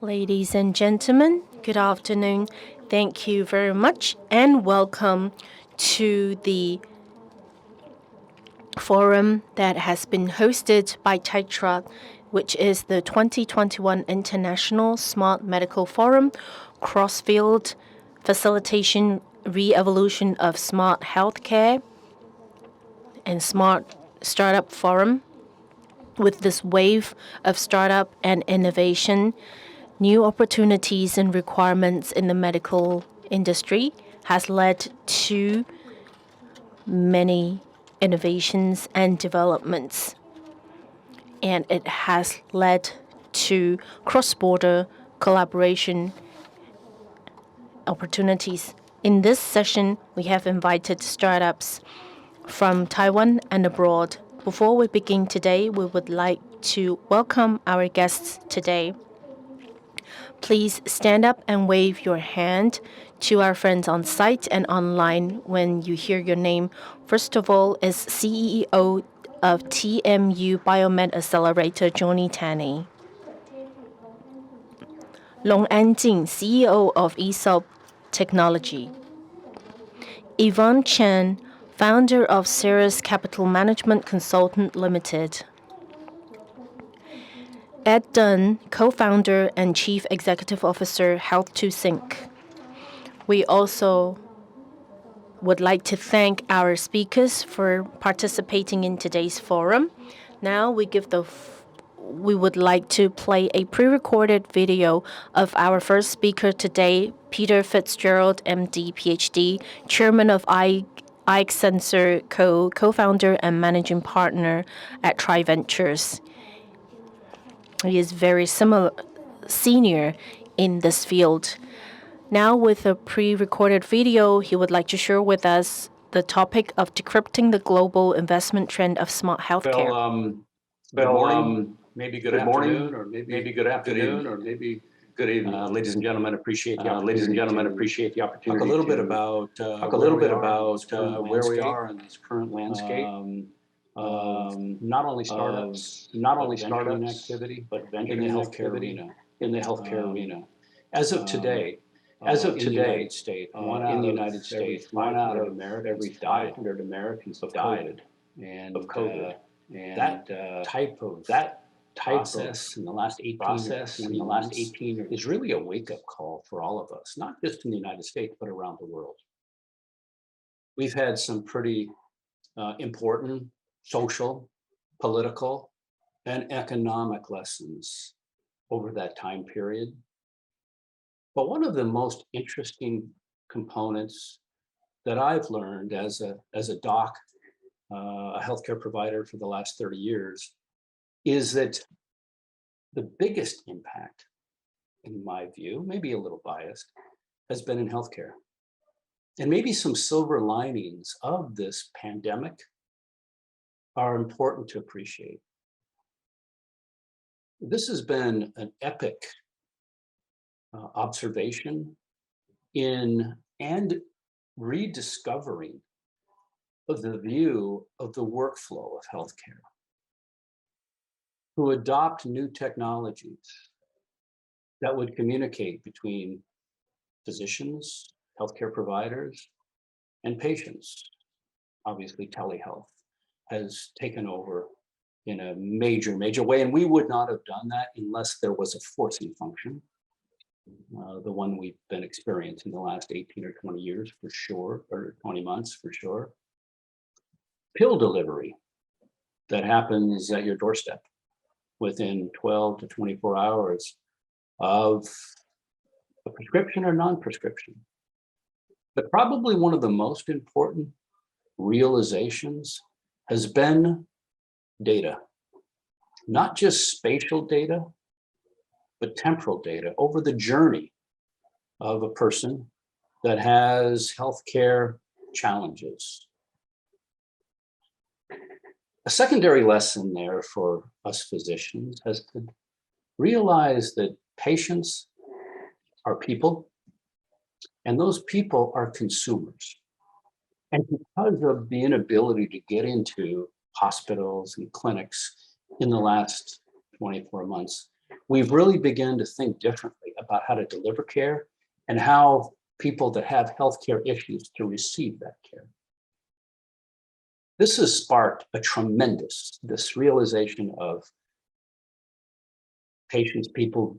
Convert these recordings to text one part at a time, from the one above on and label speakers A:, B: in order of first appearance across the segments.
A: Ladies and gentlemen, good afternoon. Thank you very much and welcome to the forum that has been hosted by Tetra, which is the 2021 International Smart Medical Forum, Crossfield Facilitation Re-Evolution of Smart Healthcare and Smart Startup Forum. With this wave of startup and innovation, new opportunities and requirements in the medical industry has led to many innovations and developments. And it has led to cross-border collaboration opportunities. In this session, we have invited startups from Taiwan and abroad. Before we begin today, we would like to welcome our guests today. Please stand up and wave your hand to our friends on site and online when you hear your name. First of all is CEO of TMU Biomed Accelerator, Johnny Tanney. Long Anjing, CEO of ESOP Technology. Yvonne Chen, founder of Ceres Capital Management Consultant Limited. Ed Dunn, co-founder and chief executive officer, Health2Sync. We also would like to thank our speakers for participating in today's forum. Now we would like to play a pre-recorded video of our first speaker today, Peter Fitzgerald, MD, PhD, chairman of Sensor co-founder and managing partner at TriVentures. He is very senior in this field. Now, with a pre-recorded video, he would like to share with us the topic of decrypting the global investment trend of smart healthcare.
B: Good morning, maybe good afternoon, or maybe good afternoon, or maybe good evening, ladies and gentlemen. Appreciate the opportunity. Talk a little bit about where we are in this current landscape. Not only startups, activity, but venture in the healthcare arena. As of today, in the United States, one out of every 500 Americans have died of COVID. And that type of process in the last 18 years is really a wake-up call for all of us, not just in the United States, but around the world. We've had some pretty important social, political, and economic lessons over that time period. But one of the most interesting components that I've learned as a doc, a healthcare provider for the last 30 years, is that the biggest impact, in my view, maybe a little biased, has been in healthcare. And maybe some silver linings of this pandemic are important to appreciate. This has been an epic observation in and rediscovering of the view of the workflow of healthcare, to adopt new technologies that would communicate between physicians, healthcare providers, and patients. Obviously, telehealth has taken over in a major way, and we would not have done that unless there was a forcing function, the one we've been experiencing the last 18 or 20 years for sure, or 20 months for sure. Pill delivery that happens at your doorstep within 12 to 24 hours of a prescription or non-prescription. But probably one of the most important realizations has been data, not just spatial data, but temporal data over the journey of a person that has healthcare challenges. A secondary lesson there for us physicians has to realize that patients are people, and those people are consumers. And because of the inability to get into hospitals and clinics in the last 24 months, we've really begun to think differently about how to deliver care and how people that have healthcare issues to receive that care. This has sparked this realization of patients, people,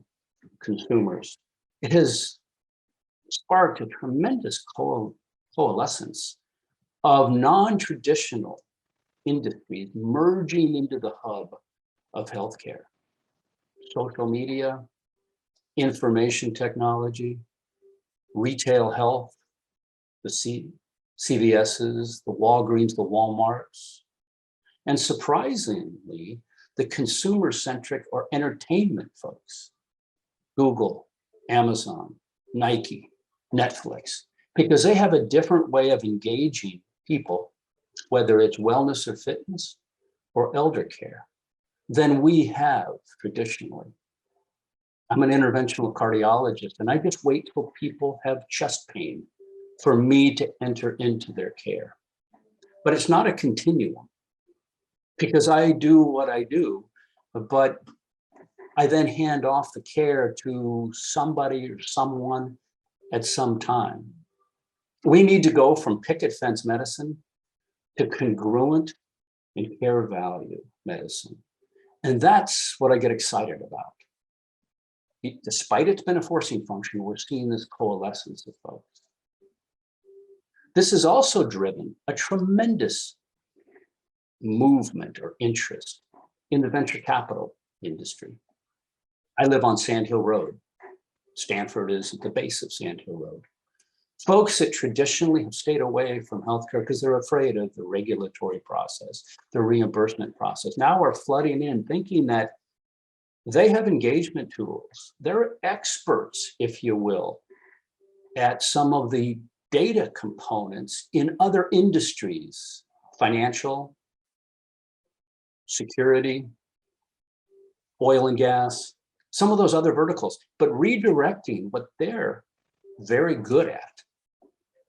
B: consumers. It has sparked a tremendous coalescence of non-traditional industries merging into the hub of healthcare. Social media, information technology, retail health, the CVSs, the Walgreens, the Walmarts, and surprisingly, the consumer-centric or entertainment folks, Google, Amazon, Nike, Netflix, because they have a different way of engaging people, whether it's wellness or fitness or elder care, than we have traditionally. I'm an interventional cardiologist, and I just wait till people have chest pain for me to enter into their care. But it's not a continuum, because I do what I do, but I then hand off the care to somebody or someone at some time. We need to go from picket fence medicine to congruent and care value medicine. And that's what I get excited about. Despite it's been a forcing function, we're seeing this coalescence of folks. This has also driven a tremendous movement or interest in the venture capital industry. I live on Sand Hill Road. Stanford is at the base of Sand Hill Road. Folks that traditionally have stayed away from healthcare because they're afraid of the regulatory process, the reimbursement process, now are flooding in thinking that they have engagement tools. They're experts, if you will, at some of the data components in other industries, financial, security, oil and gas, some of those other verticals, but redirecting what they're very good at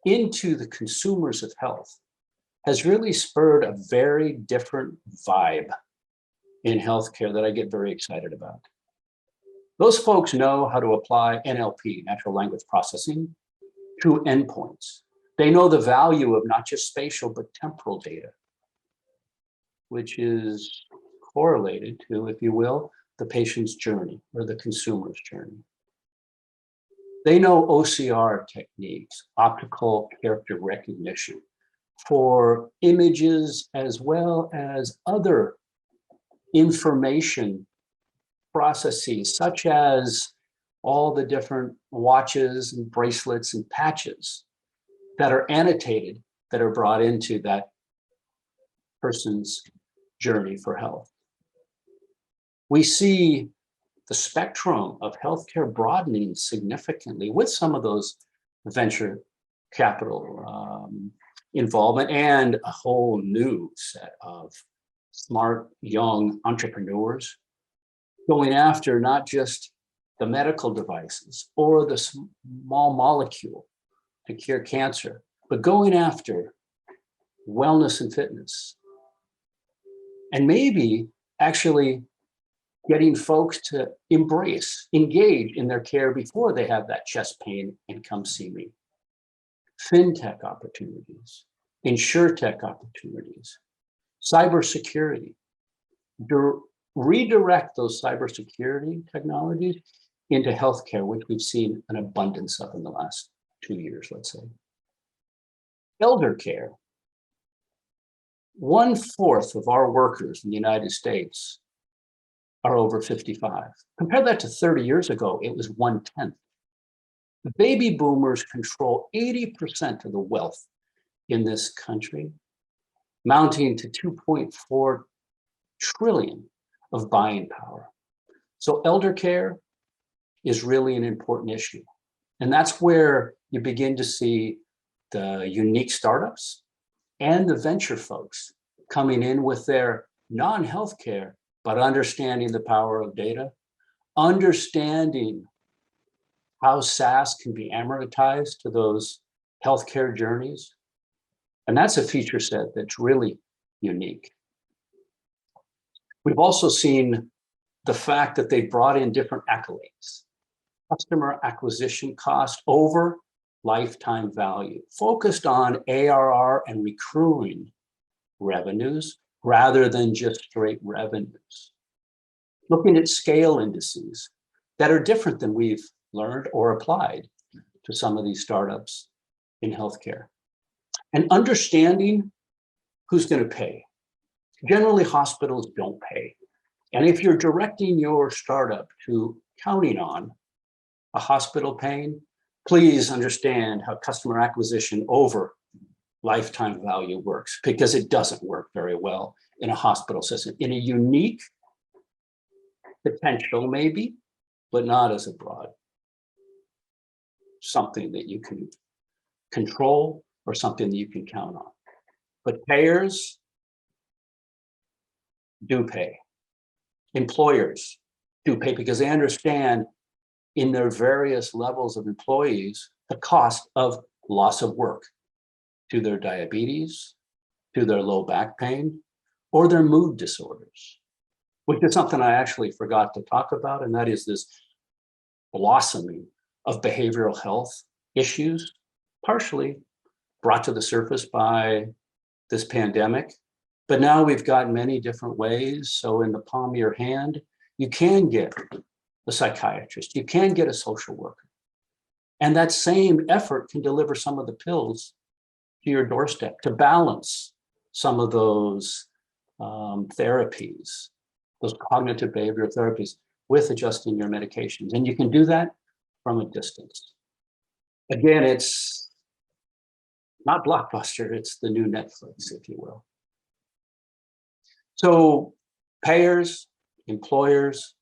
B: into the consumers of health has really spurred a very different vibe in healthcare that I get very excited about. Those folks know how to apply NLP, natural language processing, to endpoints. They know the value of not just spatial, but temporal data, which is correlated to, if you will, the patient's journey or the consumer's journey. They know OCR techniques, optical character recognition, for images as well as other information processes, such as all the different watches and bracelets and patches that are annotated, that are brought into that person's journey for health. We see the spectrum of healthcare broadening significantly with some of those venture capital involvement and a whole new set of smart young entrepreneurs going after not just the medical devices or the small molecule to cure cancer, but going after wellness and fitness. And maybe actually getting folks to engage in their care before they have that chest pain and come see me. FinTech opportunities, InsurTech opportunities, cybersecurity. Redirect those cybersecurity technologies into healthcare, which we've seen an abundance of in the last 2 years, let's say. Elder care. 1/4 of our workers in the United States are over 55. Compare that to 30 years ago, it was 1/10. The baby boomers control 80% of the wealth in this country, mounting to 2.4 trillion of buying power. So elder care is really an important issue. And that's where you begin to see the unique startups and the venture folks coming in with their non-healthcare, but understanding the power of data, understanding how SaaS can be amortized to those healthcare journeys. And that's a feature set that's really unique. We've also seen the fact that they brought in different accolades. Customer acquisition cost over lifetime value, focused on ARR and recurring revenues rather than just straight revenues. Looking at scale indices that are different than we've learned or applied to some of these startups in healthcare. And understanding who's going to pay. Generally, hospitals don't pay. And if you're directing your startup to counting on a hospital paying, please understand how customer acquisition over lifetime value works, because it doesn't work very well in a hospital system. In a unique potential, maybe, but not as a broad something that you can control or something that you can count on. But payers do pay. Employers do pay because they understand in their various levels of employees the cost of loss of work to their diabetes, to their low back pain, or their mood disorders, which is something I actually forgot to talk about, and that is this blossoming of behavioral health issues, partially brought to the surface by this pandemic. But now we've got many different ways. So in the palm of your hand, you can get a psychiatrist, you can get a social worker. And that same effort can deliver some of the pills to your doorstep to balance some of those therapies, those cognitive behavioral therapies, with adjusting your medications. And you can do that from a distance. Again, it's not Blockbuster, it's the new Netflix, if you will. So payers, employers,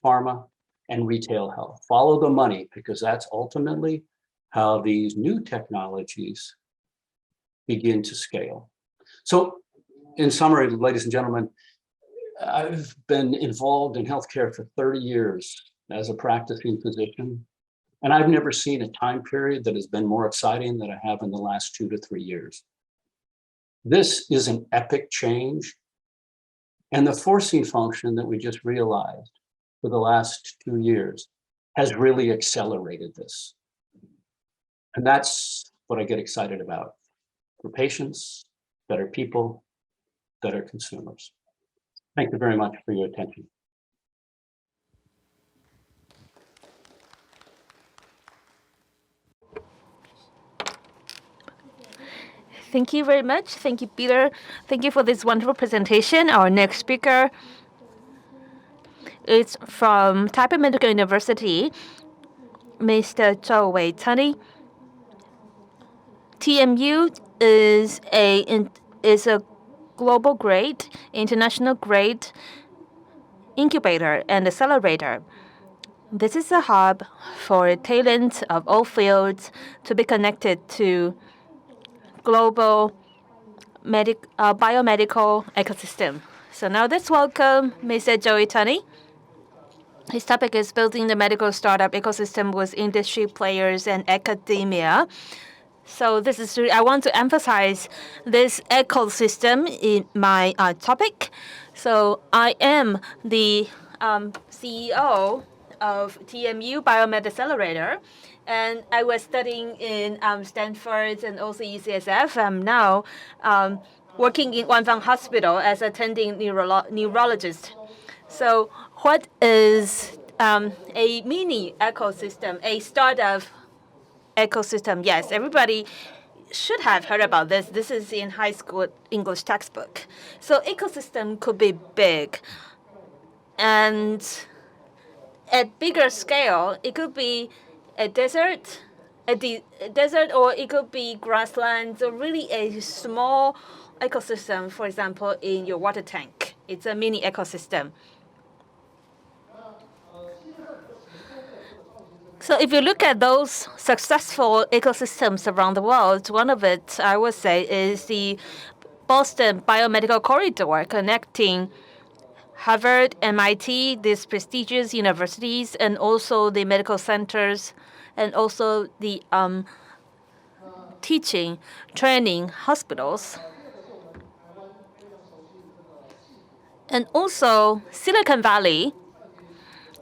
B: pharma, and retail health. Follow the money, because that's ultimately how these new technologies begin to scale. So in summary, ladies and gentlemen, I've been involved in healthcare for 30 years as a practicing physician, and I've never seen a time period that has been more exciting than I have in the last 2 to 3 years. This is an epic change, and the forcing function that we just realized for the last 2 years has really accelerated this. And that's what I get excited about for patients, better people, better consumers. Thank you very much for your attention.
A: Thank you very much. Thank you, Peter. Thank you for this wonderful presentation. Our next speaker is from Taipei Medical University, Mr. Zhou Weitani. TMU is a global grade, international grade incubator and accelerator. This is a hub for talent of all fields to be connected to global biomedical ecosystem. So now let's welcome Mr. Zhou Weitani. His topic is building the medical startup ecosystem with industry players and academia. So I want to emphasize this ecosystem in my topic. So I am the CEO of TMU Biomed Accelerator, and I was studying in Stanford and also UCSF. I'm now working in Wanfang Hospital as attending neurologist. So what is a mini ecosystem, a startup ecosystem? Yes, everybody should have heard about this. This is in high school English textbook. So ecosystem could be big, and at bigger scale, it could be a desert, or it could be grasslands, or really a small ecosystem. For example, in your water tank, it's a mini ecosystem. So if you look at those successful ecosystems around the world, one of it, I would say, is the Boston Biomedical Corridor, connecting Harvard, MIT, these prestigious universities, and also the medical centers, and also the teaching, training hospitals. And also Silicon Valley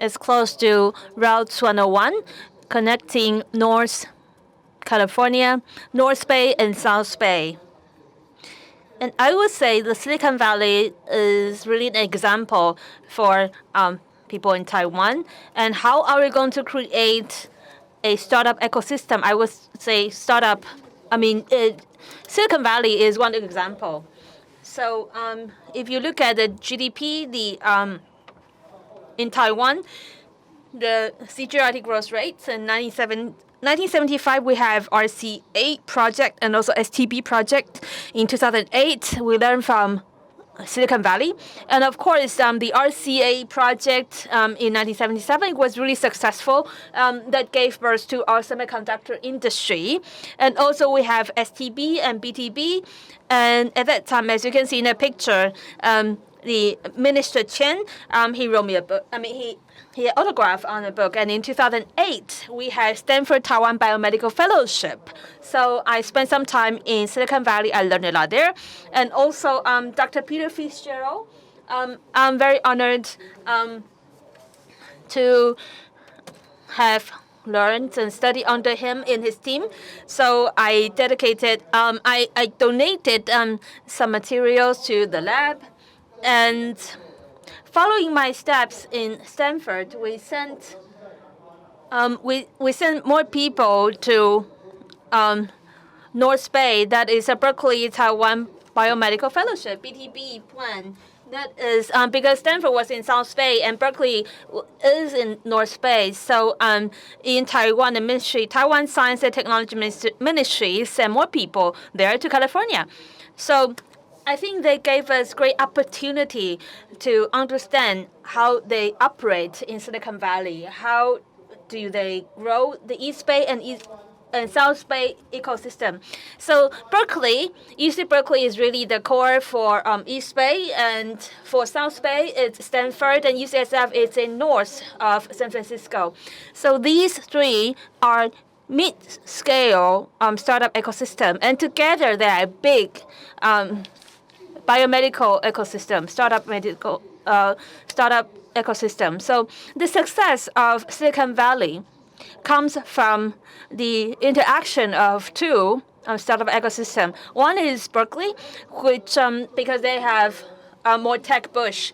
A: It's close to Route 101, connecting North California, North Bay, and South Bay. And I would say the Silicon Valley is really an example for people in Taiwan. And how are we going to create a startup ecosystem? I would say Silicon Valley is one example. So if you look at the GDP, in Taiwan, the CGRT growth rates in 1975, we have RCA project and also STB project. In 2008, we learned from Silicon Valley. And of course, the RCA project in 1977 was really successful. That gave birth to our semiconductor industry. And also we have STB and BTB. And at that time, as you can see in the picture, the Minister Chen, he wrote me a book. He had autograph on a book. And in 2008, we had Stanford Taiwan Biomedical Fellowship. So I spent some time in Silicon Valley. I learned a lot there. And also Dr. Peter Fitzgerald. I'm very honored to have learned and studied under him in his team. So I dedicated, I donated some materials to the lab. And following my steps in Stanford, we sent more people to North Bay. That is a Berkeley Taiwan Biomedical Fellowship (BTB) plan. That is because Stanford was in South Bay and Berkeley is in North Bay. So in Taiwan, the ministry, Taiwan Science and Technology Ministry, sent more people there to California. So I think they gave us great opportunity to understand how they operate in Silicon Valley. How do they grow the East Bay and South Bay ecosystem? So Berkeley, UC Berkeley is really the core for East Bay, and for South Bay, it's Stanford, and UCSF is in north of San Francisco. So these three are mid-scale startup ecosystem, and together they are big biomedical ecosystem, startup ecosystem. So the success of Silicon Valley comes from the interaction of two startup ecosystem. One is Berkeley, which because they have more tech push,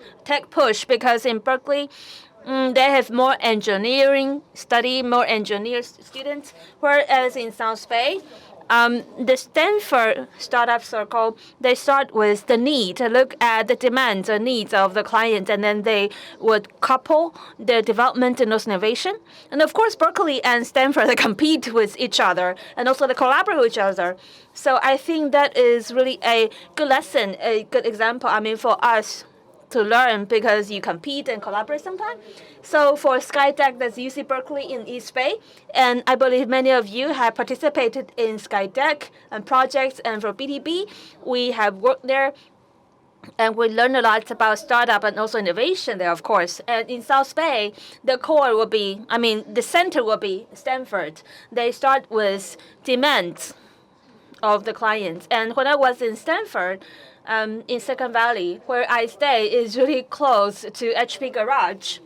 A: because in Berkeley they have more engineering study, more engineer students, whereas in South Bay, the Stanford Startup Circle, they start with the need, to look at the demands and needs of the client, and then they would couple the development and also innovation. And of course, Berkeley and Stanford, they compete with each other, and also they collaborate with each other. So I think that is really a good lesson, a good example, for us to learn, because you compete and collaborate sometimes. So for Skytech, that's UC Berkeley in East Bay, and I believe many of you have participated in Skytech and projects, and for BTB, we have worked there, and we learned a lot about startup and also innovation there, of course. And in South Bay, the core will be, the center will be Stanford. They start with demands of the clients. And when I was in Stanford, in Silicon Valley, where I stay, is really close to HP Garage.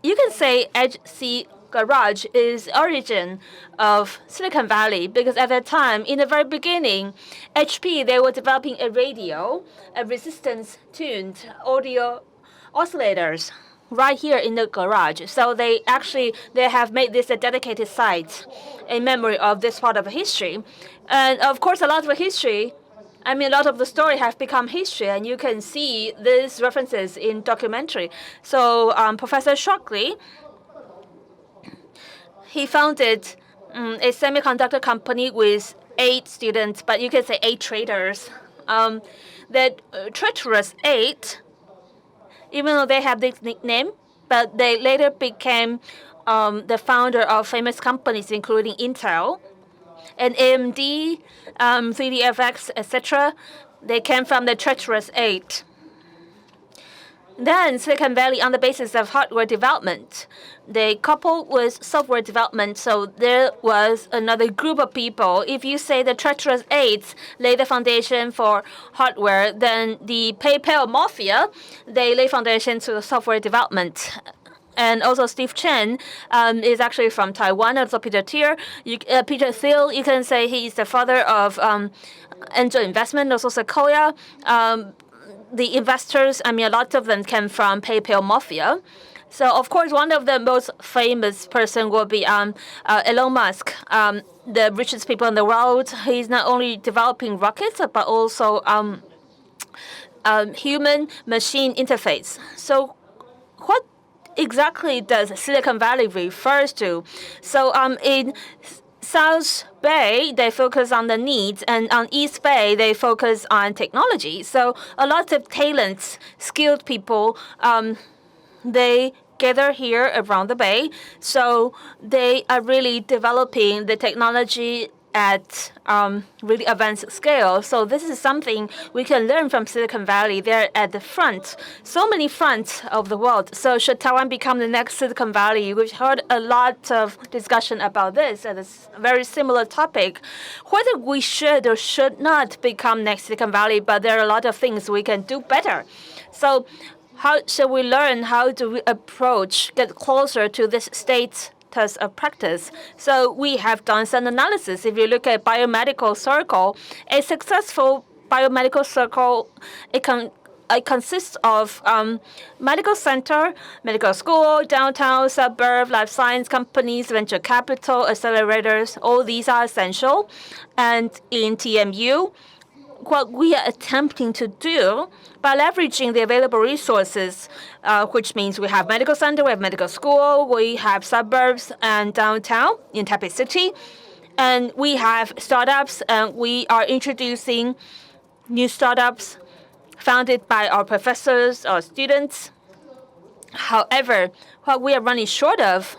A: You can say HP Garage is origin of Silicon Valley, because at that time, in the very beginning, HP, they were developing a radio, a resistance-tuned audio oscillators right here in the garage. So they have made this a dedicated site in memory of this part of history. And of course, a lot of history, a lot of the story have become history, and you can see these references in documentary. So Professor Shockley, he founded a semiconductor company with 8 students, but you can say 8 traders. That treacherous 8, even though they have this nickname, but they later became the founder of famous companies, including Intel and AMD, 3DFX, etc. They came from the treacherous 8. Then Silicon Valley, on the basis of hardware development, they coupled with software development. So there was another group of people. If you say the treacherous 8 lay the foundation for hardware, then the PayPal mafia, they lay foundation to software development.
C: And also Steve Chen is actually from Taiwan. Also Peter Thiel, you can say he is the father of angel investment. Also Sequoia. The investors, a lot of them came from PayPal Mafia. So, of course, one of the most famous person will be Elon Musk, the richest people in the world. He's not only developing rockets, but also human-machine interface. So what exactly does Silicon Valley refers to? So in South Bay, they focus on the needs, and on East Bay, they focus on technology. So a lot of talents, skilled people, they gather here around the Bay. So they are really developing the technology at really advanced scale. So this is something we can learn from Silicon Valley. They're at the front, so many fronts of the world. So should Taiwan become the next Silicon Valley? We've heard a lot of discussion about this, and it's a very similar topic. Whether we should or should not become next Silicon Valley, but there are a lot of things we can do better. So how should we learn? How do we approach, get closer to this state of practice? So we have done some analysis. If you look at biomedical circle, a successful biomedical circle, it consists of medical center, medical school, downtown, suburb, life science companies, venture capital, accelerators. All these are essential. And in TMU, what we are attempting to do by leveraging the available resources, which means we have medical center, we have medical school, we have suburbs and downtown in Taipei City, and we have startups, and we are introducing new startups founded by our professors or students. However, what we are running short of,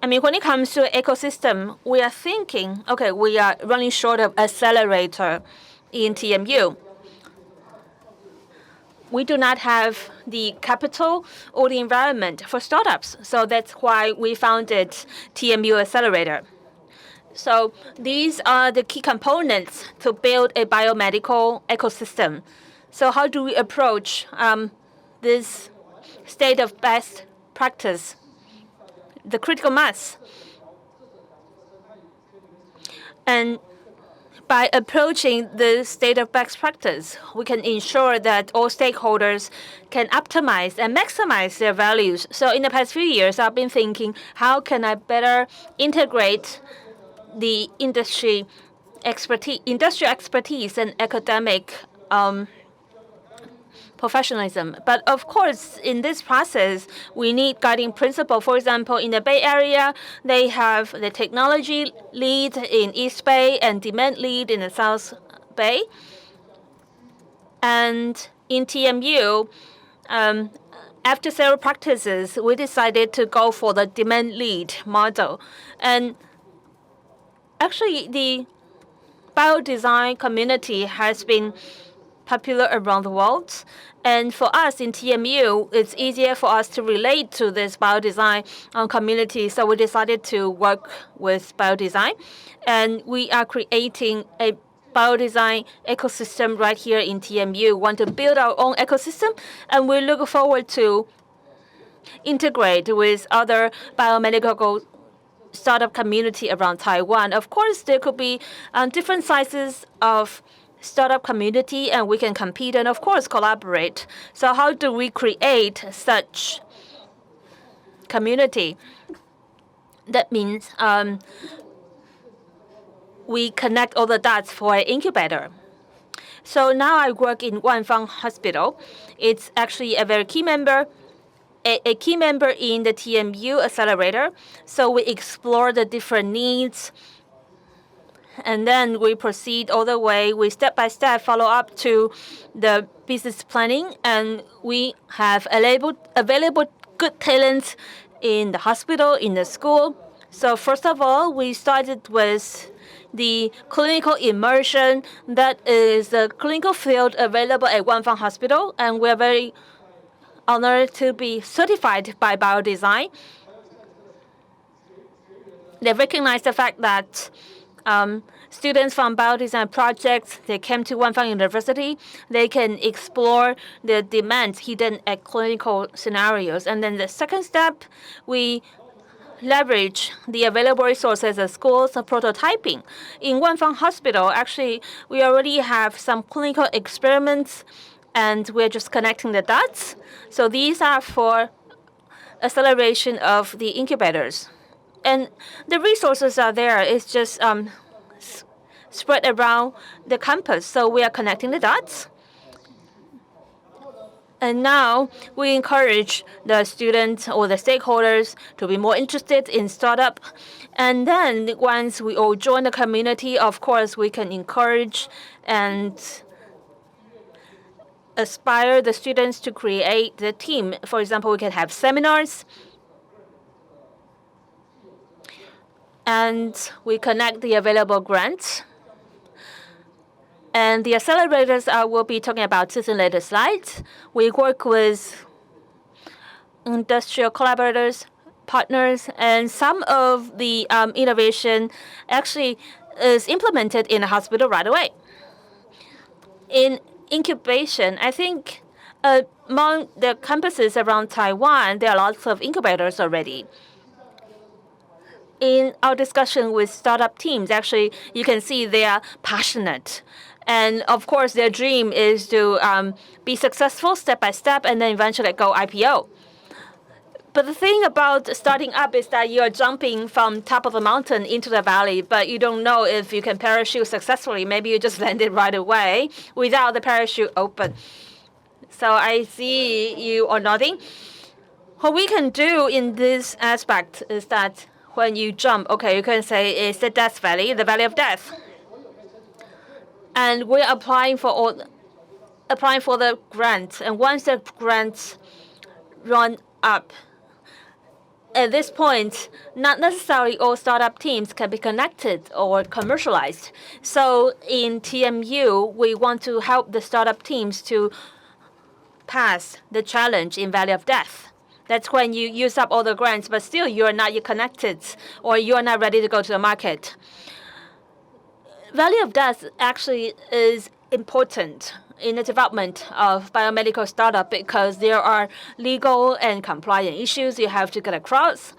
C: when it comes to ecosystem, we are thinking, okay, we are running short of accelerator in TMU. We do not have the capital or the environment for startups. So that's why we founded TMU Accelerator. So these are the key components to build a biomedical ecosystem. So how do we approach this state of best practice? The critical mass. And by approaching the state of best practice, we can ensure that all stakeholders can optimize and maximize their values. So in the past few years, I've been thinking, how can I better integrate the industry expertise and academic professionalism. But of course, in this process, we need guiding principle. For example, in the Bay Area, they have the technology lead in East Bay and demand lead in the South Bay. And in TMU, after several practices, we decided to go for the demand lead model. And actually, the biodesign community has been popular around the world. And for us in TMU, it's easier for us to relate to this biodesign community. So we decided to work with biodesign. And we are creating a biodesign ecosystem right here in TMU. We want to build our own ecosystem. And we look forward to integrate with other biomedical startup community around Taiwan. Of course, there could be different sizes of startup community, and we can compete and, of course, collaborate. So how do we create such community? That means we connect all the dots for an incubator. So now I work in Wanfang Hospital. It's actually a very key member, a key member in the TMU Accelerator. So we explore the different needs, and then we proceed all the way. We step-by-step follow up to the business planning, and we have available good talents in the hospital, in the school. So first of all, we started with the clinical immersion. That is the clinical field available at Wanfang Hospital, and we're very honored to be certified by Biodesign. They recognize the fact that students from biodesign projects, they came to Wanfang University. They can explore the demands hidden at clinical scenarios. And then the second step, we leverage the available resources at schools of prototyping. In Wanfang Hospital, actually, we already have some clinical experiments, and we're just connecting the dots. So these are for acceleration of the incubators. And the resources are there. It's just spread around the campus. So we are connecting the dots. And now we encourage the students or the stakeholders to be more interested in startup. And then once we all join the community, of course, we can encourage and aspire the students to create the team. For example, we can have seminars. And we connect the available grants. And the accelerators will be talking about this in later slides. We work with industrial collaborators, partners, and some of the innovation actually is implemented in a hospital right away. In incubation, I think among the campuses around Taiwan, there are lots of incubators already. In our discussion with startup teams, actually, you can see they are passionate. And of course, their dream is to be successful step by step and then eventually go IPO. But the thing about starting up is that you're jumping from top of the mountain into the valley, but you don't know if you can parachute successfully. Maybe you just landed right away without the parachute open. So I see you are nodding. What we can do in this aspect is that when you jump, okay, you can say it's the death valley, the valley of death. And we're applying for the grants. And once the grants run up, at this point, not necessarily all startup teams can be connected or commercialized. So in TMU, we want to help the startup teams to pass the challenge in valley of death. That's when you use up all the grants, but still you're not yet connected or you're not ready to go to the market. Valley of death actually is important in the development of biomedical startup because there are legal and compliance issues you have to get across.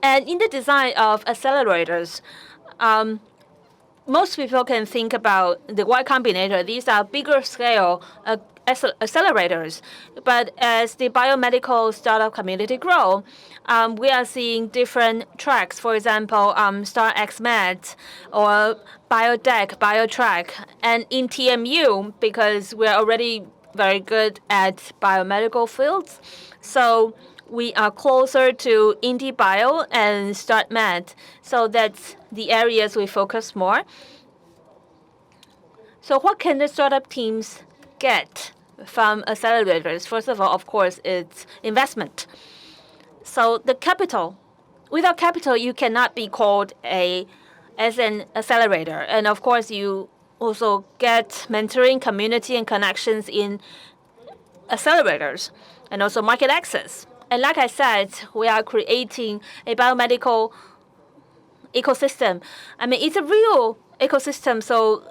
C: And in the design of accelerators, most people can think about the Y Combinator. These are bigger scale accelerators. But as the biomedical startup community grow, we are seeing different tracks. For example, StarXmed or BioDeck, BioTrack. And in TMU, because we're already very good at biomedical fields, so we are closer to IndieBio and StartMed. So that's the areas we focus more. So what can the startup teams get from accelerators? First of all, of course, it's investment. So the capital, without capital, you cannot be called as an accelerator. And of course, you also get mentoring, community, and connections in accelerators, and also market access. And like I said, we are creating a biomedical ecosystem. I mean, it's a real ecosystem, so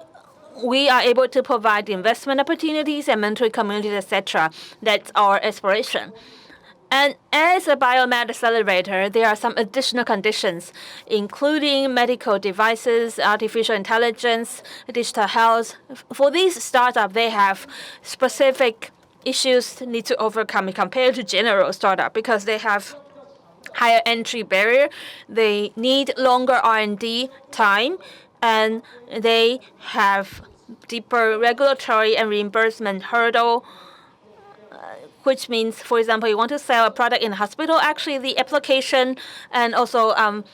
C: we are able to provide investment opportunities and mentoring communities, etc. That's our aspiration. And as a biomed accelerator, there are some additional conditions, including medical devices, artificial intelligence, digital health. For these startups, they have specific issues need to overcome compared to general startup because they have higher entry barrier. They need longer R&D time, and they have deeper regulatory and reimbursement hurdle, which means, for example, you want to sell a product in a hospital, actually the application and also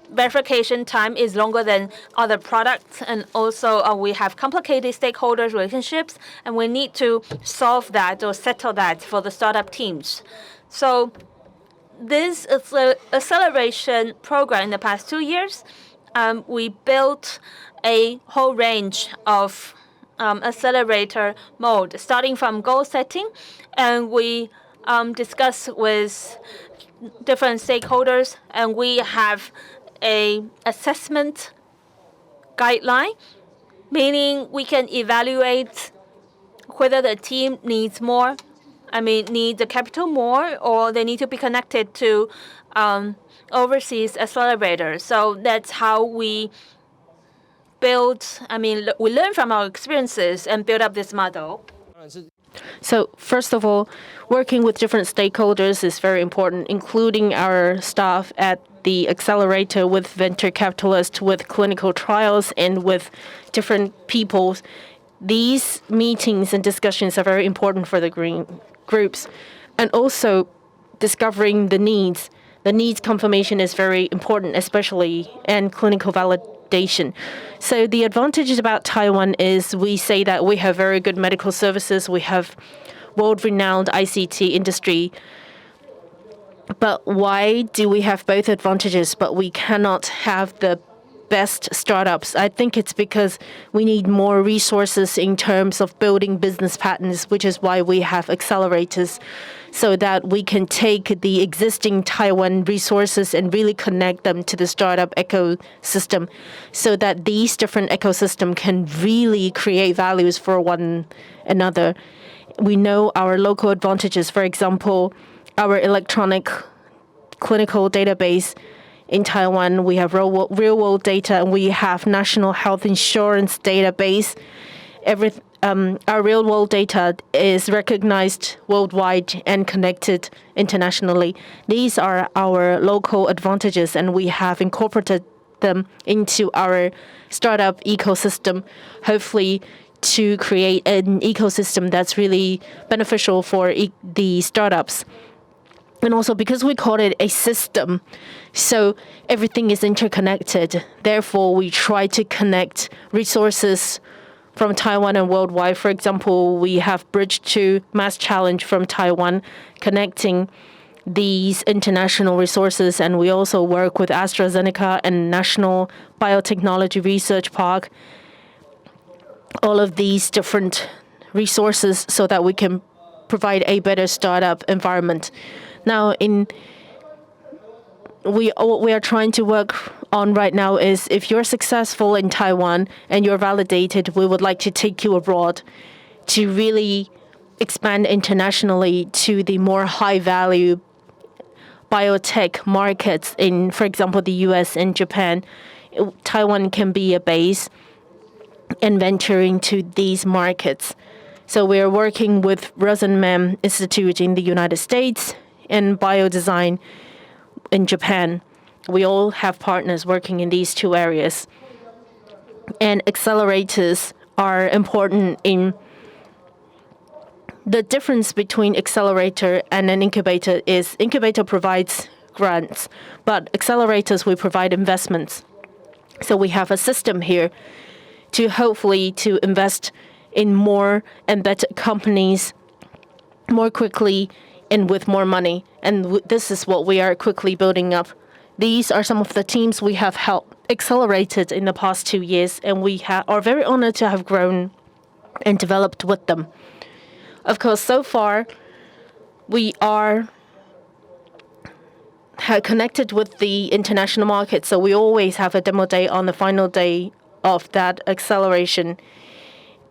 C: verification time is longer than other products. And also we have complicated stakeholders relationships, and we need to solve that or settle that for the startup teams. So this is an acceleration program in the past 2 years. We built a whole range of accelerator mode, starting from goal setting, and we discuss with different stakeholders, and we have a assessment guideline, meaning we can evaluate whether the team needs more, need the capital more, or they need to be connected to overseas accelerators. So that's how we build, we learn from our experiences and build up this model.
A: So first of all, working with different stakeholders is very important, including our staff at the accelerator with venture capitalists, with clinical trials, and with different people. These meetings and discussions are very important for the green groups. And also discovering the needs. The needs confirmation is very important, especially in clinical validation. So the advantages about Taiwan is we say that we have very good medical services, we have world-renowned ICT industry. But why do we have both advantages, but we cannot have the best startups? I think it's because we need more resources in terms of building business patterns, which is why we have accelerators, so that we can take the existing Taiwan resources and really connect them to the startup ecosystem, so that these different ecosystems can really create values for one another. We know our local advantages. For example, our electronic clinical database in Taiwan, we have real-world data, and we have national health insurance database. Our real-world data is recognized worldwide and connected internationally. These are our local advantages, and we have incorporated them into our startup ecosystem, hopefully to create an ecosystem that's really beneficial for the startups. And also because we call it a system, so everything is interconnected. Therefore, we try to connect resources from Taiwan and worldwide. For example, we have Bridge to Mass Challenge from Taiwan, connecting these international resources. And we also work with AstraZeneca and National Biotechnology Research Park, all of these different resources so that we can provide a better startup environment. Now, what we are trying to work on right now is, if you're successful in Taiwan and you're validated, we would like to take you abroad to really expand internationally to the more high-value biotech markets in, for example, the US and Japan. Taiwan can be a base and venture into these markets. So we're working with Rosenman Institute in the United States and Biodesign in Japan. We all have partners working in these two areas. And accelerators are important in the difference between accelerator and an incubator is incubator provides grants, but accelerators will provide investments. So we have a system here to hopefully to invest in more and better companies more quickly and with more money. And this is what we are quickly building up. These are some of the teams we have helped accelerated in the past 2 years, and we are very honored to have grown and developed with them. Of course, so far, we are connected with the international market, so we always have a demo day on the final day of that acceleration.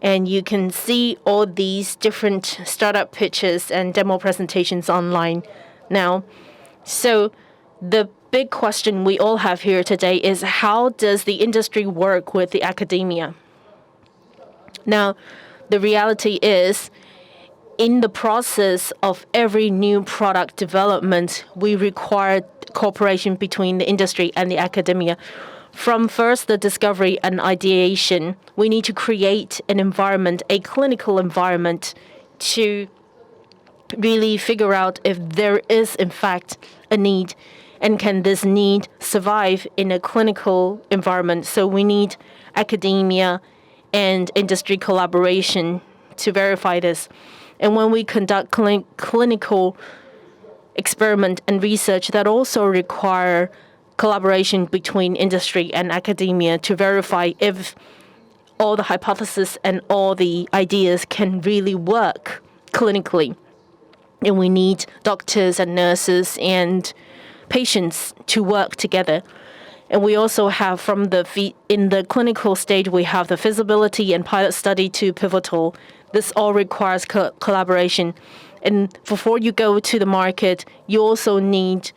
A: And you can see all these different startup pitches and demo presentations online now. So the big question we all have here today is, how does the industry work with the academia? Now, the reality is, in the process of every new product development, we require cooperation between the industry and the academia. From first the discovery and ideation, we need to create an environment, a clinical environment, to really figure out if there is, in fact, a need, and can this need survive in a clinical environment. So we need academia and industry collaboration to verify this. And when we conduct clinical experiment and research, that also require collaboration between industry and academia to verify if all the hypotheses and all the ideas can really work clinically. And we need doctors and nurses and patients to work together. And we also have in the clinical stage, we have the feasibility and pilot study to pivotal. This all requires collaboration. And before you go to the market, you also need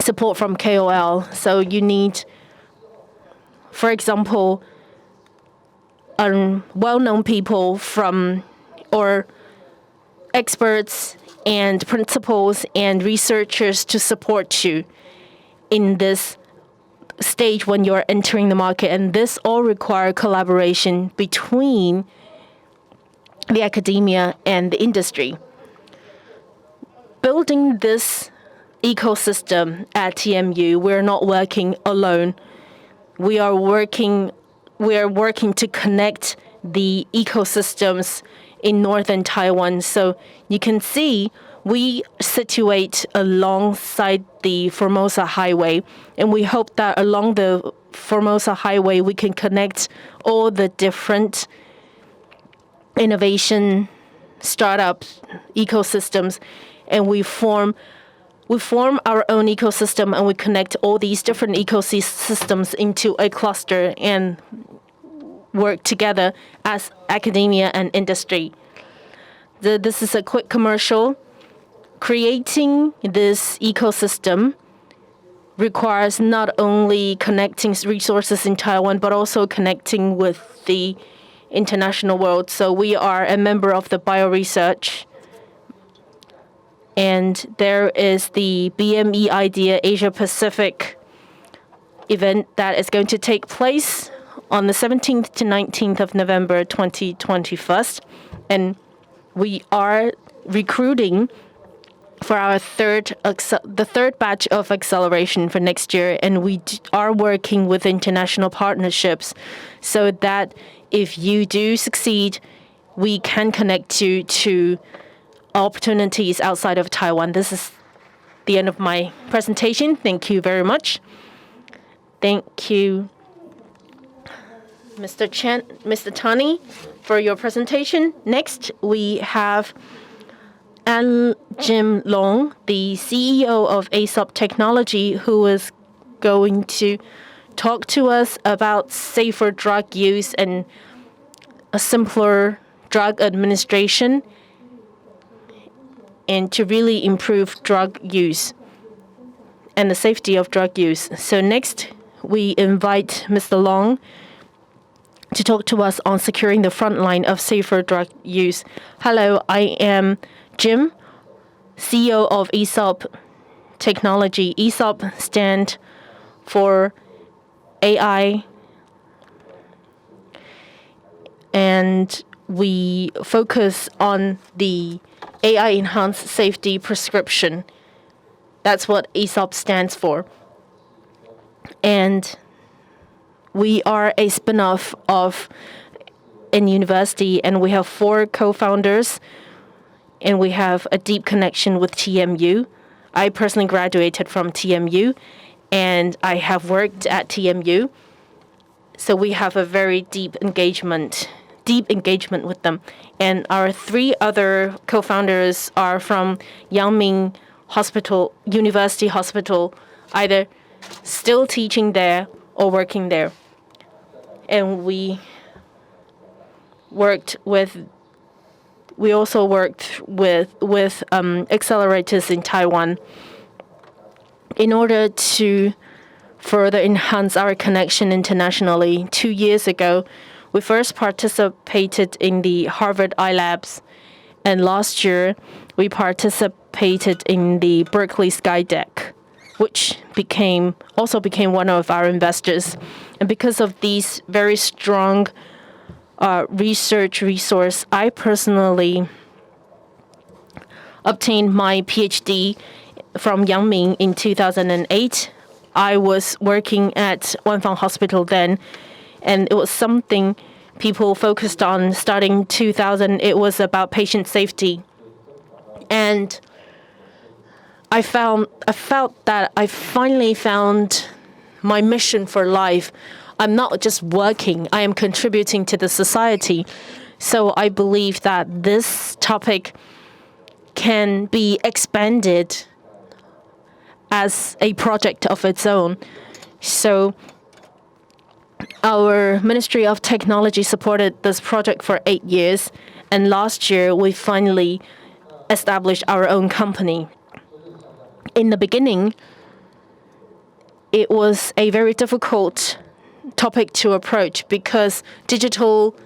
A: support from KOL. So you need, for example, well-known people or experts and principals and researchers to support you in this stage when you're entering the market. And this all require collaboration between the academia and the industry. Building this ecosystem at TMU, we're not working alone. We are working to connect the ecosystems in northern Taiwan. So you can see we situate alongside the Formosa Highway, and we hope that along the Formosa Highway we can connect all the different innovation startup ecosystems, and we form our own ecosystem, and we connect all these different ecosystems into a cluster and work together as academia and industry. This is a quick commercial. Creating this ecosystem requires not only connecting resources in Taiwan, but also connecting with the international world. So we are a member of the BioResearch, and there is the BME Idea Asia Pacific event that is going to take place on the 17th to 19th of November 2021. And we are recruiting for our the third batch of acceleration for next year, and we are working with international partnerships so that if you do succeed, we can connect you to opportunities outside of Taiwan. This is the end of my presentation. Thank you very much. Thank you, Mr. Tani, for your presentation. Next, we have Jim Long, the CEO of Aesop Technology, who is going to talk to us about safer drug use and a simpler drug administration, and to really improve drug use and the safety of drug use. So next, we invite Mr. Long to talk to us on securing the front line of safer drug use. Hello, I am Jim, CEO of Aesop Technology. Aesop stands for AI, and we focus on the AI-enhanced safety prescription. That's what Aesop stands for. And we are a spin-off of a university, and we have 4 co-founders, and we have a deep connection with TMU. I personally graduated from TMU, and I have worked at TMU. So we have a very deep engagement with them. And our 3 other co-founders are from Yangming University Hospital, either still teaching there or working there. And we also worked with Accelerators in Taiwan in order to further enhance our connection internationally. 2 years ago, we first participated in the Harvard iLabs, and last year we participated in the Berkeley Skydeck, which also became one of our investors. And because of these very strong research resource, I personally obtained my PhD from Yangming in 2008. I was working at Wanfang Hospital then, and it was something people focused on starting 2000. It was about patient safety. And I felt that I finally found my mission for life. I'm not just working, I am contributing to the society. So I believe that this topic can be expanded as a project of its own. So our Ministry of Technology supported this project for 8 years, and last year we finally established our own company. In the beginning, it was a very difficult topic to approach because digital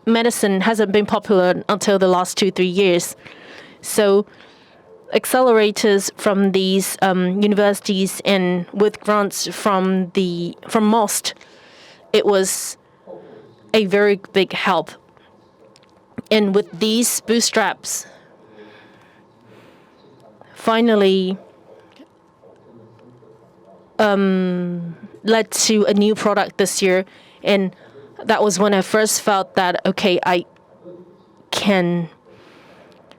A: medicine hasn't been popular until the last 2-3 years. So accelerators from these universities and with grants from MOST, it was a very big help. And with these bootstraps, finally led to a new product this year. And that was when I first felt that, okay, I can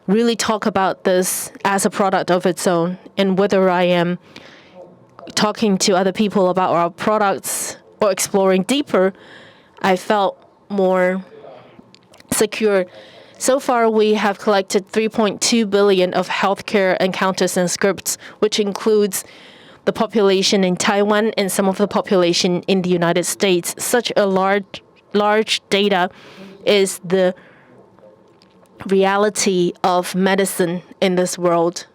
A: really talk about this as a product of its own. And whether I am talking to other people about our products or exploring deeper, I felt more secure. So far, we have collected 3.2 billion of healthcare encounters and scripts, which includes the population in Taiwan and some of the population in the United States. Such a large data is the reality of medicine in this world.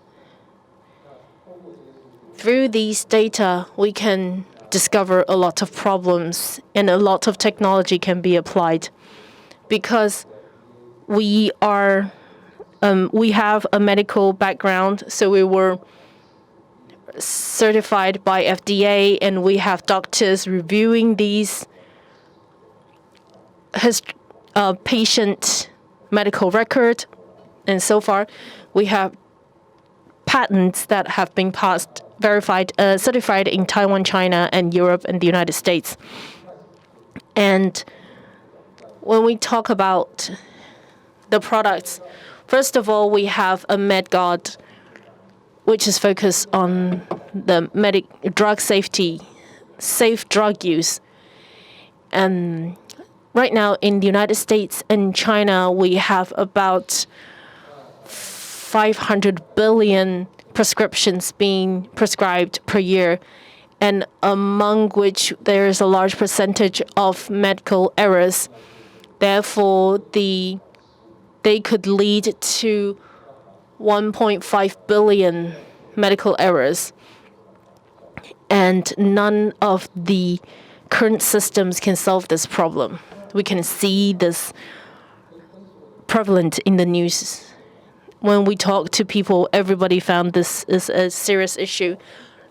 A: Through these data, we can discover a lot of problems and a lot of technology can be applied because we have a medical background, so we were certified by FDA, and we have doctors reviewing these patient medical record. And so far, we have patents that have been passed, verified, certified in Taiwan, China, and Europe, and the United States. And when we talk about the products, first of all, we have a MedGuard, which is focused on the drug safety, safe drug use. And right now in the United States and China, we have about 500 billion prescriptions being prescribed per year, and among which there is a large percentage of medical errors. Therefore, they could lead to 1.5 billion medical errors. And none of the current systems can solve this problem. We can see this prevalent in the news. When we talk to people, everybody found this is a serious issue.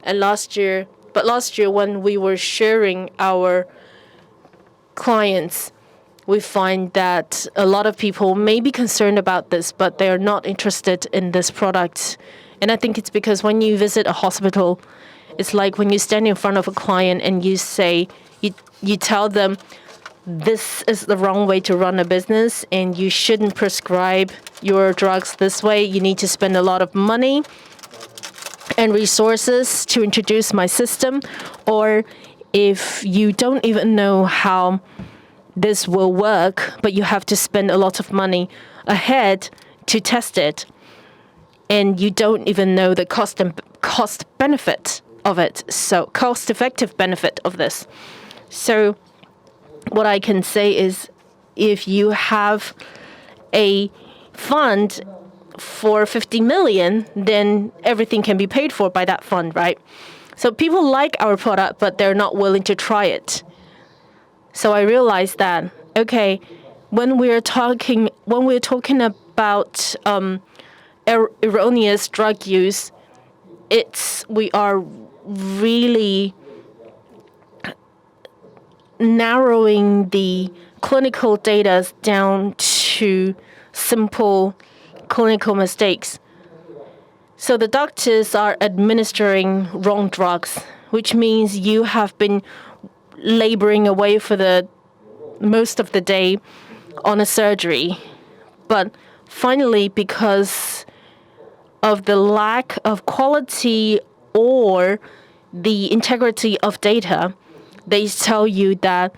A: And last year when we were sharing our clients, we find that a lot of people may be concerned about this, but they are not interested in this product. And I think it's because when you visit a hospital, it's like when you stand in front of a client and you say, you tell them, this is the wrong way to run a business and you shouldn't prescribe your drugs this way. You need to spend a lot of money and resources to introduce my system. Or if you don't even know how this will work, but you have to spend a lot of money ahead to test it, and you don't even know the cost benefit of it, so cost-effective benefit of this. So what I can say is, if you have a fund for 50 million, then everything can be paid for by that fund, right? So people like our product, but they're not willing to try it. So I realized that, okay, when we're talking about erroneous drug use, we are really narrowing the clinical data down to simple clinical mistakes. So the doctors are administering wrong drugs, which means you have been laboring away for the most of the day on a surgery. But finally, because of the lack of quality or the integrity of data, they tell you that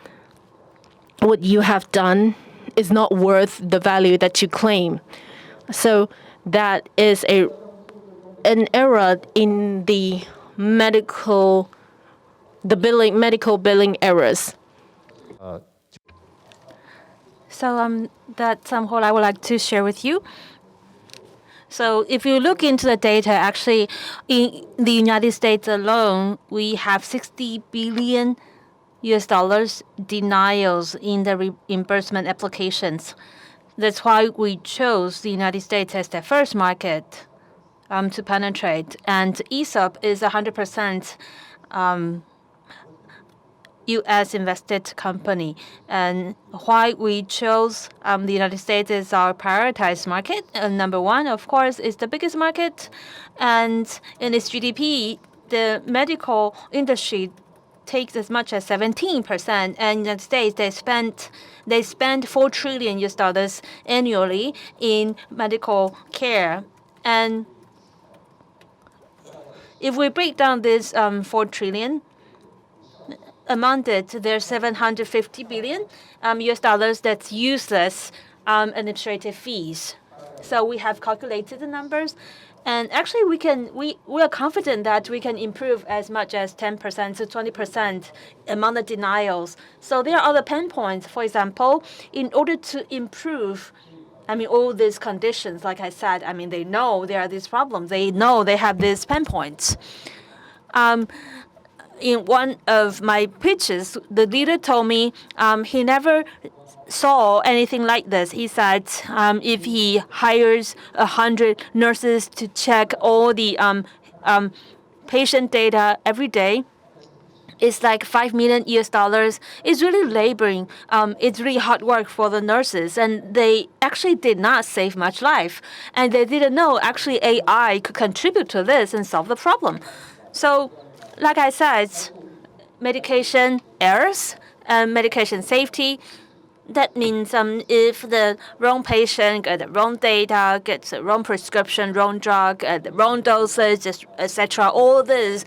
A: what you have done is not worth the value that you claim. So that is an error in the medical the medical billing errors.
C: So that's what I would like to share with you. So if you look into the data, actually, in the United States alone, we have $60 billion denials in the reimbursement applications. That's why we chose the United States as the first market to penetrate. And ESOP is 100% U.S. invested company. And why we chose the United States as our prioritized market. Number one, of course, is the biggest market. And in its GDP, the medical industry takes as much as 17%. And in the United States, they spend $4 trillion annually in medical care. And if we break down this $4 trillion, among it, there's $750 billion that's useless administrative fees. So we have calculated the numbers, and actually we are confident that we can improve as much as 10% to 20% among the denials. So there are other pain points. For example, in order to improve, all these conditions, like I said, they know there are these problems. They know they have these pain points. In one of my pitches, the leader told me he never saw anything like this. He said if he hires 100 nurses to check all the patient data every day, it's like $5 million. It's really laboring. It's really hard work for the nurses, and they actually did not save much life. And they didn't know actually AI could contribute to this and solve the problem. So, like I said, medication errors and medication safety. That means if the wrong patient gets the wrong data, gets the wrong prescription, wrong drug, the wrong dosage, etc., all this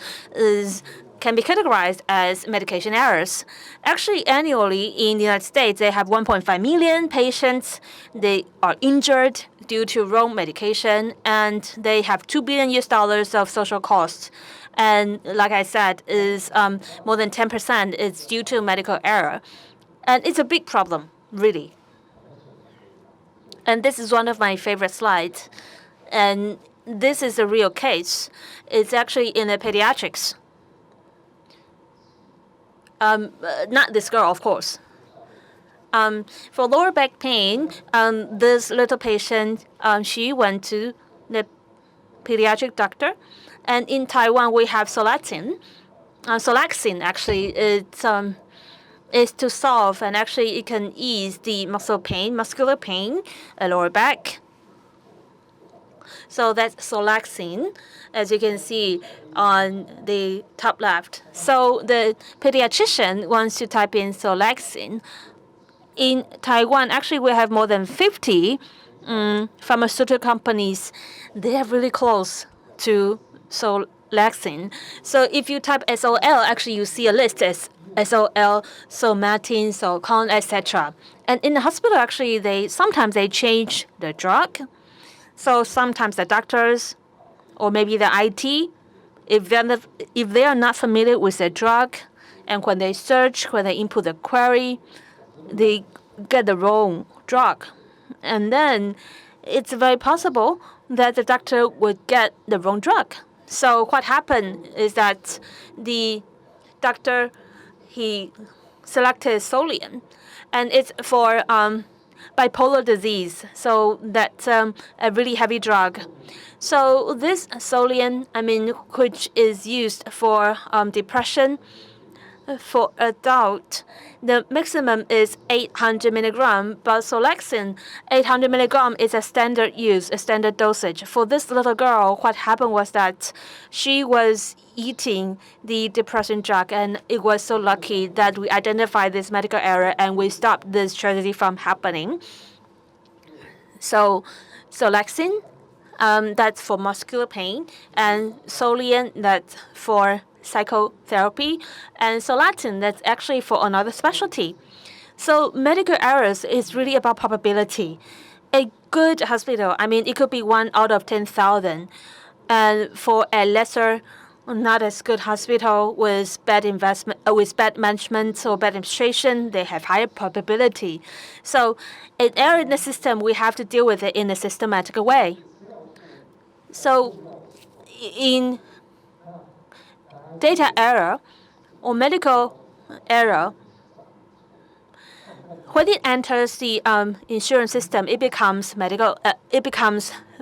C: can be categorized as medication errors. Actually, annually in the United States, they have 1.5 million patients. They are injured due to wrong medication, and they have $2 billion of social costs. And like I said, is more than 10% is due to medical error. And it's a big problem, really. And this is one of my favorite slides. And this is a real case. It's actually in the pediatrics. Not this girl, of course. For lower back pain, this little patient, she went to the pediatric doctor. And in Taiwan, we have Solaxin. Solaxin, actually, is to solve, and actually it can ease the muscular pain, lower back. So that's Solaxin, as you can see on the top left. So the pediatrician wants to type in Solaxin. In Taiwan, actually, we have more than 50 pharmaceutical companies. They are really close to Solaxin. So if you type SOL, actually you see a list as SOL, Somatin, Solcon, etc. And in the hospital, actually, sometimes they change the drug. So sometimes the doctors or maybe the IT, if they are not familiar with the drug, and when they search, when they input the query, they get the wrong drug. And then it's very possible that the doctor would get the wrong drug. So what happened is that the doctor, he selected Solium, and it's for bipolar disease. So that's a really heavy drug. So this Solium, which is used for depression, for adult, the maximum is 800 milligram, but Solaxin, 800 milligram is a standard use, a standard dosage. For this little girl, what happened was that she was eating the depression drug, and it was so lucky that we identified this medical error and we stopped this tragedy from happening. So Solaxin, that's for muscular pain, and Solium, that's for psychotherapy, and Solatin, that's actually for another specialty. So medical errors is really about probability. A good hospital, it could be 1 out of 10,000. And for a lesser not as good hospital with bad investment, with bad management or bad administration, they have higher probability. So an error in the system, we have to deal with it in a systematic way. So in data error or medical error, when it enters the insurance system, it becomes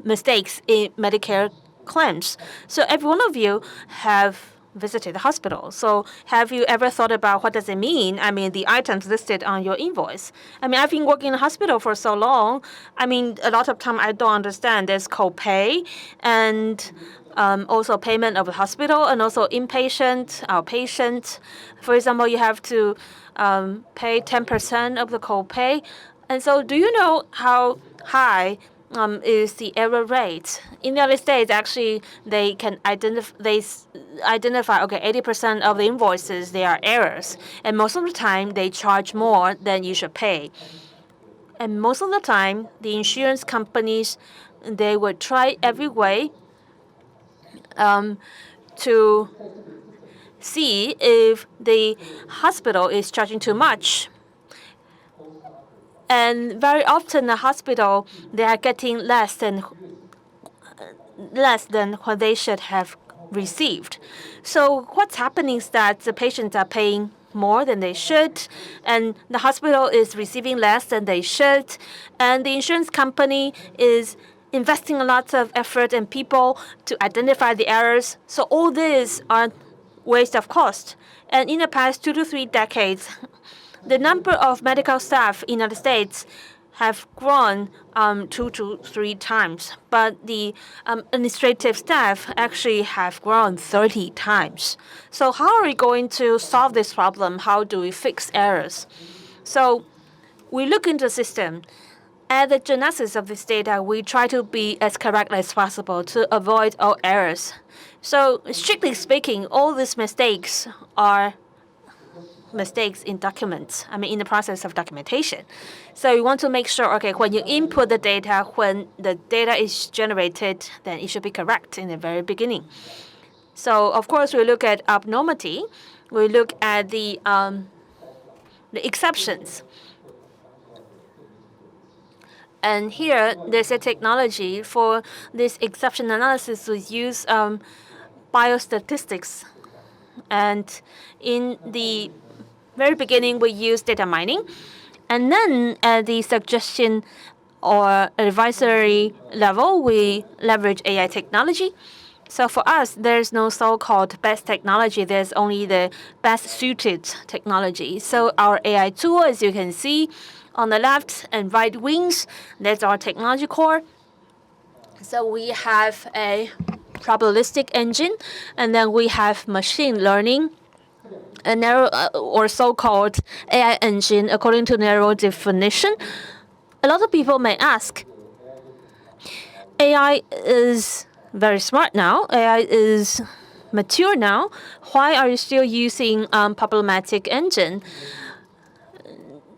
C: mistakes in Medicare claims. So every one of you have visited the hospital. So have you ever thought about what does it mean? I mean, the items listed on your invoice. I mean, I've been working in a hospital for so long. I mean, a lot of time I don't understand. There's copay and also payment of the hospital and also inpatient, outpatient. For example, you have to pay 10% of the copay. And so do you know how high is the error rate? In the United States, actually, they can identify, okay, 80% of the invoices, they are errors. And most of the time, they charge more than you should pay. And most of the time, the insurance companies, they would try every way to see if the hospital is charging too much. And very often the hospital, they are getting less than what they should have received. So what's happening is that the patients are paying more than they should, and the hospital is receiving less than they should, and the insurance company is investing a lot of effort and people to identify the errors. So all these are waste of cost. And in the past 2 to 3 decades, the number of medical staff in the United States have grown 2 to 3 times, but the administrative staff actually have grown 30 times. So how are we going to solve this problem? How do we fix errors? So we look into the system. At the genesis of this data, we try to be as correct as possible to avoid all errors. So strictly speaking, all these mistakes are mistakes in documents, in the process of documentation. So you want to make sure, okay, when you input the data, when the data is generated, then it should be correct in the very beginning. So of course, we look at abnormality. We look at the exceptions. And here, there's a technology for this exception analysis. We use biostatistics. And in the very beginning, we use data mining. And then at the suggestion or advisory level, we leverage AI technology. So for us, there's no so-called best technology. There's only the best suited technology. So our AI tool, as you can see, on the left and right wings, that's our technology core. So we have a probabilistic engine, and then we have machine learning, a narrow or so-called AI engine according to narrow definition. A lot of people may ask, AI is very smart now. AI is mature now. Why are you still using problematic engine?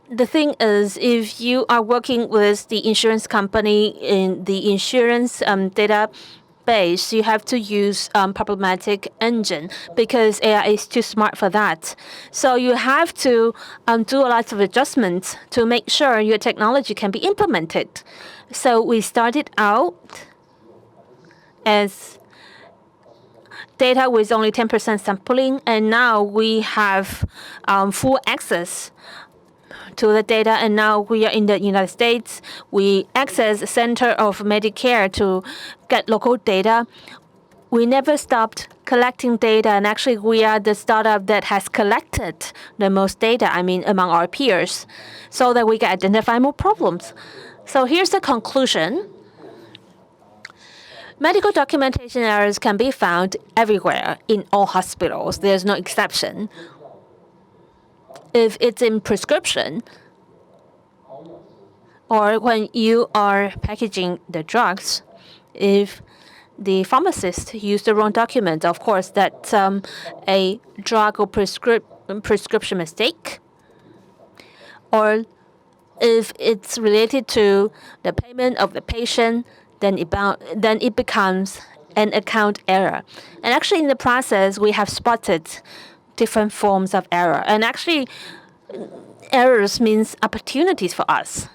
C: The thing is, if you are working with the insurance company in the insurance database, you have to use problematic engine because AI is too smart for that. So you have to do a lot of adjustments to make sure your technology can be implemented. So we started out as data with only 10% sampling, and now we have full access to the data, and now we are in the United States. We access the Center of Medicare to get local data. We never stopped collecting data, and actually we are the startup that has collected the most data, among our peers, so that we can identify more problems. So here's the conclusion. Medical documentation errors can be found everywhere in all hospitals. There's no exception. If it's in prescription, or when you are packaging the drugs, if the pharmacist used the wrong document, of course, that's a drug or prescription mistake. Or if it's related to the payment of the patient, then it becomes and account error. And actually, in the process, we have spotted different forms of error. And actually, errors means opportunities for us.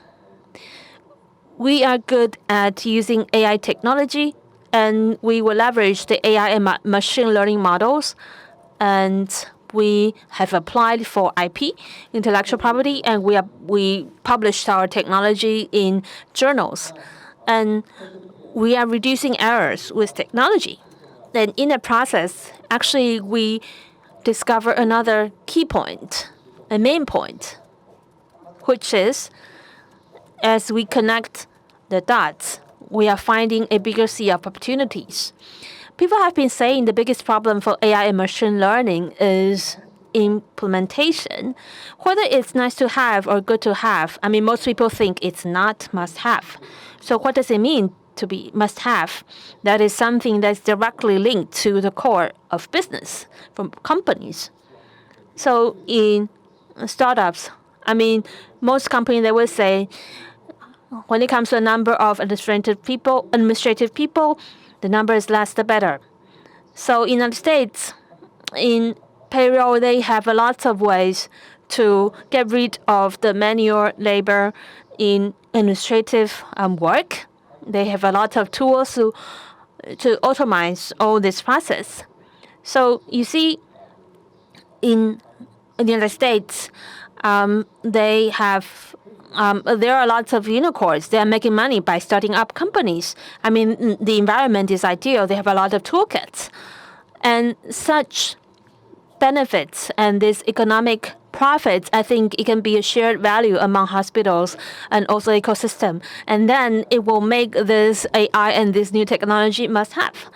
C: We are good at using AI technology, and we will leverage the AI and machine learning models. And we have applied for IP, intellectual property, and we published our technology in journals. And we are reducing errors with technology. And in the process, actually, we discover another key point, a main point, which is as we connect the dots, we are finding a bigger sea of opportunities. People have been saying the biggest problem for AI and machine learning is implementation. Whether it's nice to have or good to have, I mean, most people think it's not must have. So what does it mean to be must have? That is something that's directly linked to the core of business from companies. So in startups, I mean, most companies, they will say, when it comes to the number of administrative people, the number is less, the better. So in the United States, in payroll, they have a lot of ways to get rid of the manual labor in administrative work. They have a lot of tools to automate all this process. So you see, in the United States, they have there are lots of unicorns. They are making money by starting up companies. I mean, the environment is ideal. They have a lot of toolkits. And such benefits and this economic profits, I think it can be a shared value among hospitals and also ecosystem. And then it will make this AI and this new technology must have.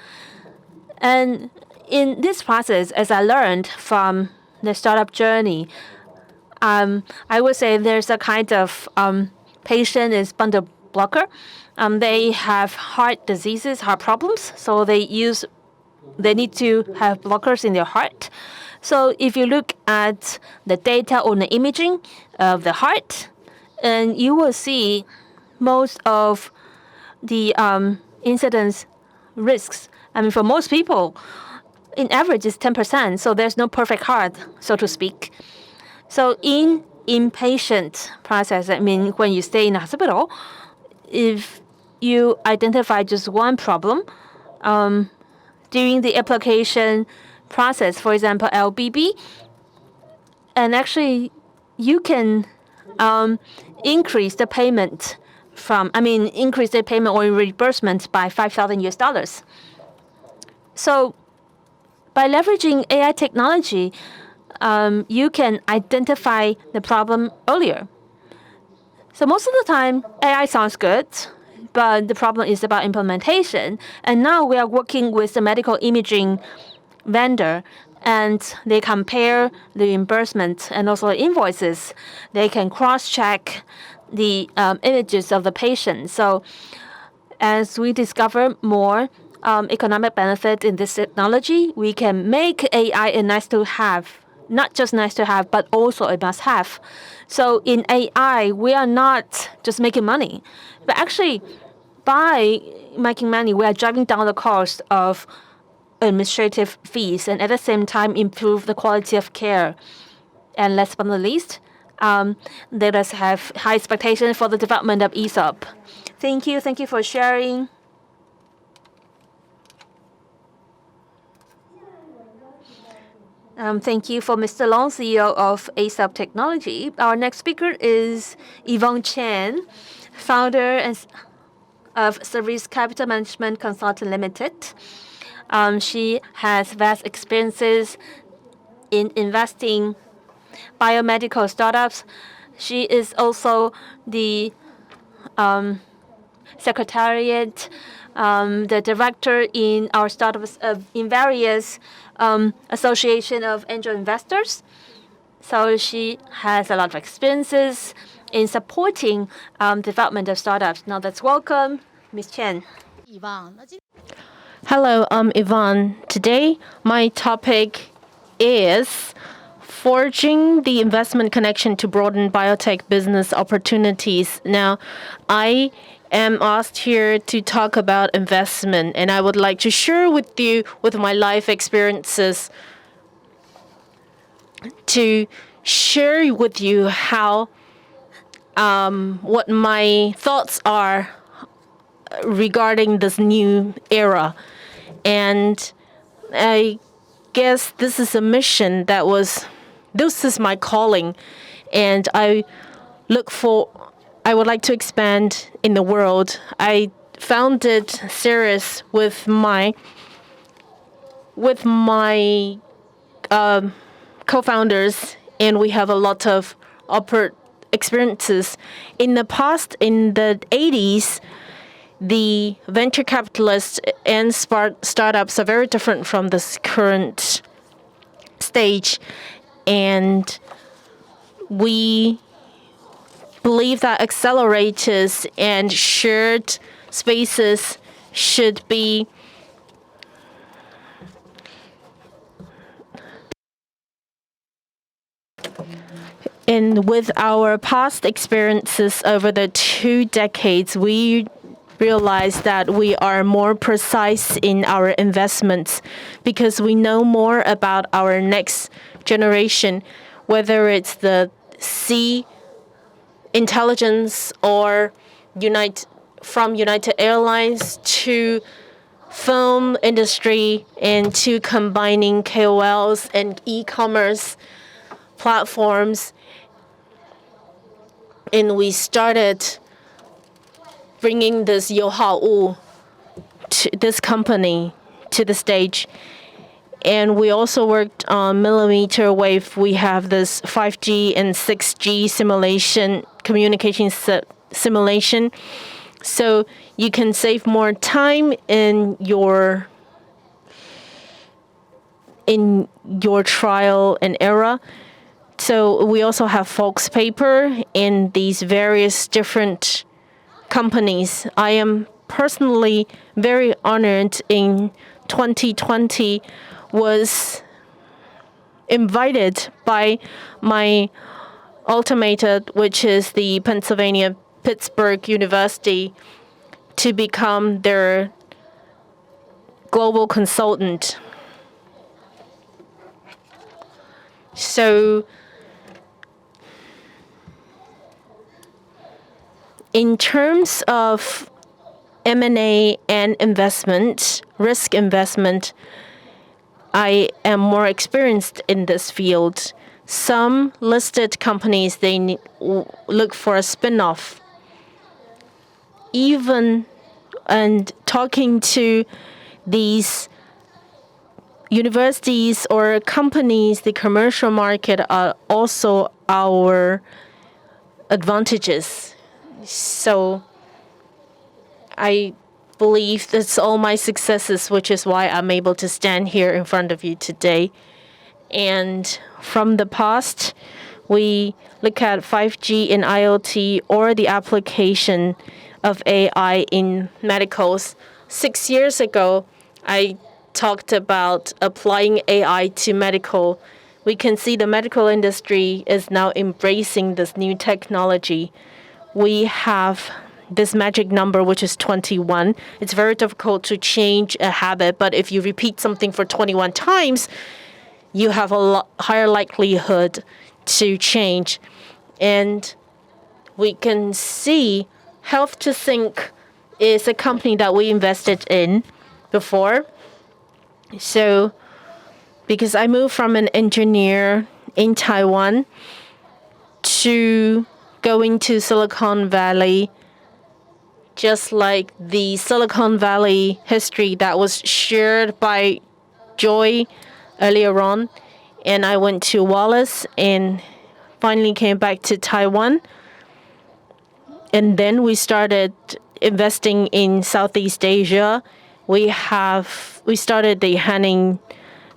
C: And in this process, as I learned from the startup journey, I would say there's a kind of patient is bundle blocker. They have heart diseases, heart problems, so they need to have blockers in their heart. So if you look at the data on the imaging of the heart, and you will see most of the incidence risks. I mean, for most people, in average, it's 10%. So there's no perfect heart, so to speak. So in inpatient process, I mean, when you stay in a hospital, if you identify just one problem during the application process, for example, LBB, and actually you can increase the payment increase the payment or reimbursement by $5,000. So by leveraging AI technology, you can identify the problem earlier. So most of the time, AI sounds good, but the problem is about implementation. And now we are working with the medical imaging vendor, and they compare the reimbursement and also invoices. They can cross-check the images of the patient. So as we discover more economic benefit in this technology, we can make AI a nice to have. Not just nice to have, but also a must have. So in AI, we are not just making money, but actually by making money, we are driving down the cost of administrative fees and at the same time improve the quality of care. And last but not least, let us have high expectations for the development of ESOP. Thank you. Thank you for sharing. Thank you for Mr. Long, CEO of ESOP Technology. Our next speaker is Yvonne Chen, founder of Service Capital Management Consultant Limited. She has vast experiences in investing biomedical startups. She is also the secretariat, the director in our startups in various association of angel investors. So she has a lot of experiences in supporting development of startups. Now let's welcome Ms. Chen.
A: Hello, I'm Yvonne. Today, my topic is forging the investment connection to broaden biotech business opportunities. Now, I am asked here to talk about investment, and I would like to share with you with my life experiences to share with you how what my thoughts are regarding this new era. And I guess this is a mission this is my calling, and I would like to expand in the world. I founded Ceres with my co-founders, and we have a lot of experiences. In the past, in the 80s, the venture capitalists and startups are very different from this current stage. And we believe that accelerators and shared spaces should be and with our past experiences over the 2 decades, we realize that we are more precise in our investments because we know more about our next generation, whether it's the sea intelligence or from United Airlines to film industry and to combining KOLs and e-commerce platforms. And we started bringing this Youhao to this company to the stage. And we also worked on millimeter wave. We have this 5G and 6G simulation, communication simulation. So you can save more time in your trial and error. So we also have Fox paper in these various different companies. I am personally very honored in 2020 was invited by my alma mater, which is the Pittsburgh University, to become their global consultant. So in terms of M&A and investment, risk investment, I am more experienced in this field. Some listed companies, they look for a spin-off. And talking to these universities or companies, the commercial market are also our advantages. So I believe that's all my successes, which is why I'm able to stand here in front of you today. And from the past, we look at 5G and IoT or the application of AI in medicals. 6 years ago, I talked about applying AI to medical. We can see the medical industry is now embracing this new technology. We have this magic number, which is 21. It's very difficult to change a habit, but if you repeat something for 21 times, you have a higher likelihood to change. And we can see Health to Think is a company that we invested in before. So because I moved from an engineer in Taiwan to going to Silicon Valley, just like the Silicon Valley history that was shared by Joy earlier on. And I went to Wallace and finally came back to Taiwan. And then we started investing in Southeast Asia. We started the Hanning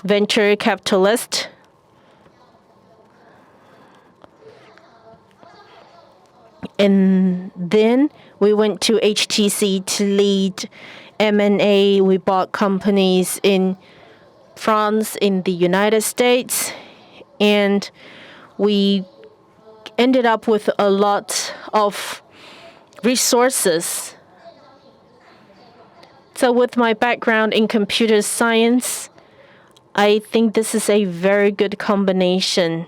A: Venture Capitalist. And then we went to HTC to lead M&A. We bought companies in France, in the United States, and we ended up with a lot of resources. So with my background in computer science, I think this is a very good combination.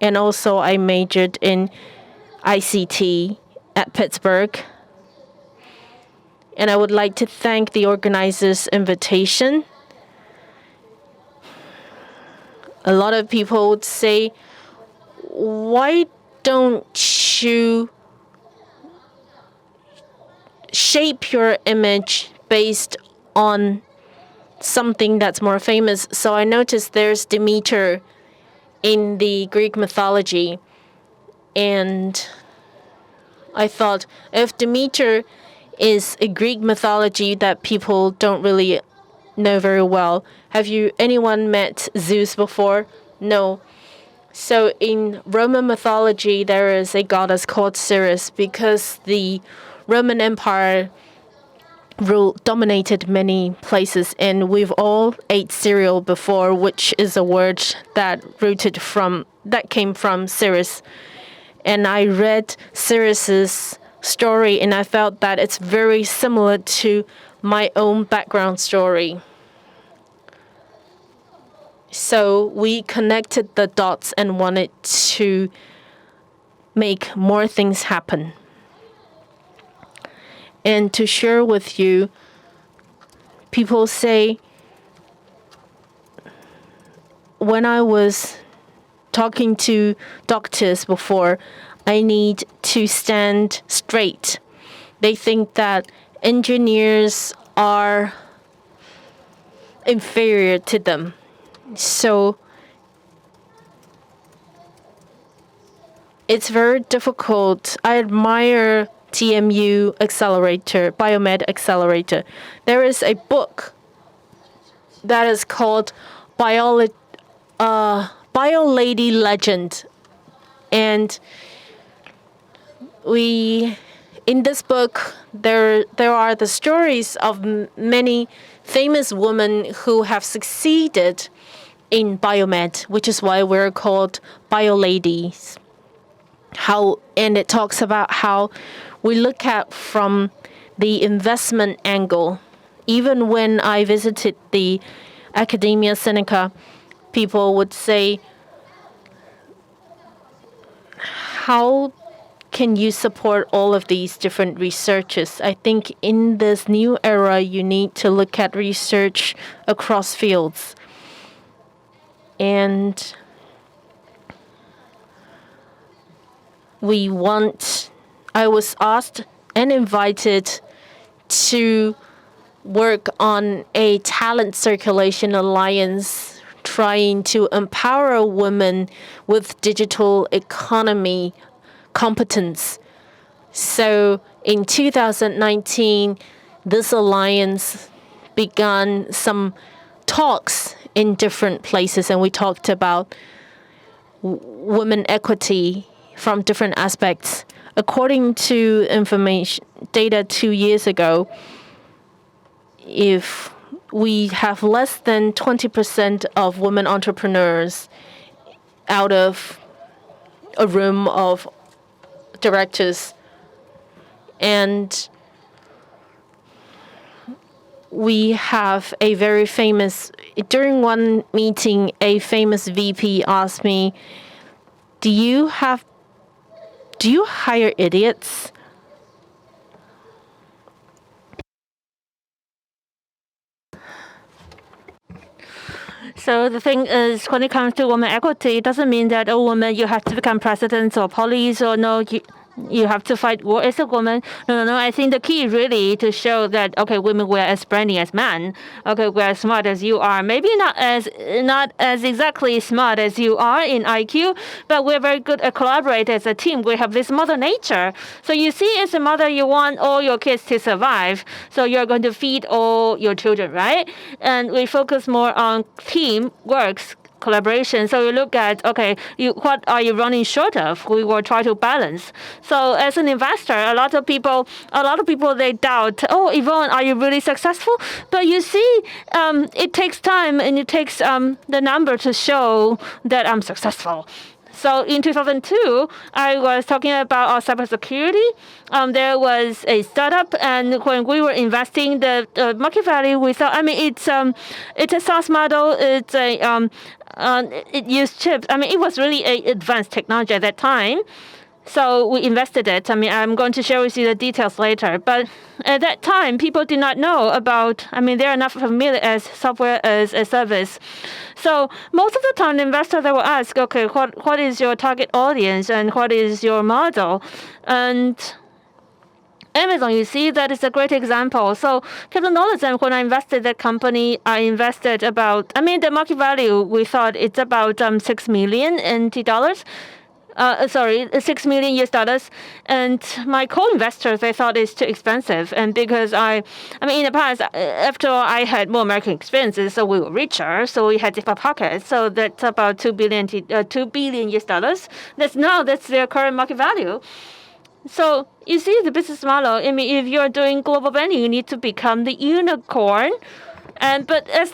A: And also I majored in ICT at Pittsburgh. And I would like to thank the organizers' invitation. A lot of people would say, why don't you shape your image based on something that's more famous? So I noticed there's Demeter in the Greek mythology. And I thought, if Demeter is a Greek mythology that people don't really know very well, have anyone met Zeus before? No. So in Roman mythology, there is a goddess called Ceres because the Roman Empire dominated many places, and we've all ate cereal before, which is a word that came from Ceres. And I read Ceres's story, and I felt that it's very similar to my own background story. So we connected the dots and wanted to make more things happen. And to share with you, people say, when I was talking to doctors before, I need to stand straight. They think that engineers are inferior to them. So it's very difficult. I admire TMU Accelerator, Biomed Accelerator. There is a book that is called Bio Lady Legend. And in this book, there are the stories of many famous women who have succeeded in Biomed, which is why we're called Bio Ladies. And it talks about how we look at from the investment angle. Even when I visited the Academia Sinica, people would say, how can you support all of these different researches? I think in this new era, you need to look at research across fields. And I was asked and invited to work on a talent circulation alliance, trying to empower women with digital economy competence. So in 2019, this alliance began some talks in different places, and we talked about women equity from different aspects. According to data 2 years ago, if we have less than 20% of women entrepreneurs out of a room of directors, and we have a very famous, during one meeting, a famous VP asked me, do you hire idiots?
C: So the thing is, when it comes to women equity, it doesn't mean that a woman, you have to become president or police, or no, you have to fight war as a woman. No. I think the key really to show that, okay, women were as brainy as men. Okay, we're as smart as you are. Maybe not as exactly smart as you are in IQ, but we're very good at collaborate as a team. We have this mother nature. So you see, as a mother, you want all your kids to survive. So you're going to feed all your children, right? And we focus more on team works collaboration. So you look at, okay, what are you running short of? We will try to balance. So as an investor, a lot of people, they doubt, oh, Yvonne, are you really successful? But you see, it takes time and it takes the number to show that I'm successful. So in 2002, I was talking about our cybersecurity. There was a startup, and when we were investing, the market value, we thought, I mean, it's a SaaS model. It's it used chips. I mean, it was really an advanced technology at that time. So we invested it. I mean, I'm going to share with you the details later. But at that time, people did not know about, I mean, they're not familiar as software as a service. So most of the time, the investors, they will ask, okay, what is your target audience and what is your model? And Amazon, you see, that is a great example. So capital knowledge, and when I invested in that company, I invested about, I mean, the market value, we thought it's about $6 million NT dollars. $6 million US. And my co-investors, they thought it's too expensive. And because I mean, in the past, after all, I had more American experiences, so we were richer, so we had deeper pockets. So that's about $2 billion US. That's their current market value. So you see the business model. I mean, if you're doing global branding, you need to become the unicorn. But as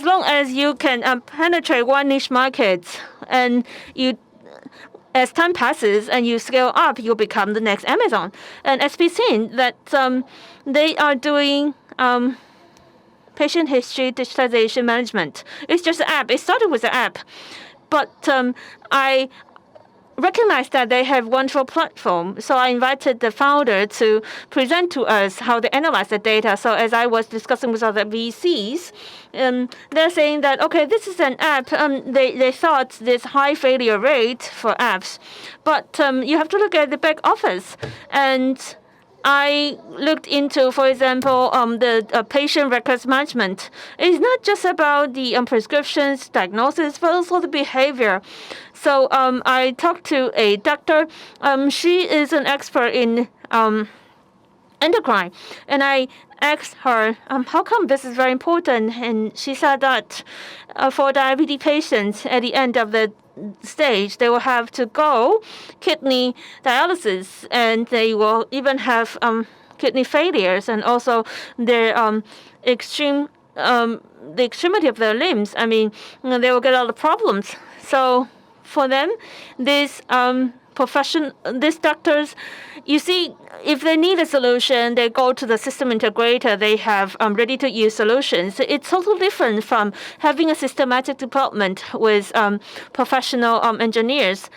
C: long as you can penetrate one niche market, and as time passes and you scale up, you become the next Amazon. And as we've seen that they are doing patient history digitization management. It's just an app. It started with an app, but I recognized that they have wonderful platform. So I invited the founder to present to us how they analyze the data. So as I was discussing with other VCs, they're saying that, okay, this is an app. They thought there's high failure rate for apps, but you have to look at the back office. And I looked into, for example, the patient records management. It's not just about the prescriptions, diagnosis, but also the behavior. So I talked to a doctor. She is an expert in endocrine, and I asked her, how come this is very important? And she said that for diabetes patients, at the end of the stage, they will have to go kidney dialysis, and they will even have kidney failures, and also their the extremity of their limbs. I mean, they will get all the problems. So for them, these doctors, you see, if they need a solution, they go to the system integrator. They have ready-to-use solutions. It's totally different from having a systematic development with professional engineers.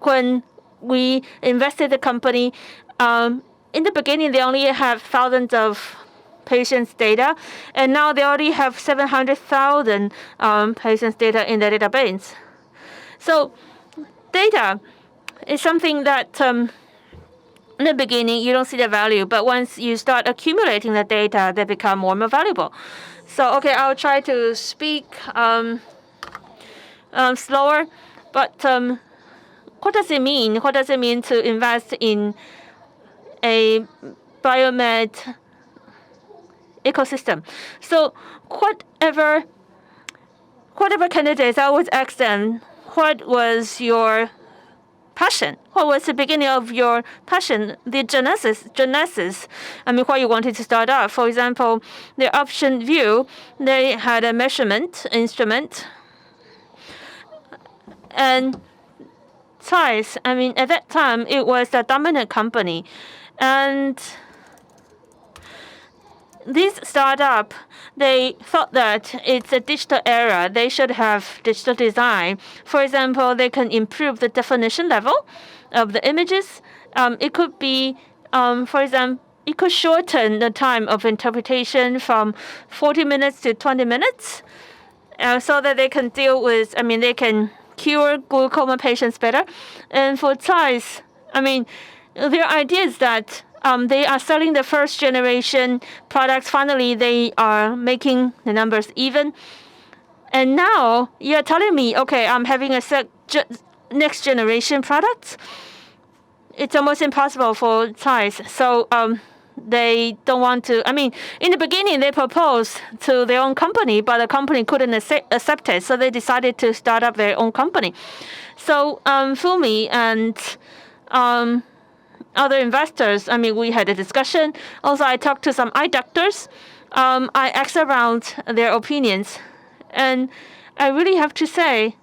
C: When we invested the company, in the beginning, they only have thousands of patients' data, and now they already have 700,000 patients' data in the database. So data is something that in the beginning you don't see the value, but once you start accumulating the data, they become more and more valuable. So okay, I'll try to speak slower, but what does it mean? What does it mean to invest in a Biomed ecosystem? So whatever candidates, I always ask them, what was your passion? What was the beginning of your passion? The genesis. I mean, why you wanted to start off. For example, the option view, they had a measurement instrument. And size, I mean, at that time, it was the dominant company. And this startup, they thought that it's a digital era. They should have digital design. For example, they can improve the definition level of the images. It could be, for example, it could shorten the time of interpretation from 40 minutes to 20 minutes so that they can deal with, I mean, they can cure glaucoma patients better. And for size, I mean, their idea is that they are selling the first generation products. Finally, they are making the numbers even. And now you're telling me, okay, I'm having a next generation product. It's almost impossible for size. So they don't want to. I mean, in the beginning, they proposed to their own company, but the company couldn't accept it, so they decided to start up their own company. So Fumi and other investors, I mean, we had a discussion. Also, I talked to some eye doctors. I asked around their opinions, and I really have to say,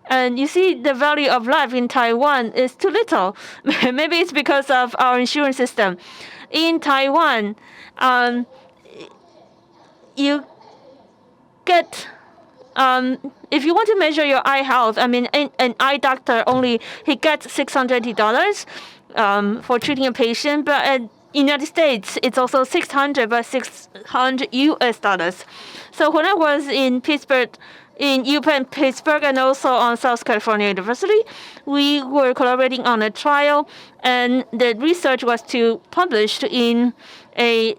C: and you see, the value of life in Taiwan is too little. Maybe it's because of our insurance system. In Taiwan, you get, if you want to measure your eye health, I mean, an eye doctor he gets $620 for treating a patient, but in United States, it's also $600, but $600 US. So when I was in Pittsburgh, in UPenn Pittsburgh, and also on South Carolina University, we were collaborating on a trial, and the research was to published in a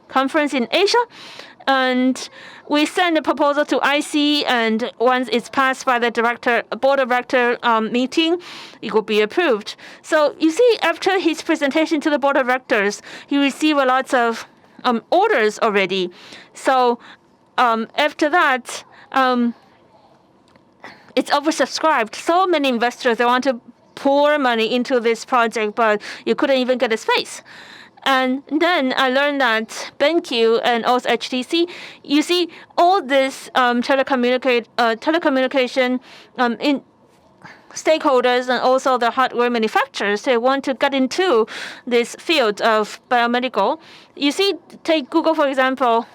C: conference in Asia, and we sent a proposal to IC, and once it's passed by the board of director meeting, it will be approved. So you see, after his presentation to the board of directors, he received a lot of orders already. So after that, it's oversubscribed. So many investors, they want to pour money into this project, but you couldn't even get a space. And then I learned that BenQ and also HTC, you see, all this telecommunication in stakeholders and also the hardware manufacturers, they want to get into this field of biomedical. You see, take Google, for example.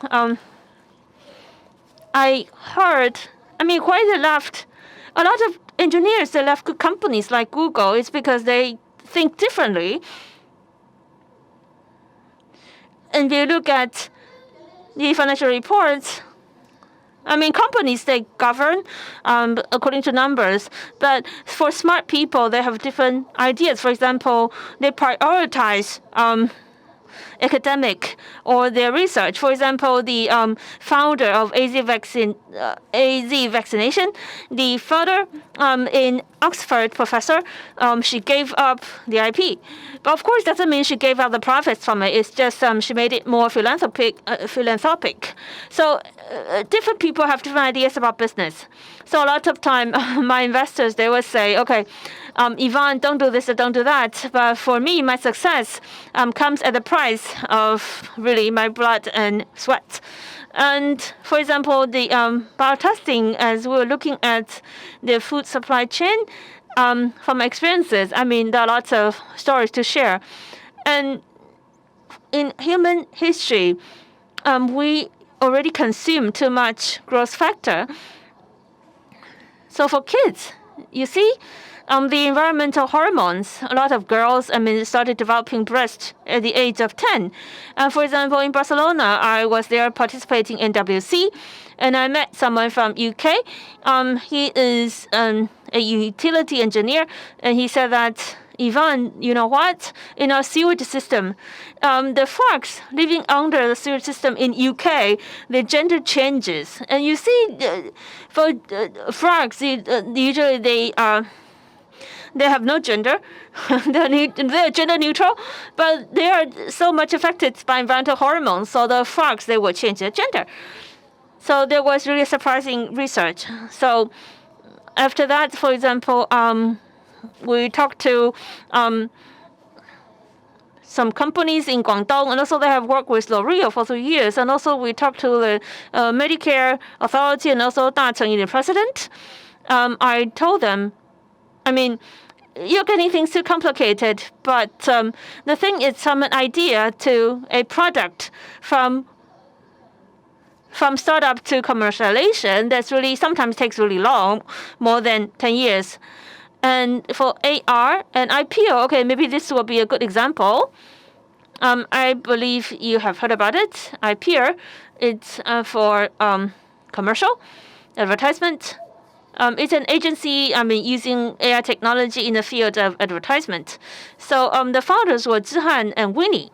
C: I heard, I mean, why they left, a lot of engineers, they left good companies like Google. It's because they think differently. And if you look at the financial reports, I mean, companies, they govern according to numbers. But for smart people, they have different ideas. For example, they prioritize academic or their research. For example, the founder of AZ vaccination, the founder in Oxford professor, she gave up the IP. But of course, doesn't mean she gave up the profits from it. It's just she made it more philanthropic. So different people have different ideas about business. So a lot of time, my investors, they would say, okay, Yvonne, don't do this or don't do that. But for me, my success comes at the price of really my blood and sweat. And for example, the biotesting, as we were looking at the food supply chain, from my experiences, I mean, there are lots of stories to share. And in human history, we already consume too much growth factor. So for kids, you see, the environmental hormones, a lot of girls, I mean, started developing breast at the age of 10. For example, in Barcelona, I was there participating in WC, and I met someone from UK. He is a utility engineer, and he said that, Yvonne, you know what? In our sewage system, the frogs living under the sewage system in UK, the gender changes. And you see, for frogs, usually they have no gender. They're gender neutral, but they are so much affected by environmental hormones. So the frogs, they will change their gender. So there was really surprising research. So after that, for example, we talked to some companies in Guangdong, and also they have worked with L'Oreal for 3 years. And also we talked to the Medicare Authority and also Dacheng, the president. I told them, I mean, you're getting things too complicated, but the thing is from an idea to a product, from startup to commercialization, that's really sometimes takes really long, more than 10 years. And for AR and IPO, okay, maybe this will be a good example. I believe you have heard about it. IPO, it's for commercial advertisement. It's an agency, I mean, using AI technology in the field of advertisement. So the founders were Zhihan and Winnie.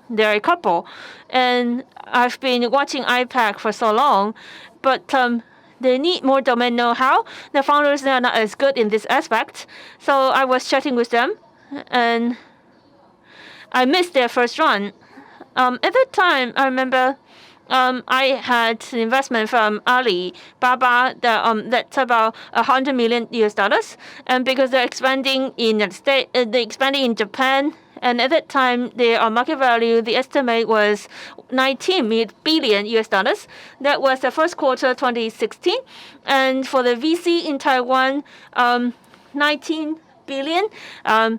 C: They're a couple. And I've been watching IPAC for so long, but they need more domain know-how. The founders, they are not as good in this aspect. So I was chatting with them, and I missed their first run. At that time, I remember I had an investment from Alibaba that's about $100 million, and because they're expanding in they're expanding in Japan. And at that time, their market value, the estimate was $19 billion. That was the first quarter 2016. And for the VC in Taiwan, 19 billion. A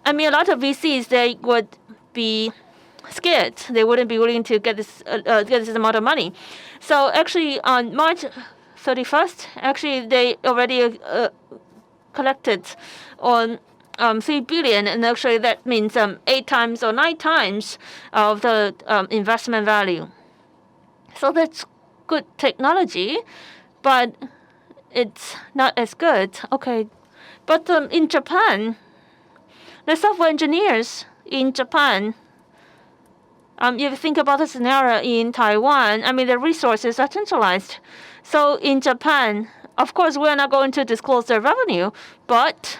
C: lot of VCs, they would be scared. They wouldn't be willing to get this amount of money. So actually, on March 31st, actually they already collected on 3 billion, and actually that means 8 times or 9 times of the investment value. So that's good technology, but it's not as good. Okay, but in Japan, the software engineers in Japan, if you think about the scenario in Taiwan, the resources are centralized. So in Japan, of course, we're not going to disclose their revenue, but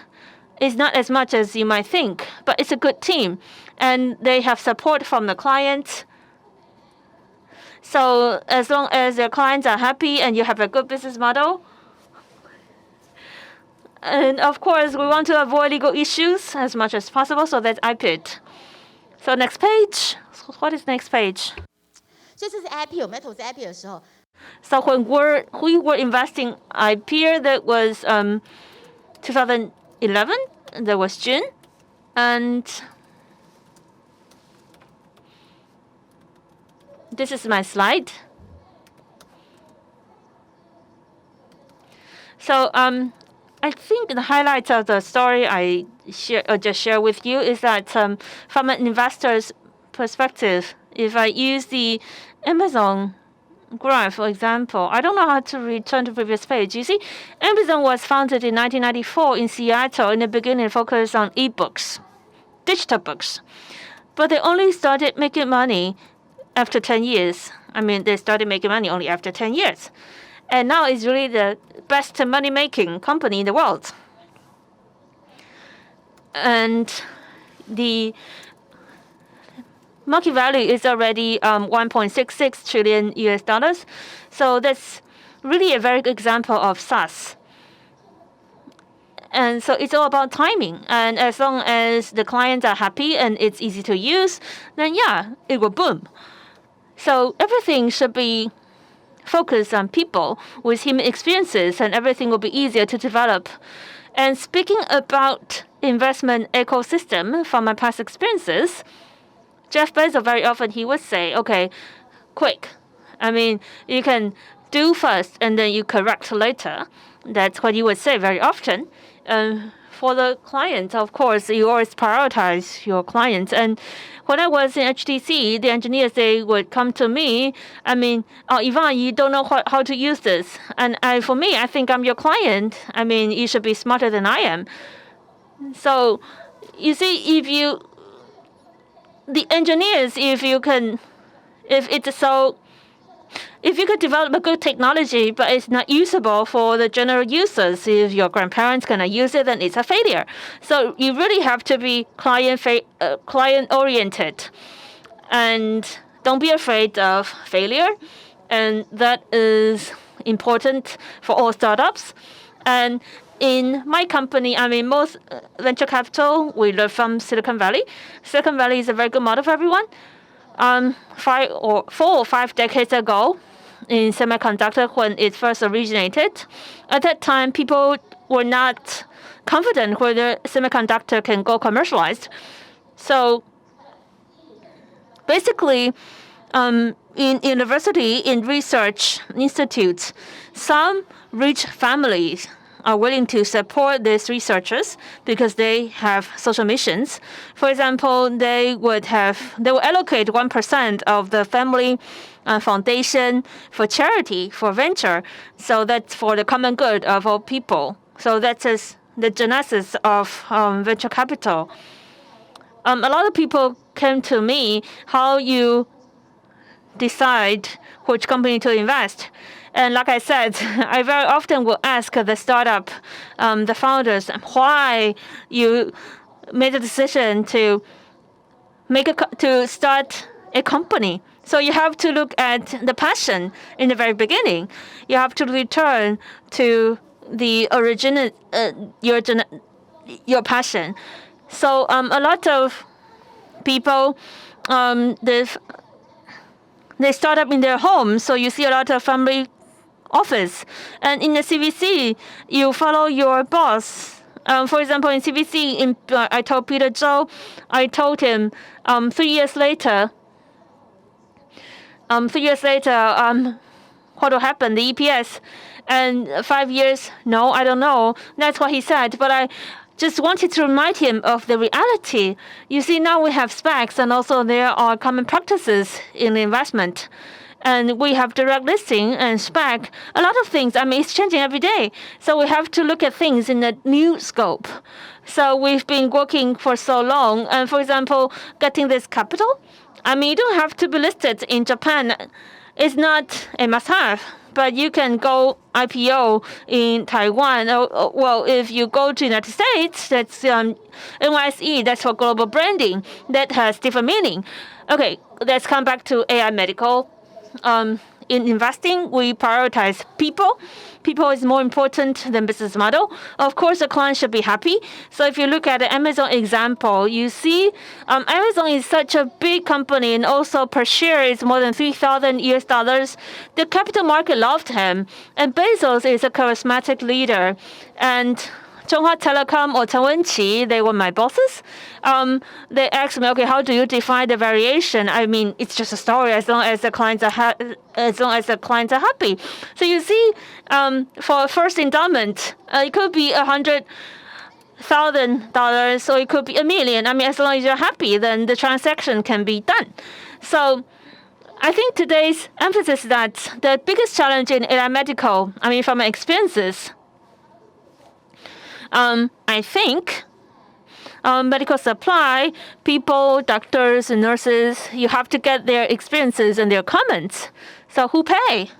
C: it's not as much as you might think. But it's a good team, and they have support from the clients. So as long as their clients are happy and you have a good business model, and of course, we want to avoid legal issues as much as possible, so that's IPIT. So next page. What is next page?
D: 所以这是 IP， 我们在投资 IP 的时候。
C: So when we were investing IP, that was 2011. That was June, and this is my slide. So I think the highlights of the story I just share with you is that from an investor's perspective, if I use the Amazon graph, for example, I don't know how to return to the previous page. You see, Amazon was founded in 1994 in Seattle. In the beginning, focused on e-books, digital books. But they only started making money after 10 years. They started making money only after 10 years. And now it's really the best money-making company in the world. And the market value is already $1.66 trillion. So that's really a very good example of SaaS. And so it's all about timing. And as long as the clients are happy and it's easy to use, then yeah, it will boom. So everything should be focused on people with human experiences, and everything will be easier to develop. And speaking about investment ecosystem from my past experiences, Jeff Bezos, very often he would say, okay, quick. You can do first and then you correct later. That's what he would say very often. For the clients, of course, you always prioritize your clients. And when I was in HTC, the engineers, they would come to me. Ivan, you don't know how to use this. And for me, I think I'm your client. You should be smarter than I am. So, you see, the engineers, if you could develop a good technology, but it's not usable for the general users, if your grandparents cannot use it, then it's a failure. So you really have to be client-oriented, and don't be afraid of failure. And that is important for all startups. And in my company, most venture capital, we learn from Silicon Valley. Silicon Valley is a very good model for everyone. 4 or 5 decades ago, in semiconductor, when it first originated, at that time, people were not confident whether semiconductor can go commercialized. So basically, in university, in research institutes, some rich families are willing to support these researchers because they have social missions. For example, they will allocate 1% of the family foundation for charity, for venture. So that's for the common good of all people. So that's the genesis of venture capital. A lot of people came to me, how you decide which company to invest. And like I said, I very often will ask the startup, the founders, why you made a decision to start a company. So you have to look at the passion in the very beginning. You have to return to the original, your passion. So a lot of people, they start up in their home. So you see a lot of family office. And in the CVC, you follow your boss. For example, in CVC, I told Peter Zhou, I told him 3 years later, what will happen, the EPS? And 5 years, no, I don't know. That's what he said. But I just wanted to remind him of the reality. You see, now we have specs, and also there are common practices in investment. And we have direct listing and spec. A lot of things, it's changing every day. So we have to look at things in a new scope. So we've been working for so long. And for example, getting this capital, you don't have to be listed in Japan. It's not a must-have. But you can go IPO in Taiwan. Well, if you go to the United States, that's NYSE, that's for global branding. That has different meaning. Okay, let's come back to AI medical. In investing, we prioritize people. People is more important than business model. Of course, the client should be happy. So if you look at the Amazon example, you see Amazon is such a big company, and also per share is more than $3,000. The capital market loved him, and Bezos is a charismatic leader. And Chunghwa Telecom or Chen Wenqi, they were my bosses. They asked me, okay, how do you define the variation? It's just a story as long as the clients are happy. So you see, for first endowment, it could be $100,000, or it could be $1 million. As long as you're happy, then the transaction can be done. So I think today's emphasis is that the biggest challenge in AI medical, from my experiences, I think medical supply, people, doctors, and nurses, you have to get their experiences and their comments. So who pay?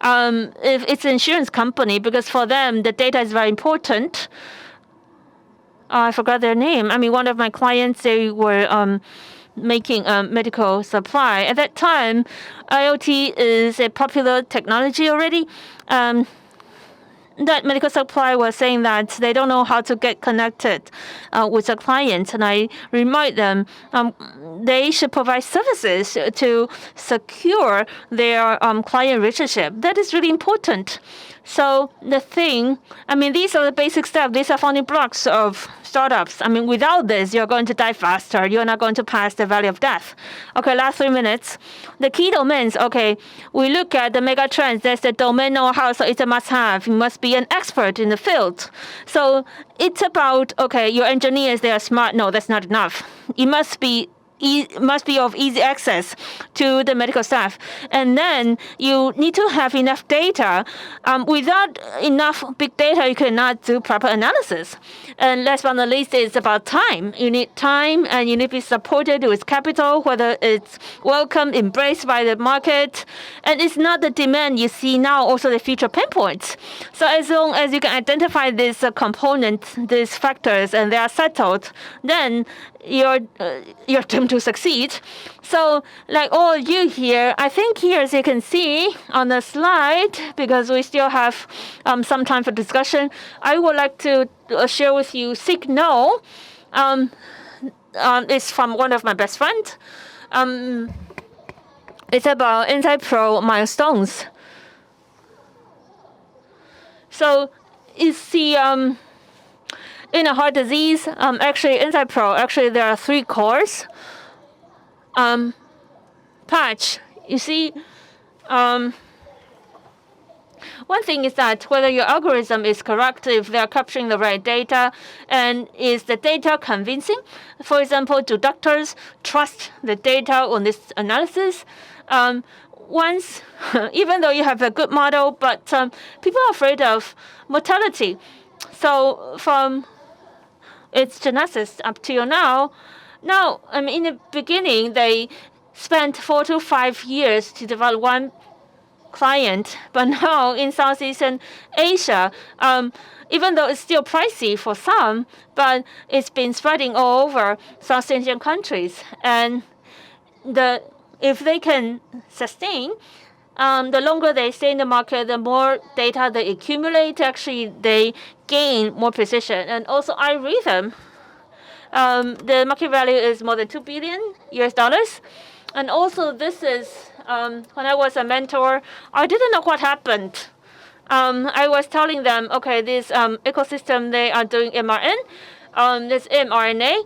C: If it's an insurance company, because for them, the data is very important. I forgot their name. One of my clients, they were making medical supply. At that time, IoT is a popular technology already. That medical supply was saying that they don't know how to get connected with the client. And I remind them they should provide services to secure their client relationship. That is really important. So the thing, these are the basic steps. These are founding blocks of startups. Without this, you're going to die faster. You're not going to pass the valley of death. Okay, last 3 minutes. The key domains, okay, we look at the mega trends. There's the domain know-how, so it's a must-have. You must be an expert in the field. So it's about, okay, your engineers, they are smart. No, that's not enough. It must be of easy access to the medical staff. And then you need to have enough data. Without enough big data, you cannot do proper analysis. And last but not least, it's about time. You need time, and you need to be supported with capital, whether it's welcomed, embraced by the market. And it's not the demand you see now, also the future pain points. So as long as you can identify these components, these factors, and they are settled, then you're doomed to succeed. So like all you here, I think here, as you can see on the slide, because we still have some time for discussion, I would like to share with you Signal. It's from one of my best friends. It's about anti-pro milestones. So it's the in a heart disease, actually, Insight-Pro, actually, there are 3 cores. Patch, you see, one thing is that whether your algorithm is correct, if they are capturing the right data, and is the data convincing? For example, do doctors trust the data on this analysis? Once, even though you have a good model, but people are afraid of mortality. So from its genesis up till now, in the beginning, they spent 4 to 5 years to develop one client. But now in Southeast Asia, even though it's still pricey for some, but it's been spreading all over South Asian countries. And the if they can sustain, the longer they stay in the market, the more data they accumulate. Actually, they gain more precision. And also, iRhythm, the market value is more than $2 billion. And also, this is when I was a mentor, I didn't know what happened. I was telling them, okay, this ecosystem, they are doing mRNA, this mRNA.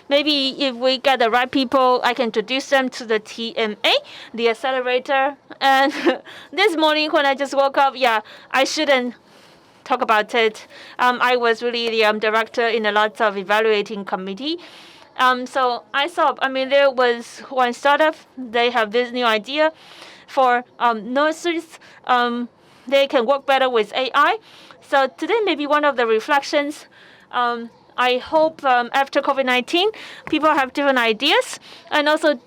C: Maybe if we get the right people, I can introduce them to the TMA, the accelerator. And this morning when I just woke up, I shouldn't talk about it. I was really the director in a lot of evaluating committee. So I saw, there was one startup, they have this new idea for nurses. They can work better with AI. So today maybe one of the reflections, I hope after COVID-19, people have different ideas. And also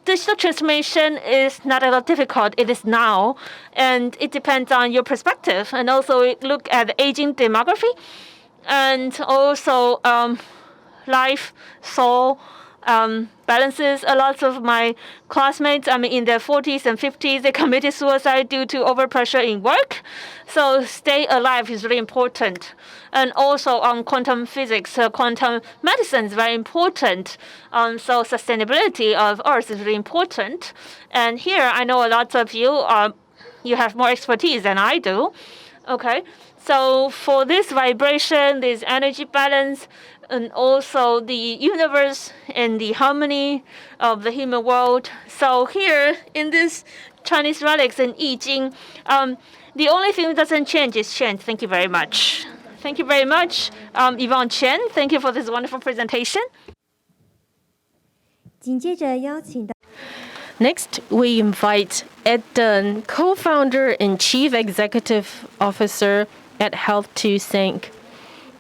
C: digital transformation is not at all difficult. It is now. And it depends on your perspective. And also look at the aging demography. And also life, soul, balances. A lot of my classmates, in their 40s and 50s, they committed suicide due to overpressure in work. So stay alive is really important. And also quantum physics, quantum medicine is very important. So sustainability of Earth is really important. And here, I know a lot of you, you have more expertise than I do. Okay, so for this vibration, this energy balance, and also the universe and the harmony of the human world. So here in this Chinese relics and I Ching, the only thing that doesn't change is change. Thank you very much. Thank you very much, Yvonne Chen. Thank you for this wonderful presentation.
A: Next, we invite Ed Dunn, co-founder and chief executive officer at Health2Sync.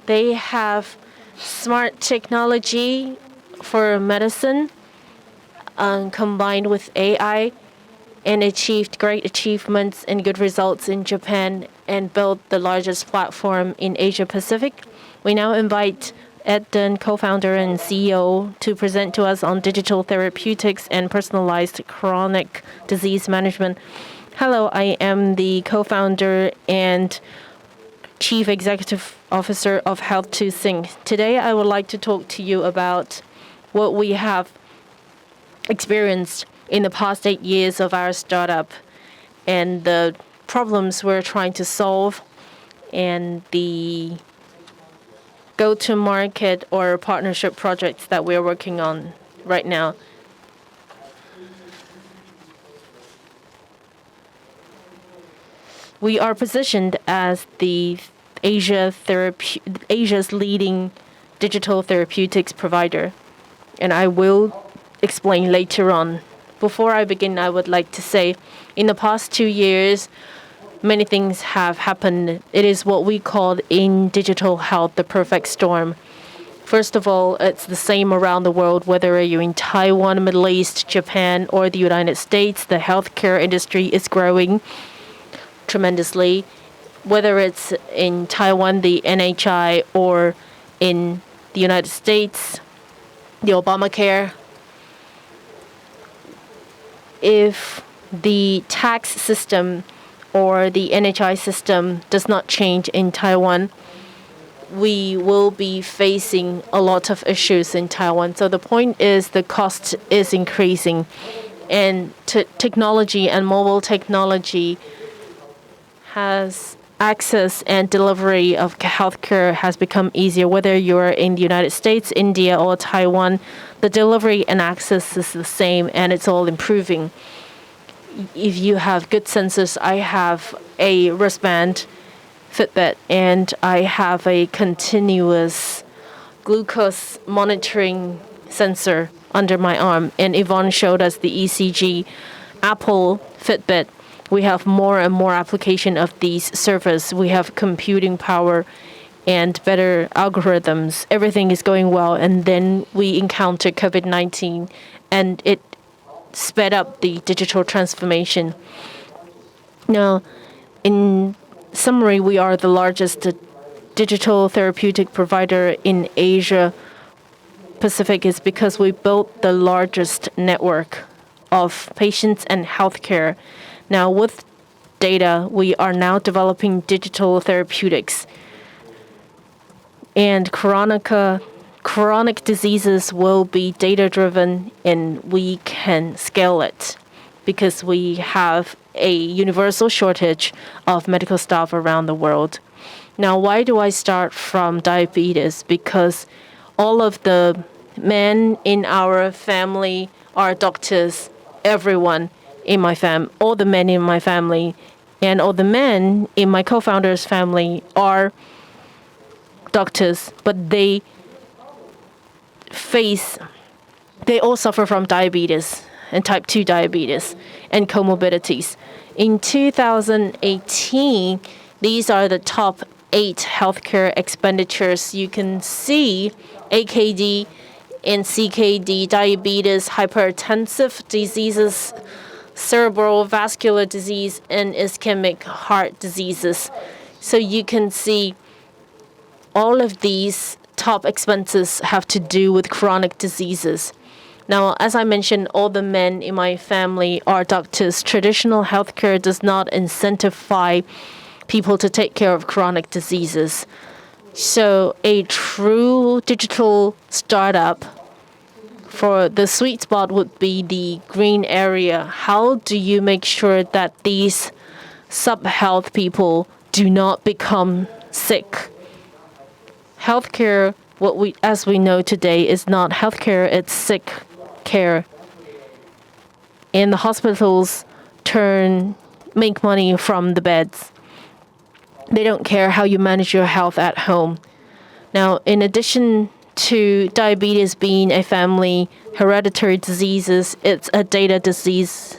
A: They have smart technology for medicine combined with AI and achieved great achievements and good results in Japan and built the largest platform in Asia Pacific. We now invite Ed Dunn, co-founder and CEO, to present to us on digital therapeutics and personalized chronic disease management. Hello, I am the co-founder and Chief Executive Officer of Health2Sync. Today, I would like to talk to you about what we have experienced in the past 8 years of our startup and the problems we're trying to solve and the go-to-market or partnership projects that we're working on right now. We are positioned as the Asia's leading digital therapeutics provider, and I will explain later on. Before I begin, I would like to say, in the past 2 years, many things have happened. It is what we call in digital health the perfect storm. First of all, it's the same around the world, whether you're in Taiwan, Middle East, Japan, or the United States. The healthcare industry is growing tremendously, whether it's in Taiwan, the NHI, or in the United States, the Obamacare. If the tax system or the NHI system does not change in Taiwan, we will be facing a lot of issues in Taiwan. So the point is the cost is increasing, and technology and mobile technology has access and delivery of healthcare has become easier. Whether you're in the United States, India, or Taiwan, the delivery and access is the same, and it's all improving. If you have good sensors, I have a wristband, Fitbit, and I have a continuous glucose monitoring sensor under my arm. And Yvonne showed us the ECG. Apple Fitbit, we have more and more application of these servers. We have computing power and better algorithms. Everything is going well. And then we encountered COVID-19, and it sped up the digital transformation. Now, in summary, we are the largest digital therapeutic provider in Asia Pacific is because we built the largest network of patients and healthcare. Now, with data, we are now developing digital therapeutics. And chronic diseases will be data-driven, and we can scale it because we have a universal shortage of medical staff around the world. Now, why do I start from diabetes? Because all of the men in our family are doctors, everyone in my all the men in my family, and all the men in my co-founder's family are doctors, but they all suffer from diabetes and type 2 diabetes and comorbidities. In 2018, these are the top 8 healthcare expenditures. You can see AKD and CKD, diabetes, hypertensive diseases, cerebral vascular disease, and ischemic heart diseases. So you can see all of these top expenses have to do with chronic diseases. Now, as I mentioned, all the men in my family are doctors. Traditional healthcare does not incentivize people to take care of chronic diseases. So a true digital startup for the sweet spot would be the green area. How do you make sure that these sub-health people do not become sick? Healthcare, as we know today, is not healthcare, it's sick care. And the hospitals make money from the beds. They don't care how you manage your health at home. Now, in addition to diabetes being a family hereditary diseases, it's a data disease.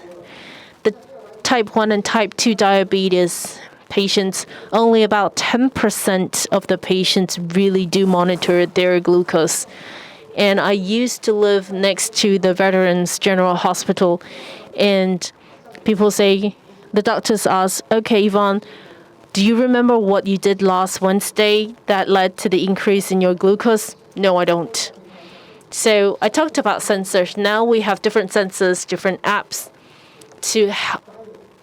A: The type 1 and type 2 diabetes patients, only about 10% of the patients really do monitor their glucose. And I used to live next to the Veterans General Hospital, and people say, the doctors ask, okay, Yvonne, do you remember what you did last Wednesday that led to the increase in your glucose? No, I don't. So I talked about sensors. Now we have different sensors, different apps to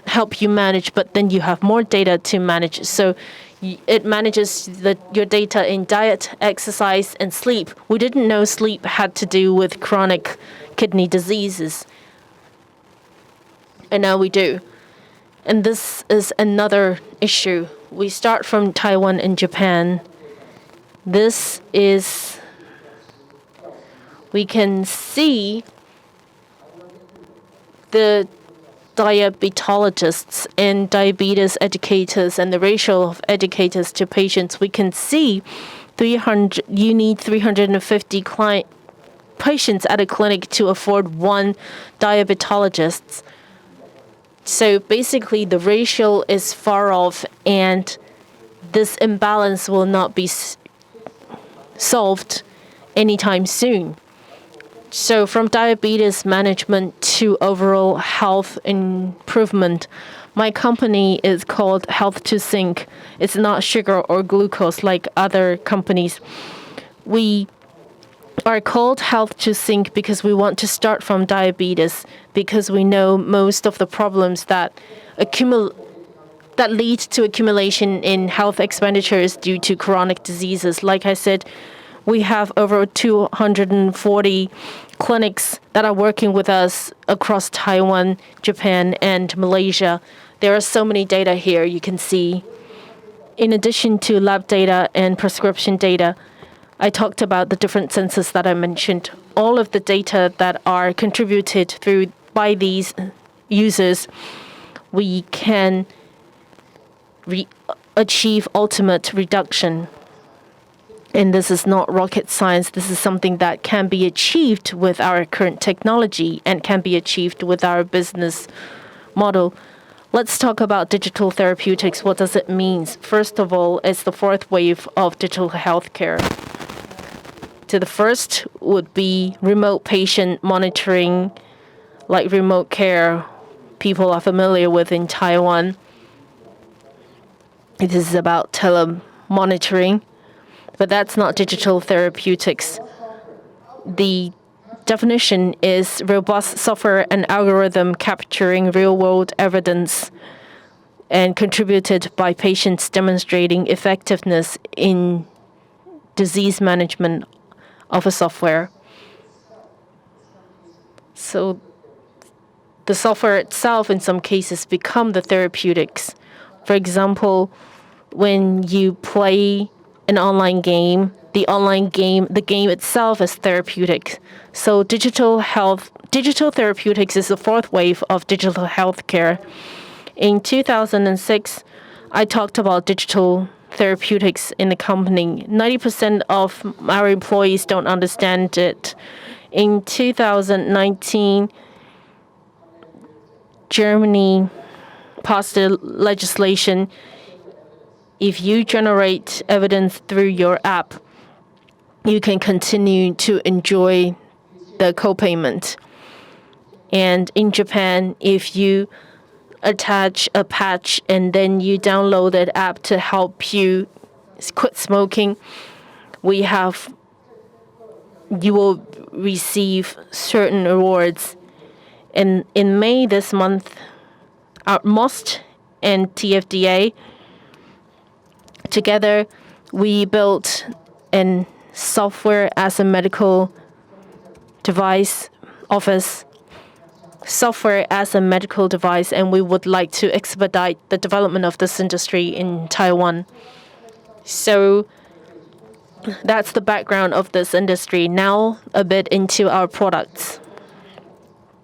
A: help you manage, but then you have more data to manage. So it manages your data in diet, exercise, and sleep. We didn't know sleep had to do with chronic kidney diseases. And now we do. And this is another issue. We start from Taiwan and Japan. We can see the diabetologists and diabetes educators and the ratio of educators to patients. We can see you need 350 patients at a clinic to afford one diabetologist. So basically, the ratio is far off, and this imbalance will not be solved anytime soon. So from diabetes management to overall health improvement, my company is called Health to Sync. It's not sugar or glucose like other companies. We are called Health to Sync because we want to start from diabetes, because we know most of the problems that lead to accumulation in health expenditures due to chronic diseases. Like I said, we have over 240 clinics that are working with us across Taiwan, Japan, and Malaysia. There are so many data here you can see. In addition to lab data and prescription data, I talked about the different sensors that I mentioned. All of the data that are contributed by these users, we can achieve ultimate reduction. And this is not rocket science. This is something that can be achieved with our current technology and can be achieved with our business model. Let's talk about digital therapeutics. What does it mean? First of all, it's the fourth wave of digital healthcare. So the first would be remote patient monitoring, like remote care people are familiar with in Taiwan. It is about telemonitoring. But that's not digital therapeutics. The definition is robust software and algorithm capturing real-world evidence and contributed by patients demonstrating effectiveness in disease management of a software. So the software itself in some cases become the therapeutics. For example, when you play an online game, the game itself is therapeutic. So digital therapeutics is the fourth wave of digital healthcare. In 2006, I talked about digital therapeutics in the company. 90% of our employees don't understand it. In 2019, Germany passed a legislation. If you generate evidence through your app, you can continue to enjoy the co-payment. And in Japan, if you attach a patch and then you download that app to help you quit smoking, you will receive certain rewards. And in May this month, MOST and TFDA together, we built an software as a medical device office, software as a medical device, and we would like to expedite the development of this industry in Taiwan. So that's the background of this industry. Now a bit into our products.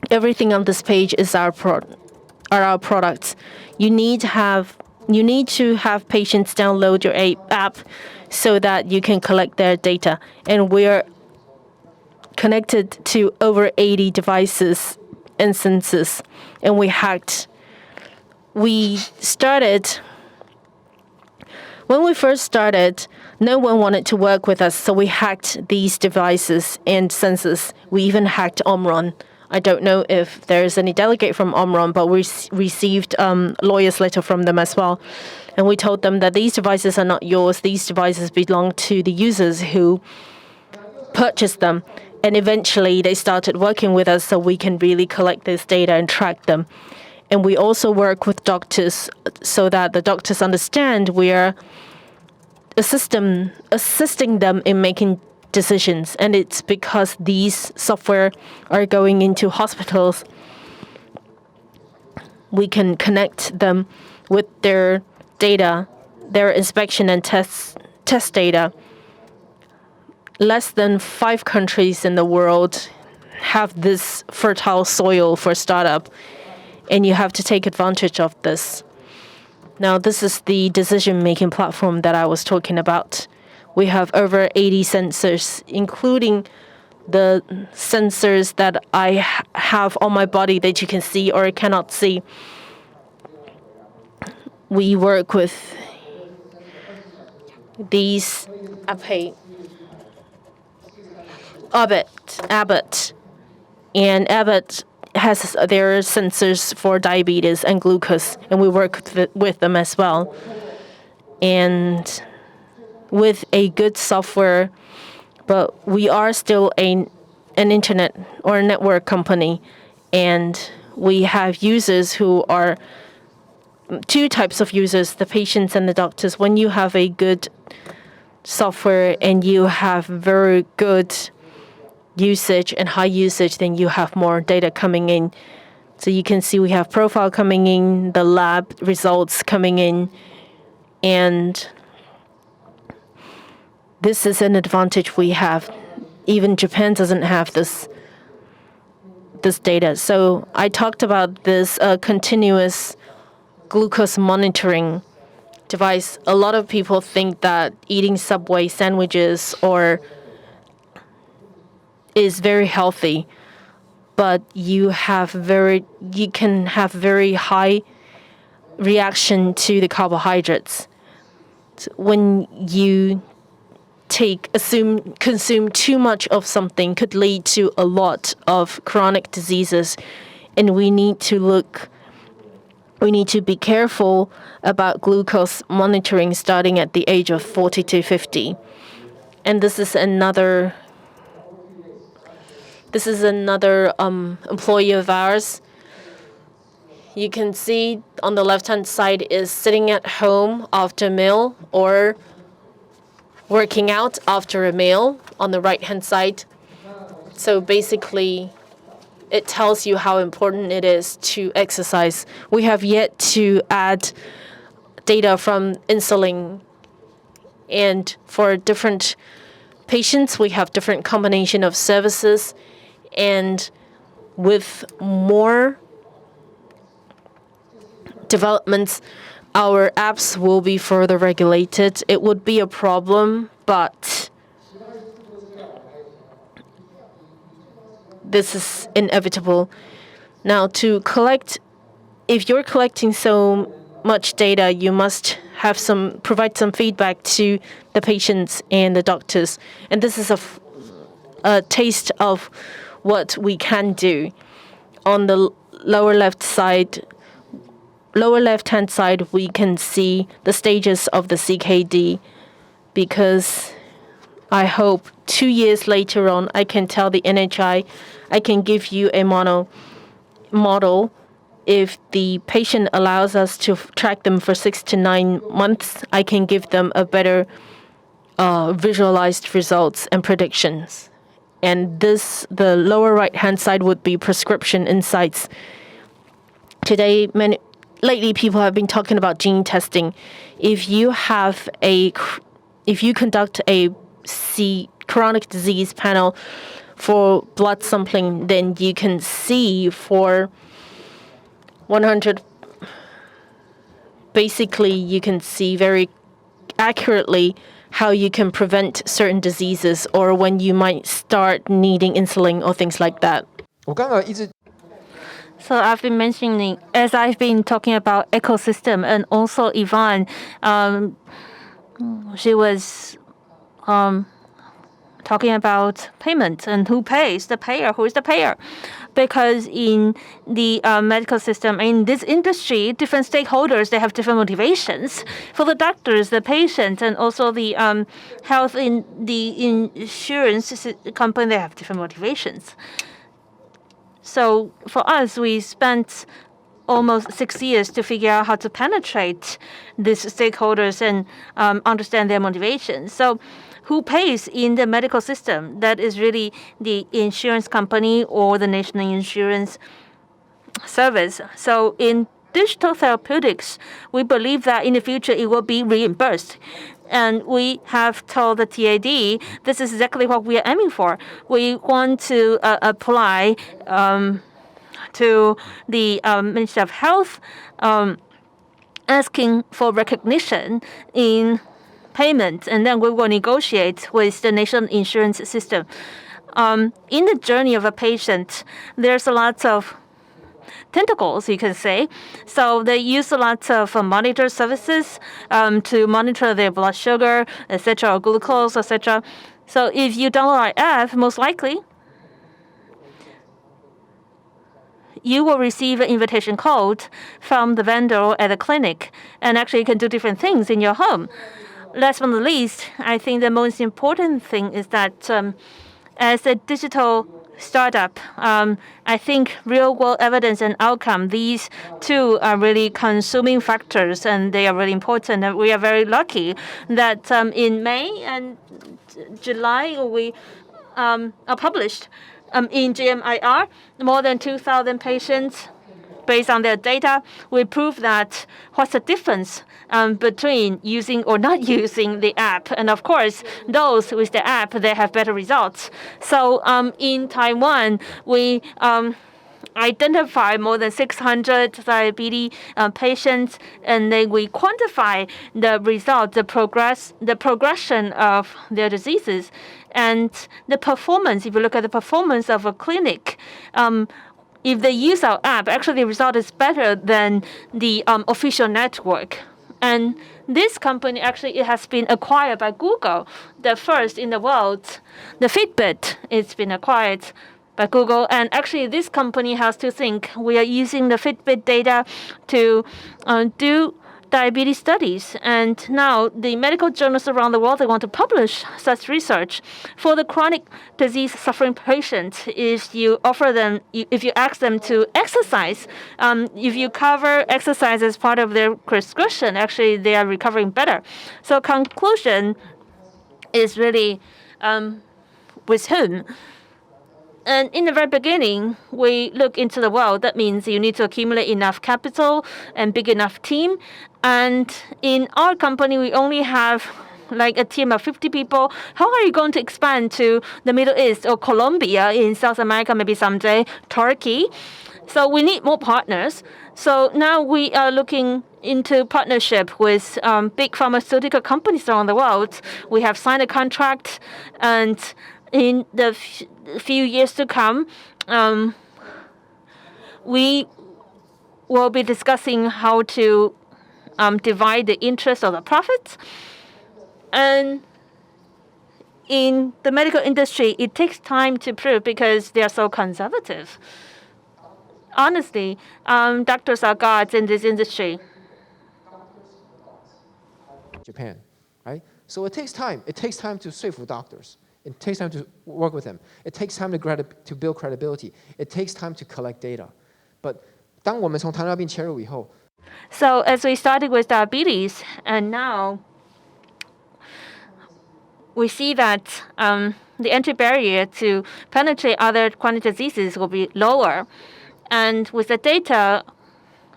A: Everything on this page is our products. You need to have patients download your app so that you can collect their data. And we're connected to over 80 devices instances, and we hacked. When we first started, no one wanted to work with us, so we hacked these devices and sensors. We even hacked Omron. I don't know if there's any delegate from Omron, but we received lawyer's letter from them as well. And we told them that these devices are not yours. These devices belong to the users who purchased them. And eventually they started working with us so we can really collect this data and track them. And we also work with doctors so that the doctors understand we are assisting them in making decisions. And it's because these software are going into hospitals. We can connect them with their data, their inspection and test data. Less than 5 countries in the world have this fertile soil for startup, and you have to take advantage of this. Now, this is the decision-making platform that I was talking about. We have over 80 sensors, including the sensors that I have on my body that you can see or cannot see. We work with these Abbott, and Abbott has their sensors for diabetes and glucose, and we work with them as well. And with a good software, but we are still an internet or a network company, and we have users who are 2 types of users, the patients and the doctors. When you have a good software and you have very good usage and high usage, then you have more data coming in. So you can see we have profile coming in, the lab results coming in, and this is an advantage we have. Even Japan doesn't have this data. So I talked about this continuous glucose monitoring device. A lot of people think that eating Subway sandwiches is very healthy, but you can have very high reaction to the carbohydrates. So when you consume too much of something, could lead to a lot of chronic diseases, and we need to be careful about glucose monitoring starting at the age of 40 to 50. And this is another This is another employee of ours. You can see on the left-hand side is sitting at home after a meal or working out after a meal on the right-hand side. So basically, it tells you how important it is to exercise. We have yet to add data from insulin. And for different patients, we have different combination of services. And with more developments, our apps will be further regulated. It would be a problem, but this is inevitable. Now, if you're collecting so much data, you must provide some feedback to the patients and the doctors. And this is a taste of what we can do. On the lower left-hand side, we can see the stages of the CKD, because I hope 2 years later on, I can tell the NHI, I can give you a model. If the patient allows us to track them for 6 to 9 months, I can give them a better visualized results and predictions. And the lower right-hand side would be prescription insights. Lately, people have been talking about gene testing. If you conduct a chronic disease panel for blood sampling, then you can see for 100. Basically, you can see very accurately how you can prevent certain diseases or when you might start needing insulin or things like that.
C: So I've been mentioning, as I've been talking about ecosystem, and also Yvonne, she was talking about payment and who pays, the payer, who is the payer. Because in the medical system, in this industry, different stakeholders, they have different motivations. For the doctors, the patients, and also the health in the insurance company, they have different motivations. So for us, we spent almost 6 years to figure out how to penetrate these stakeholders and understand their motivations. So who pays in the medical system? That is really the insurance company or the national insurance service. So in digital therapeutics, we believe that in the future it will be reimbursed. And we have told the TAD this is exactly what we are aiming for. We want to apply to the Ministry of Health, asking for recognition in payment, and then we will negotiate with the national insurance system. In the journey of a patient, there's a lot of tentacles, you can say. So they use a lot of monitor services to monitor their blood sugar, etc., or glucose, etc. So if you download our app, most likely you will receive an invitation code from the vendor at the clinic, and actually you can do different things in your home. Last but not least, I think the most important thing is that as a digital startup, I think real-world evidence and outcome, these two are really consuming factors, and they are really important. And we are very lucky that in May and July we are published in JMIR, more than 2,000 patients. Based on their data, we prove that what's the difference between using or not using the app. And of course, those with the app, they have better results. So in Taiwan, we identify more than 600 diabetes patients, and then we quantify the result, the progression of their diseases, and the performance. If you look at the performance of a clinic, if they use our app, actually the result is better than the official network. And this company actually, it has been acquired by Google, the first in the world. The Fitbit, it's been acquired by Google. And actually this company has to think, we are using the Fitbit data to do diabetes studies. And now the medical journals around the world, they want to publish such research. For the chronic disease suffering patients, if you ask them to exercise, if you cover exercise as part of their prescription, actually they are recovering better. So conclusion is really with whom? And in the very beginning, we look into the world. That means you need to accumulate enough capital and big enough team. And in our company, we only have like a team of 50 people. How are you going to expand to the Middle East or Colombia in South America, maybe someday Turkey? So we need more partners. So now we are looking into partnership with big pharmaceutical companies around the world. We have signed a contract, and in the few years to come, we will be discussing how to divide the interest of the profits. And in the medical industry, it takes time to prove because they are so conservative. Honestly, doctors are gods in this industry.
E: Japan, right? So it takes time. It takes time to 说服 doctors. It takes time to work with them. It takes time to build credibility. It takes time to collect data. But 当我们从糖尿病切入以后
C: So as we started with diabetes, and now we see that the entry barrier to penetrate other chronic diseases will be lower. And with the data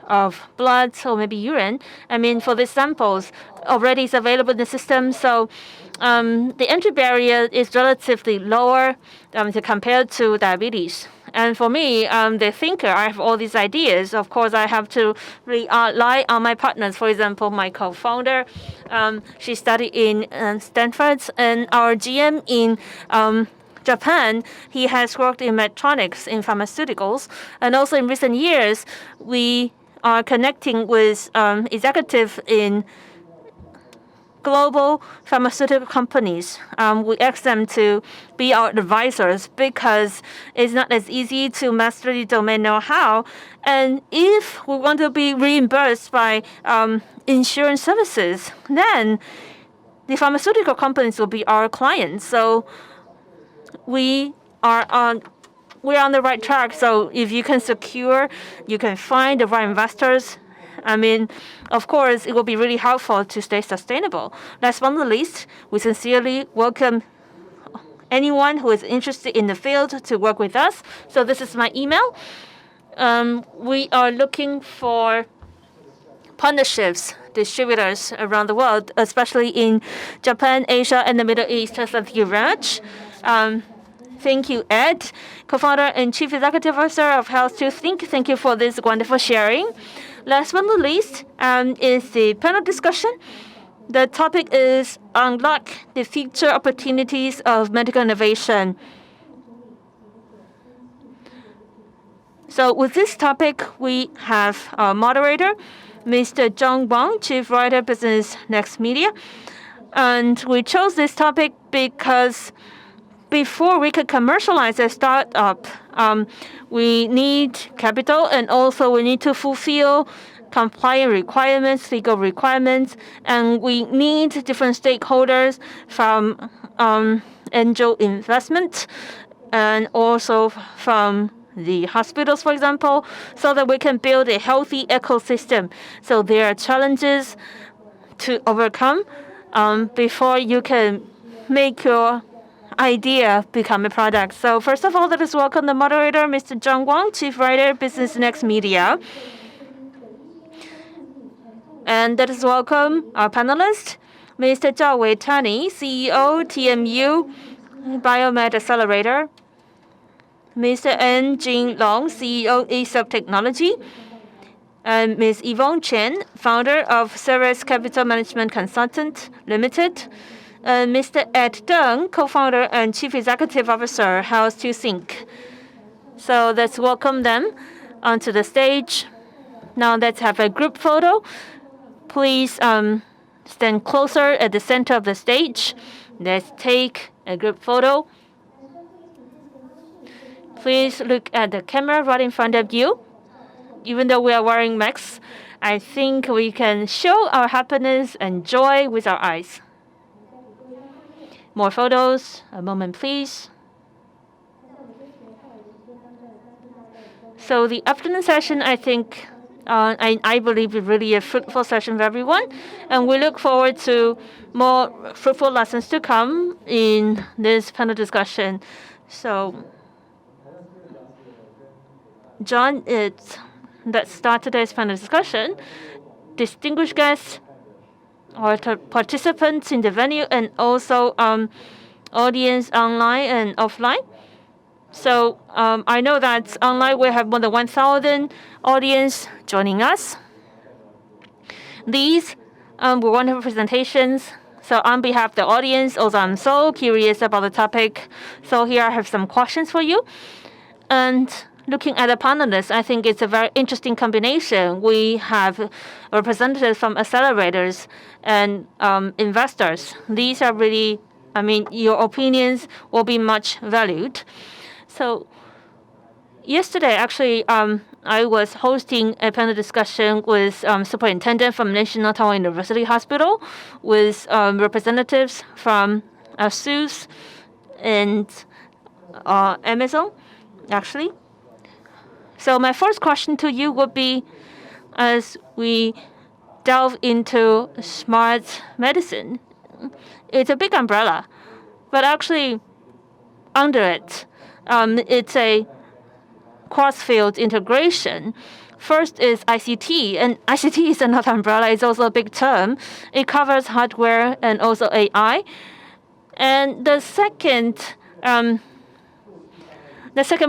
C: of blood or maybe urine, I mean, for these samples, already is available in the system. So the entry barrier is relatively lower compared to diabetes. And for me, the thinker, I have all these ideas. Of course, I have to rely on my partners. For example, my co-founder, she studied in Stanford, and our GM in Japan, he has worked in Medtronics, in pharmaceuticals. And also in recent years, we are connecting with executives in global pharmaceutical companies. We ask them to be our advisors because it's not as easy to master the domain know-how. And if we want to be reimbursed by insurance services, then the pharmaceutical companies will be our clients. So we are on the right track. So if you can find the right investors, I mean, of course, it will be really helpful to stay sustainable. Last but not least, we sincerely welcome anyone who is interested in the field to work with us. So this is my email. We are looking for partnerships, distributors around the world, especially in Japan, Asia, and the Middle East. Thank you very much. Thank you, Ed, co-founder and chief executive officer of Health to Think. Thank you for this wonderful sharing. Last but not least is the panel discussion. The topic is Unlock the Future Opportunities of Medical Innovation. So with this topic, we have our moderator, Mr. John Wang, Chief Writer, Business Next Media. And we chose this topic because before we could commercialize a startup, we need capital, and also we need to fulfill compliant requirements, legal requirements, and we need different stakeholders from angel investment and also from the hospitals, for example, so that we can build a healthy ecosystem. So there are challenges to overcome before you can make your idea become a product. So first of all, let us welcome the moderator, Mr. John Wang, Chief Writer, Business Next Media. And let us welcome our panelist, Mr. Zhao Weitani, CEO, TMU, Biomed Accelerator, Mr. N. Jin Long, CEO, ESOP Technology, and Ms. Yvonne Chen, founder of Ceres Capital Management Consultant Limited, and Mr. Ed Deng, co-founder and chief executive officer, Health to Think. So let's welcome them onto the stage. Now let's have a group photo. Please stand closer at the center of the stage. Let's take a group photo. Please look at the camera right in front of you. Even though we are wearing masks, I think we can show our happiness and joy with our eyes. More photos. A moment, please. So the afternoon session, I think, I believe is really a fruitful session for everyone. And we look forward to more fruitful lessons to come in this panel discussion. So, John, let's start today's panel discussion. Distinguished guests, or participants in the venue, and also audience online and offline. So I know that online we have more than 1,000 audience joining us. These were wonderful presentations. So on behalf of the audience, also I'm so curious about the topic. So here I have some questions for you. And looking at the panelists, I think it's a very interesting combination. We have representatives from accelerators and investors. These are really, your opinions will be much valued. So yesterday, actually, I was hosting a panel discussion with superintendent from National Taiwan University Hospital, with representatives from ASUS and Amazon, actually. So my first question to you would be, as we delve into smart medicine, it's a big umbrella, but actually under it, it's a cross-field integration. First is ICT, and ICT is another umbrella. It's also a big term. It covers hardware and also AI. And the second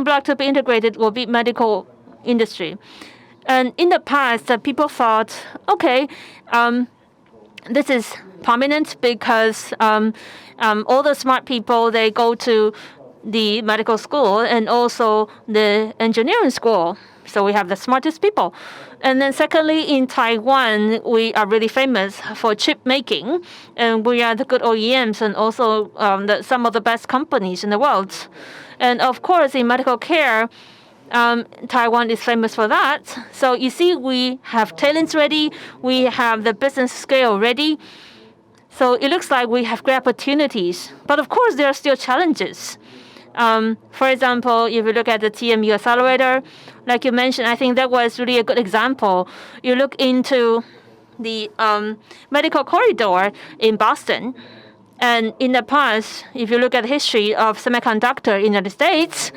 C: block to be integrated will be medical industry. And in the past, people thought, okay, this is prominent because all the smart people, they go to the medical school and also the engineering school. So we have the smartest people. And then secondly, in Taiwan, we are really famous for chip making. And we are the good OEMs and also some of the best companies in the world. And of course, in medical care, Taiwan is famous for that. So you see, we have talents ready. We have the business scale ready. So it looks like we have great opportunities. But of course, there are still challenges. For example, if you look at the TMU accelerator, like you mentioned, I think that was really a good example. You look into the medical corridor in Boston, and in the past, if you look at the history of semiconductor in the United States,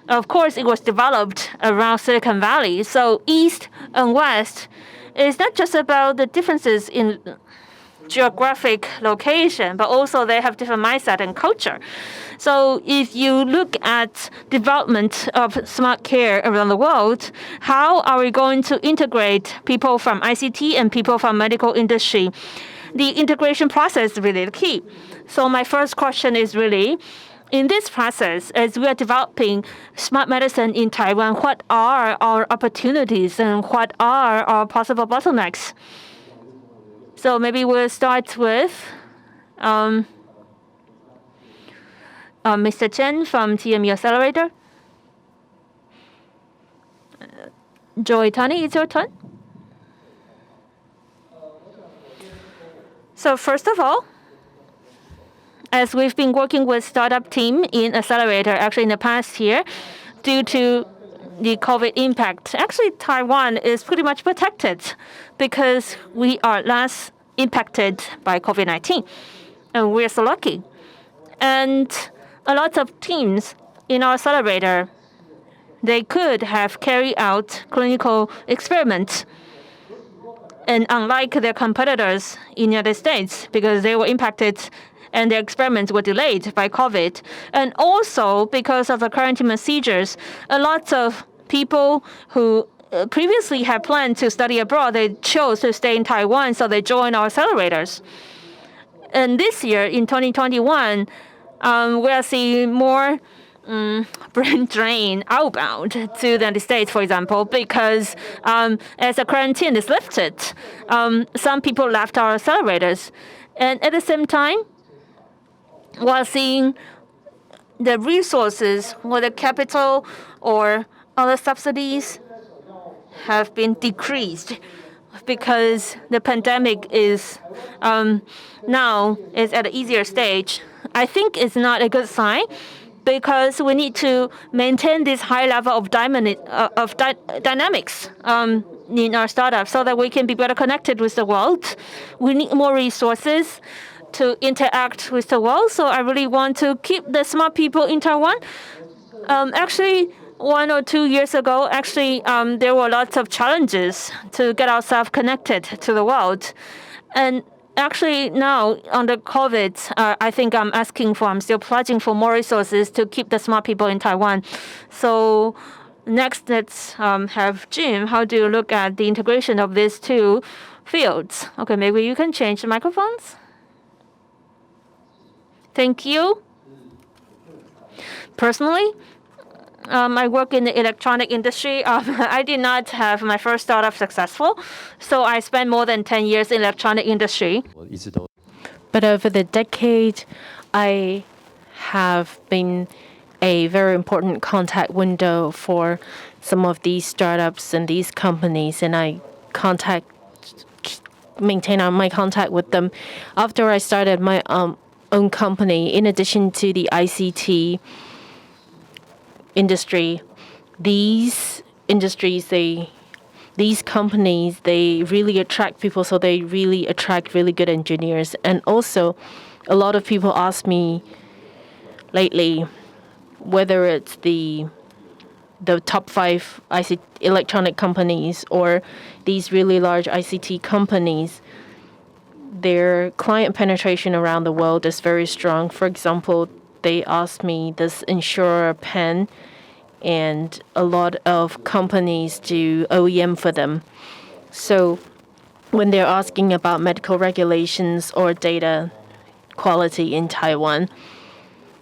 C: of course, it was developed around Silicon Valley. So East and West is not just about the differences in geographic location, but also they have different mindset and culture. So if you look at development of smart care around the world, how are we going to integrate people from ICT and people from medical industry? The integration process is really the key. So my first question is really, in this process, as we are developing smart medicine in Taiwan, what are our opportunities and what are our possible bottlenecks? So maybe we'll start with Mr. Chen from TMU Accelerator. Joy Tani, it's your turn. So first of all, as we've been working with startup team in Accelerator, actually in the past year, due to the COVID impact, actually Taiwan is pretty much protected because we are less impacted by COVID-19. And we're so lucky. And a lot of teams in our accelerator, they could have carried out clinical experiments. And unlike their competitors in the United States, because they were impacted and their experiments were delayed by COVID. And also because of the quarantine procedures, a lot of people who previously had planned to study abroad, they chose to stay in Taiwan, so they joined our accelerators. And this year, in 2021, we are seeing more brain drain outbound to the United States, for example, because as the quarantine is lifted, some people left our accelerators. And at the same time, while seeing the resources, whether capital or other subsidies, have been decreased because the pandemic is now is at an easier stage, I think it's not a good sign, because we need to maintain this high level of dynamics in our startup so that we can be better connected with the world. We need more resources to interact with the world. So I really want to keep the smart people in Taiwan. Actually, 1 or 2 years ago, there were lots of challenges to get ourselves connected to the world. And actually now, under COVID, I think I'm still pledging for more resources to keep the smart people in Taiwan. So next, let's have Jim. How do you look at the integration of these two fields? Okay, maybe you can change the microphones. Thank you. Personally, I work in the electronic industry. I did not have my first startup successful, so I spent more than 10 years in electronic industry.
A: But over the decade, I have been a very important contact window for some of these startups and these companies, and I maintain my contact with them. After I started my own company, in addition to the ICT industry, these companies, they really attract people, so they really attract really good engineers. And also, a lot of people ask me lately whether it's the top 5 electronic companies or these really large ICT companies, their client penetration around the world is very strong. For example, they asked me this insurer pen, and a lot of companies do OEM for them. So when they're asking about medical regulations or data quality in Taiwan,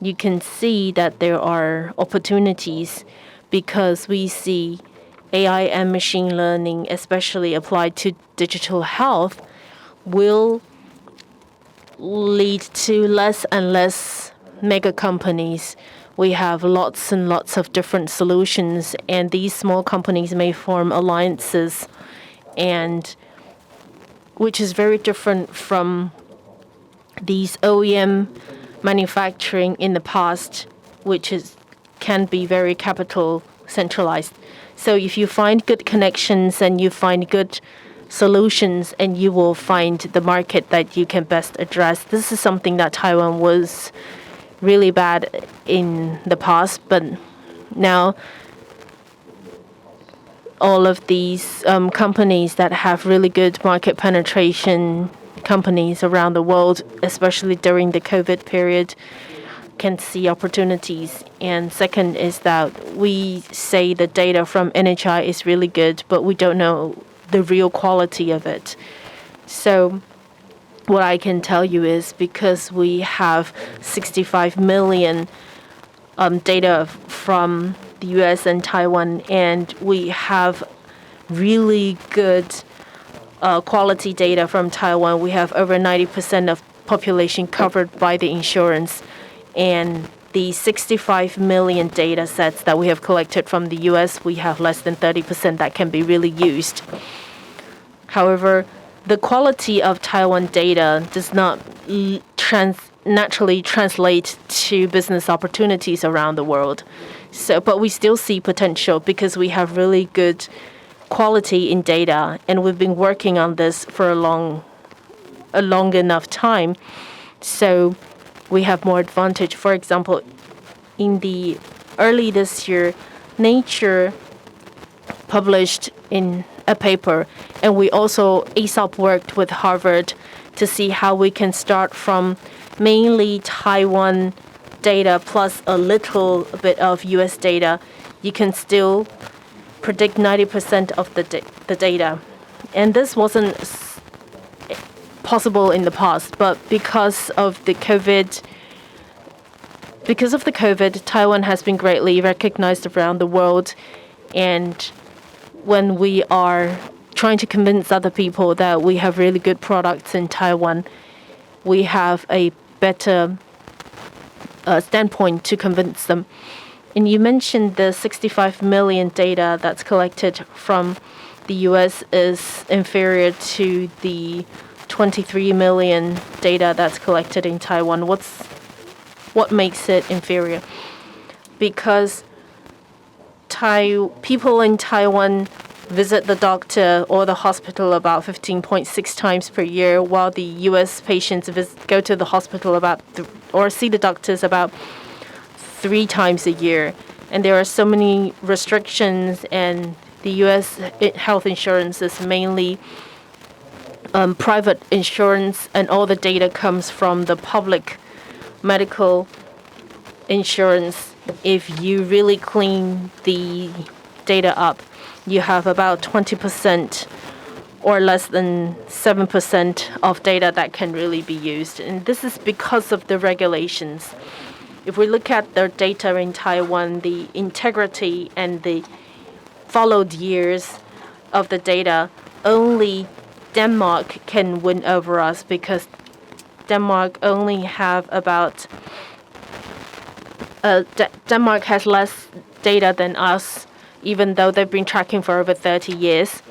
A: you can see that there are opportunities, because we see AI and machine learning, especially applied to digital health, will lead to less and less mega companies. We have lots and lots of different solutions, and these small companies may form alliances, and which is very different from these OEM manufacturing in the past, which can be very capital centralized. So if you find good connections and you find good solutions, and you will find the market that you can best address. This is something that Taiwan was really bad in the past, but now all of these companies that have really good market penetration, companies around the world, especially during the COVID period, can see opportunities. And second is that we say the data from NHI is really good, but we don't know the real quality of it. So what I can tell you is, because we have 65 million data from the US and Taiwan, and we have really good quality data from Taiwan. We have over 90% of population covered by the insurance, and the 65 million data sets that we have collected from the US, we have less than 30% that can be really used. However, the quality of Taiwan data does not naturally translate to business opportunities around the world. So, but we still see potential because we have really good quality in data, and we've been working on this for a long enough time. So we have more advantage. For example, in the early this year, Nature published in a paper, and we also ASOP worked with Harvard to see how we can start from mainly Taiwan data plus a little bit of US data. You can still predict 90% of the data. And this wasn't possible in the past, but because of the COVID, Taiwan has been greatly recognized around the world. And when we are trying to convince other people that we have really good products in Taiwan, we have a better standpoint to convince them. And you mentioned the 65 million data that's collected from the U.S. is inferior to the 23 million data that's collected in Taiwan. What makes it inferior? Because people in Taiwan visit the doctor or the hospital about 15.6 times per year, while the U.S. patients go to the hospital or see the doctors about 3 times a year. And there are so many restrictions, and the U.S. health insurance is mainly private insurance, and all the data comes from the public medical insurance. If you really clean the data up, you have about 20% or less than 7% of data that can really be used. And this is because of the regulations. If we look at the data in Taiwan, the integrity and the followed years of the data, only Denmark can win over us, because Denmark only have about Denmark has less data than us, even though they've been tracking for over 30 years.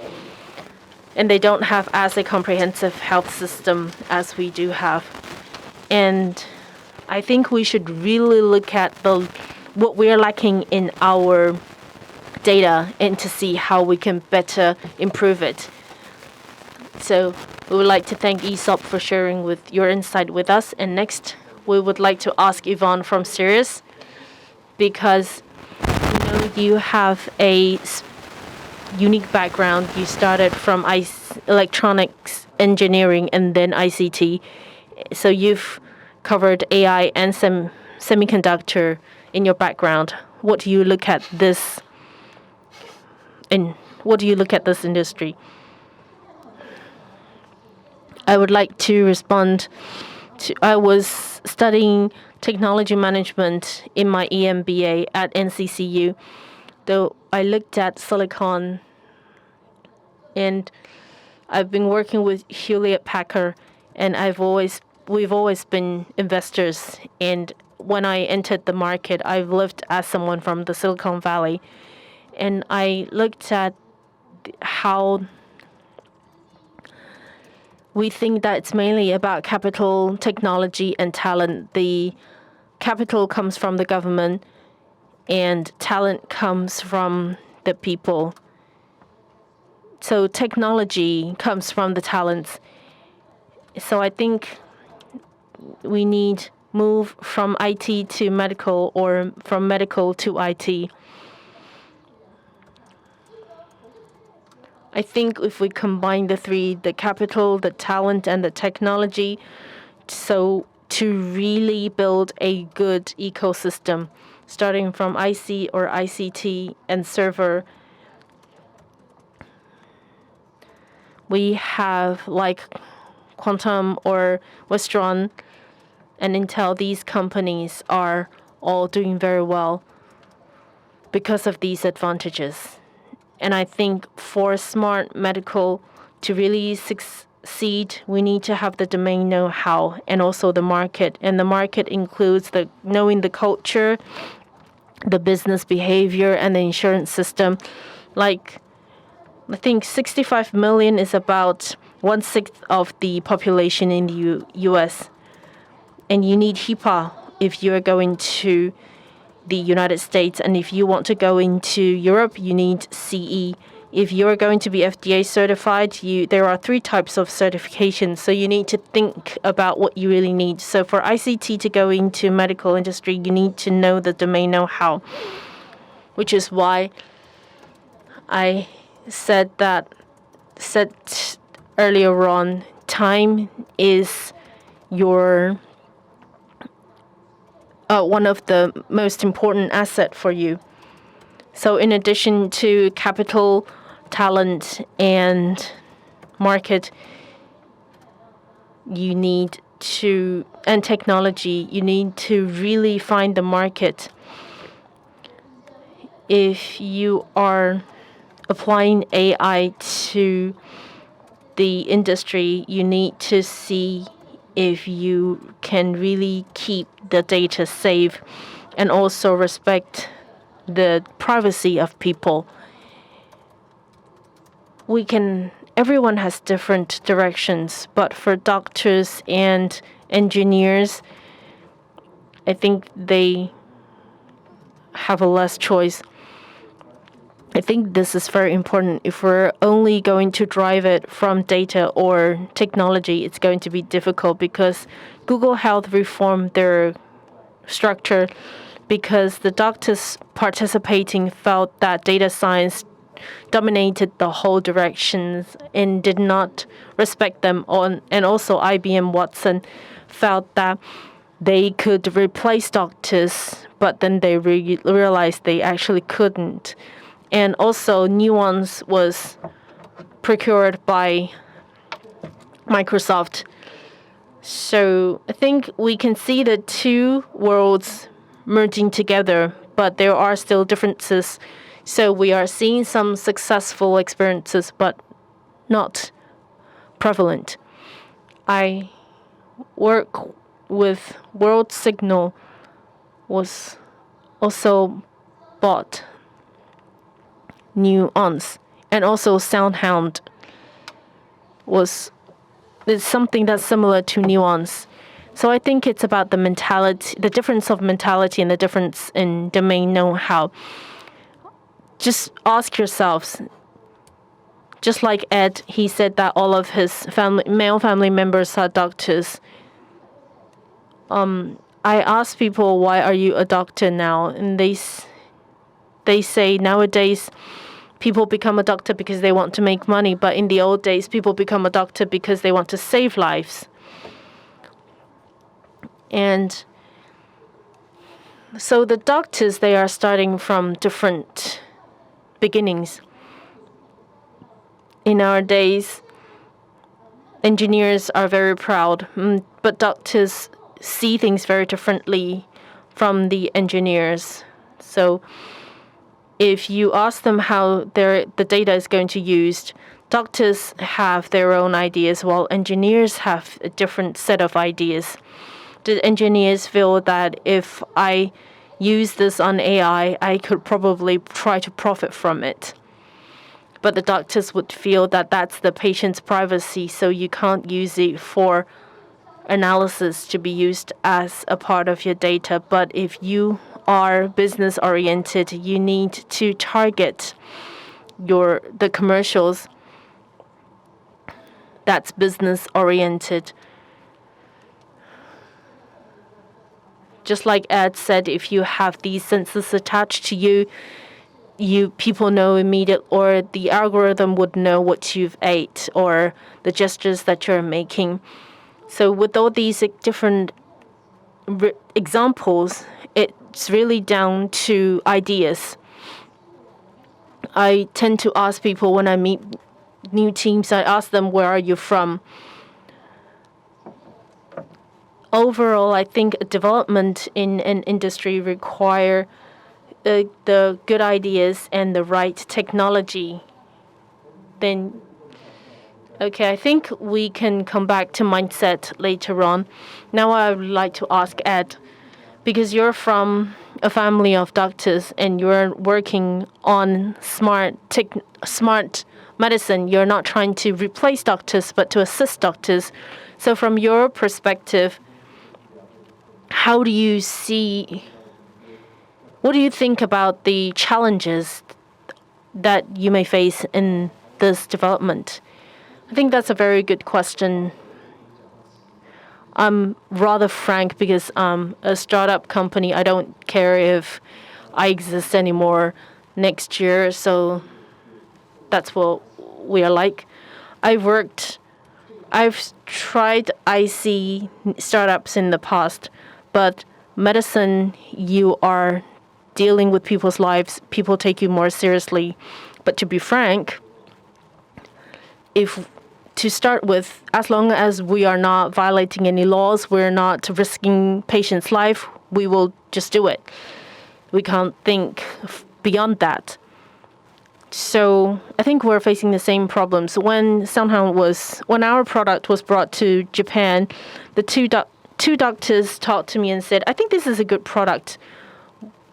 A: And they don't have as a comprehensive health system as we do have. And I think we should really look at what we're lacking in our data and to see how we can better improve it. So we would like to thank ESOP for sharing your insight with us. And next, we would like to ask Yvonne from Sirius, because you have a unique background. You started from electronics engineering and then ICT. So you've covered AI and semiconductor in your background. What do you look at this industry? I would like to respond to, I was studying technology management in my EMBA at NCCU, though I looked at Silicon, and I've been working with Hewlett-Packard, and we've always been investors. And when I entered the market, I've lived as someone from the Silicon Valley, and I looked at how we think that it's mainly about capital, technology, and talent. The capital comes from the government, and talent comes from the people. So technology comes from the talents. So I think we need move from IT to medical, or from medical to IT. I think if we combine the three, the capital, the talent, and the technology, so to really build a good ecosystem, starting from IC or ICT and server, we have like Quantum or Westron and Intel. These companies are all doing very well because of these advantages. And I think for smart medical to really succeed, we need to have the domain know-how and also the market. And the market includes knowing the culture, the business behavior, and the insurance system. Like, I think 65 million is about 1/6 of the population in the U.S. And you need HIPAA if you're going to the United States, and if you want to go into Europe, you need CE. If you're going to be FDA certified, there are 3 types of certifications, so you need to think about what you really need. So for ICT to go into medical industry, you need to know the domain know-how, which is why I said earlier on, time is your one of the most important asset for you. So in addition to capital, talent, and market, and technology, you need to really find the market. If you are applying AI to the industry, you need to see if you can really keep the data safe and also respect the privacy of people. everyone has different directions, but for doctors and engineers, I think they have a less choice. I think this is very important. If we're only going to drive it from data or technology, it's going to be difficult because Google Health reformed their structure because the doctors participating felt that data science dominated the whole directions and did not respect them on. And also IBM Watson felt that they could replace doctors, but then they realized they actually couldn't. And also Nuance was procured by Microsoft. So I think we can see the two worlds merging together, but there are still differences. So we are seeing some successful experiences, but not prevalent. I work with World Signal was also bought Nuance, and also SoundHound is something that's similar to Nuance. So I think it's about the mentality, the difference of mentality and the difference in domain know-how. Just ask yourselves, just like Ed, he said that all of his male family members are doctors. I ask people, why are you a doctor now? And they say nowadays people become a doctor because they want to make money, but in the old days, people become a doctor because they want to save lives. And so the doctors, they are starting from different beginnings. In our days, engineers are very proud, but doctors see things very differently from the engineers. So if you ask them how the data is going to be used, doctors have their own ideas, while engineers have a different set of ideas. The engineers feel that if I use this on AI, I could probably try to profit from it. But the doctors would feel that that's the patient's privacy, so you can't use it for analysis to be used as a part of your data. But if you are business oriented, you need to target the commercials that's business oriented. Just like Ed said, if you have these sensors attached to you people know immediately, or the algorithm would know what you've ate or the gestures that you're making. So with all these different examples, it's really down to ideas. I tend to ask people when I meet new teams, I ask them, where are you from? Overall, I think development in an industry require the good ideas and the right technology. Then, okay, I think we can come back to mindset later on. Now I would like to ask Ed, because you're from a family of doctors and you're working on smart medicine. You're not trying to replace doctors, but to assist doctors. So from your perspective, what do you think about the challenges that you may face in this development? I think that's a very good question. I'm rather frank because a startup company, I don't care if I exist anymore next year, so that's what we are like. I've tried IC startups in the past, but medicine, you are dealing with people's lives. People take you more seriously. But to be frank, to start with, as long as we are not violating any laws, we're not risking patients' life, we will just do it. We can't think beyond that. So I think we're facing the same problems. When our product was brought to Japan, the two doctors talked to me and said, I think this is a good product.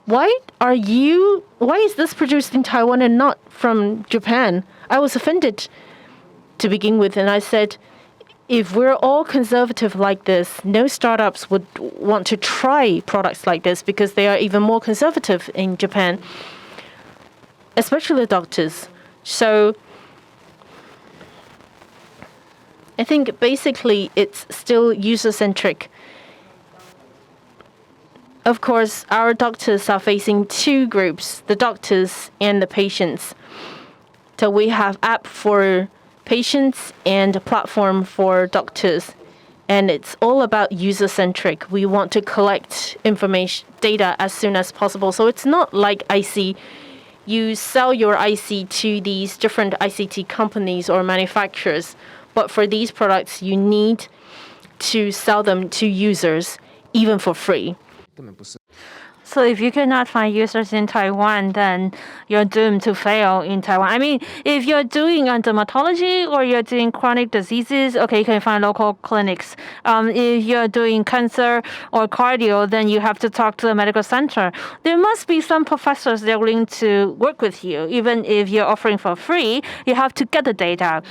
A: Why is this produced in Taiwan and not from Japan? I was offended to begin with, and I said, if we're all conservative like this, no startups would want to try products like this because they are even more conservative in Japan, especially the doctors. So I think basically it's still user-centric. Of course, our doctors are facing two groups, the doctors and the patients. So we have app for patients and a platform for doctors. And it's all about user-centric. We want to collect information, data as soon as possible. So it's not like IC. You sell your IC to these different ICT companies or manufacturers. But for these products, you need to sell them to users, even for free.
C: So if you cannot find users in Taiwan, then you're doomed to fail in Taiwan. I mean, if you're doing dermatology or you're doing chronic diseases, okay, you can find local clinics. If you're doing cancer or cardio, then you have to talk to the medical center. There must be some professors that are willing to work with you. Even if you're offering for free, you have to get the data.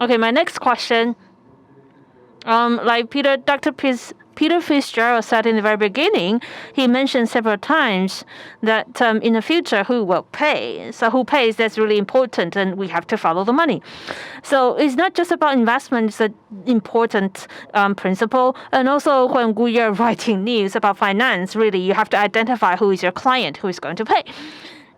C: Okay, my next question. Like Dr. Peter Fitzgerald said in the very beginning, he mentioned several times that in the future, who will pay? So who pays, that's really important, and we have to follow the money. So it's not just about investment, it's an important principle. And also when we are writing news about finance, really, you have to identify who is your client, who is going to pay.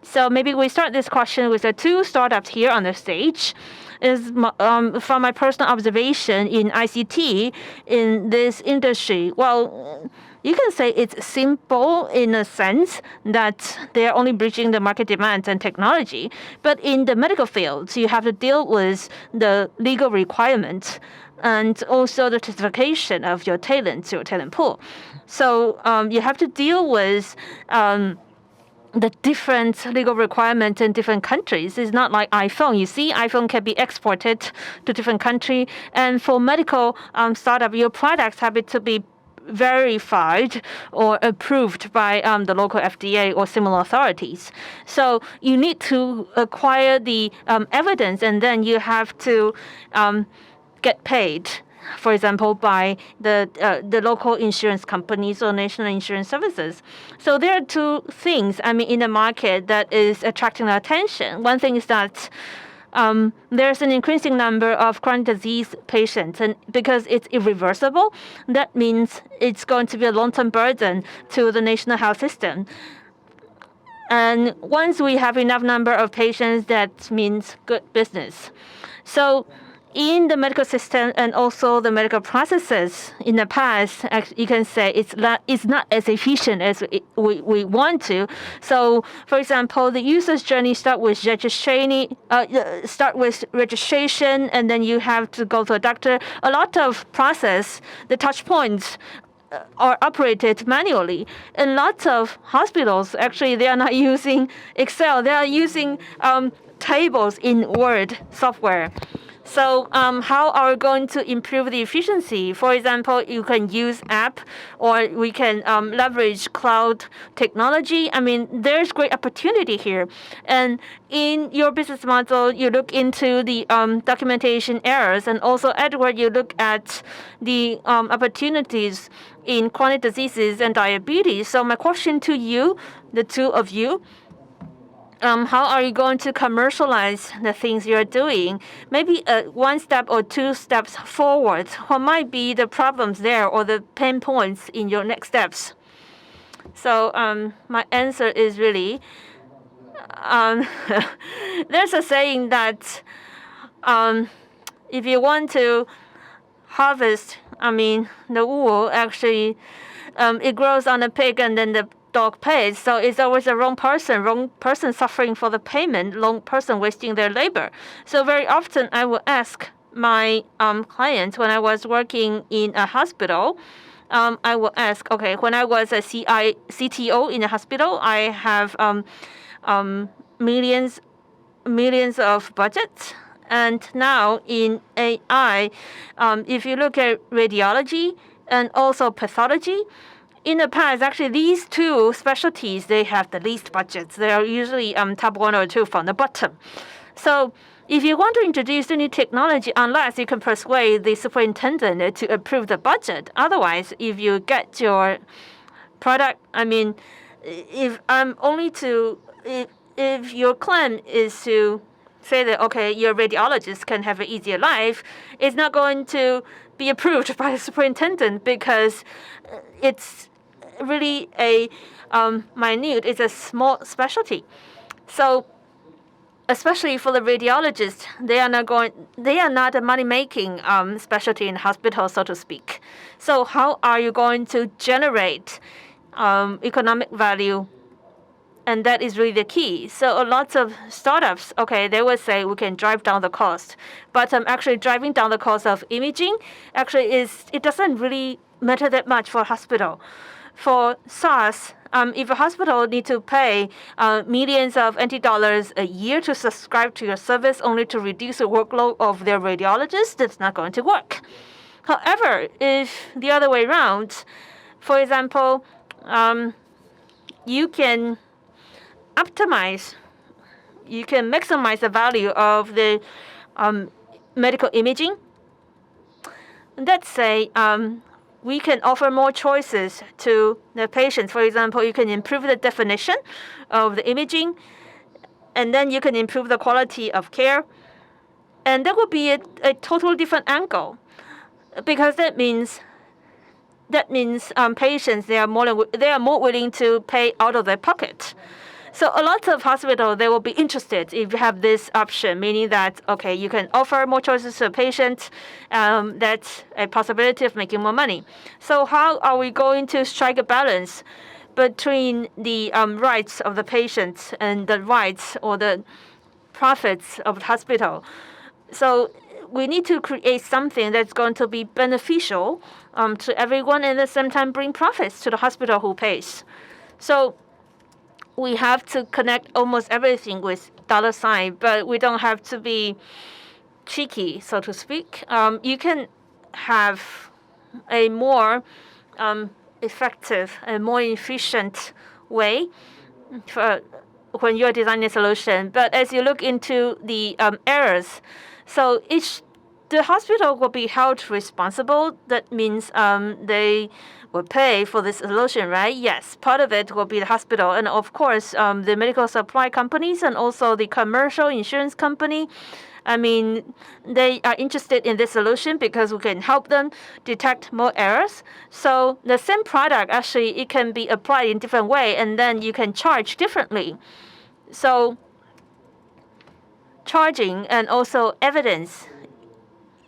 C: So maybe we start this question with the two startups here on the stage. Is from my personal observation in ICT in this industry. Well, you can say it's simple in a sense that they are only bridging the market demands and technology. But in the medical field, you have to deal with the legal requirements and also the certification of your talent pool. So you have to deal with the different legal requirements in different countries. It's not like iPhone. You see, iPhone can be exported to different countries. And for medical startup, your products have to be verified or approved by the local FDA or similar authorities. So you need to acquire the evidence, and then you have to get paid, for example, by the local insurance companies or national insurance services. So there are two things, in the market that is attracting our attention. One thing is that there's an increasing number of chronic disease patients, and because it's irreversible, that means it's going to be a long-term burden to the national health system. And once we have enough number of patients, that means good business. So in the medical system and also the medical processes in the past, you can say it's not as efficient as we want to. So, for example, the user's journey start with registration, and then you have to go to a doctor. A lot of process, the touch points are operated manually. And lots of hospitals, actually, they are not using Excel. They are using tables in Word software. So how are we going to improve the efficiency? For example, you can use app, or we can leverage cloud technology. There's great opportunity here. And in your business model, you look into the documentation errors. And also, Edward, you look at the opportunities in chronic diseases and diabetes. So my question to you, the two of you, how are you going to commercialize the things you're doing? Maybe one step or two steps forward. What might be the problems there or the pain points in your next steps? So my answer is really, there's a saying that if you want to harvest, the wool, actually, it grows on a pig and then the dog pays. So it's always the wrong person suffering for the payment, wrong person wasting their labor. So very often I will ask my clients when I was working in a hospital, I will ask, okay, when I was a CTO in a hospital, I have millions of budgets. And now in AI, if you look at radiology and also pathology, in the past, actually, these two specialties, they have the least budgets. They are usually top one or two from the bottom. So if you want to introduce any technology, unless you can persuade the superintendent to approve the budget. Otherwise, if you get your product, if your claim is to say that, okay, your radiologist can have an easier life, it's not going to be approved by the superintendent because it's really a minute, it's a small specialty. So especially for the radiologists, they are not a money-making specialty in hospital, so to speak. So how are you going to generate economic value? And that is really the key. So a lot of startups, okay, they will say we can drive down the cost, but actually driving down the cost of imaging actually it doesn't really matter that much for a hospital. For SaaS, if a hospital needs to pay millions of NT dollars a year to subscribe to your service only to reduce the workload of their radiologists, that's not going to work. However, if the other way around, for example, you can optimize, you can maximize the value of the medical imaging. Let's say we can offer more choices to the patients. For example, you can improve the definition of the imaging, and then you can improve the quality of care. And that would be a totally different angle, because that means patients, they are more willing to pay out of their pocket. So a lot of hospitals, they will be interested if you have this option, meaning that, okay, you can offer more choices to a patient. That's a possibility of making more money. So how are we going to strike a balance between the rights of the patient and the rights or the profits of the hospital? So we need to create something that's going to be beneficial to everyone and at the same time bring profits to the hospital who pays. So we have to connect almost everything with dollar sign, but we don't have to be cheeky, so to speak. You can have a more effective and more efficient way for when you're designing a solution. But as you look into the errors, so the hospital will be held responsible. That means they will pay for this solution, right? Yes, part of it will be the hospital, and of course, the medical supply companies and also the commercial insurance company. They are interested in this solution because we can help them detect more errors. So the same product, actually, it can be applied in different way, and then you can charge differently. So charging and also evidence,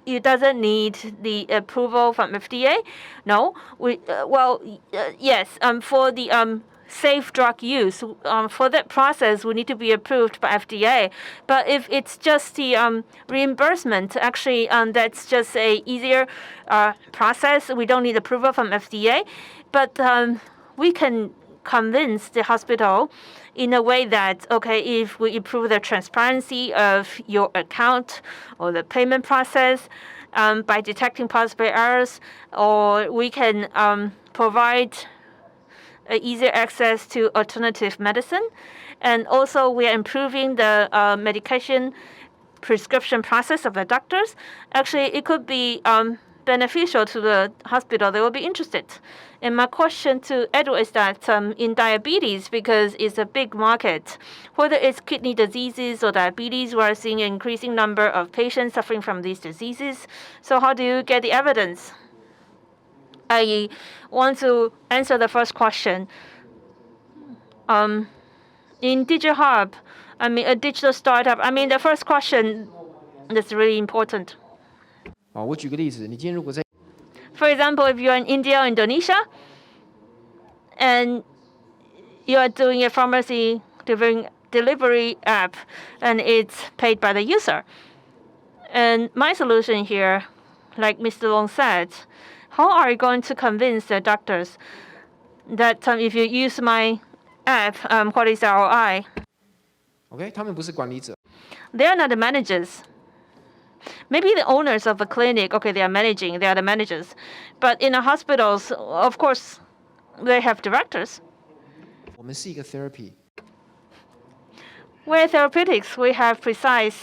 C: it doesn't need the approval from FDA. No, yes. For the safe drug use, for that process, we need to be approved by FDA. But if it's just the reimbursement, actually, that's just a easier process. We don't need approval from FDA, but we can convince the hospital in a way that, okay, if we improve the transparency of your account or the payment process by detecting possible errors, or we can provide easier access to alternative medicine. And also we are improving the medication prescription process of the doctors. Actually, it could be beneficial to the hospital. They will be interested. And my question to Edward is that in diabetes, because it's a big market, whether it's kidney diseases or diabetes, we are seeing an increasing number of patients suffering from these diseases. So how do you get the evidence? I want to answer the first question. In Digital Hub, a digital startup, the first question that's really important.
E: 我举个例子，你今天如果在
C: For example, if you're in India or Indonesia, and you are doing a pharmacy delivery app, and it's paid by the user. And my solution here, like Mr. Long said, how are you going to convince the doctors that if you use my app, what is the ROI?
E: OK， 他们不是管理者。
C: They are not the managers. Maybe the owners of a clinic, okay, they are managing, they are the managers. But in the hospitals, of course, they have directors.
E: 我们是一个 therapy。
C: We're therapeutics. We have precise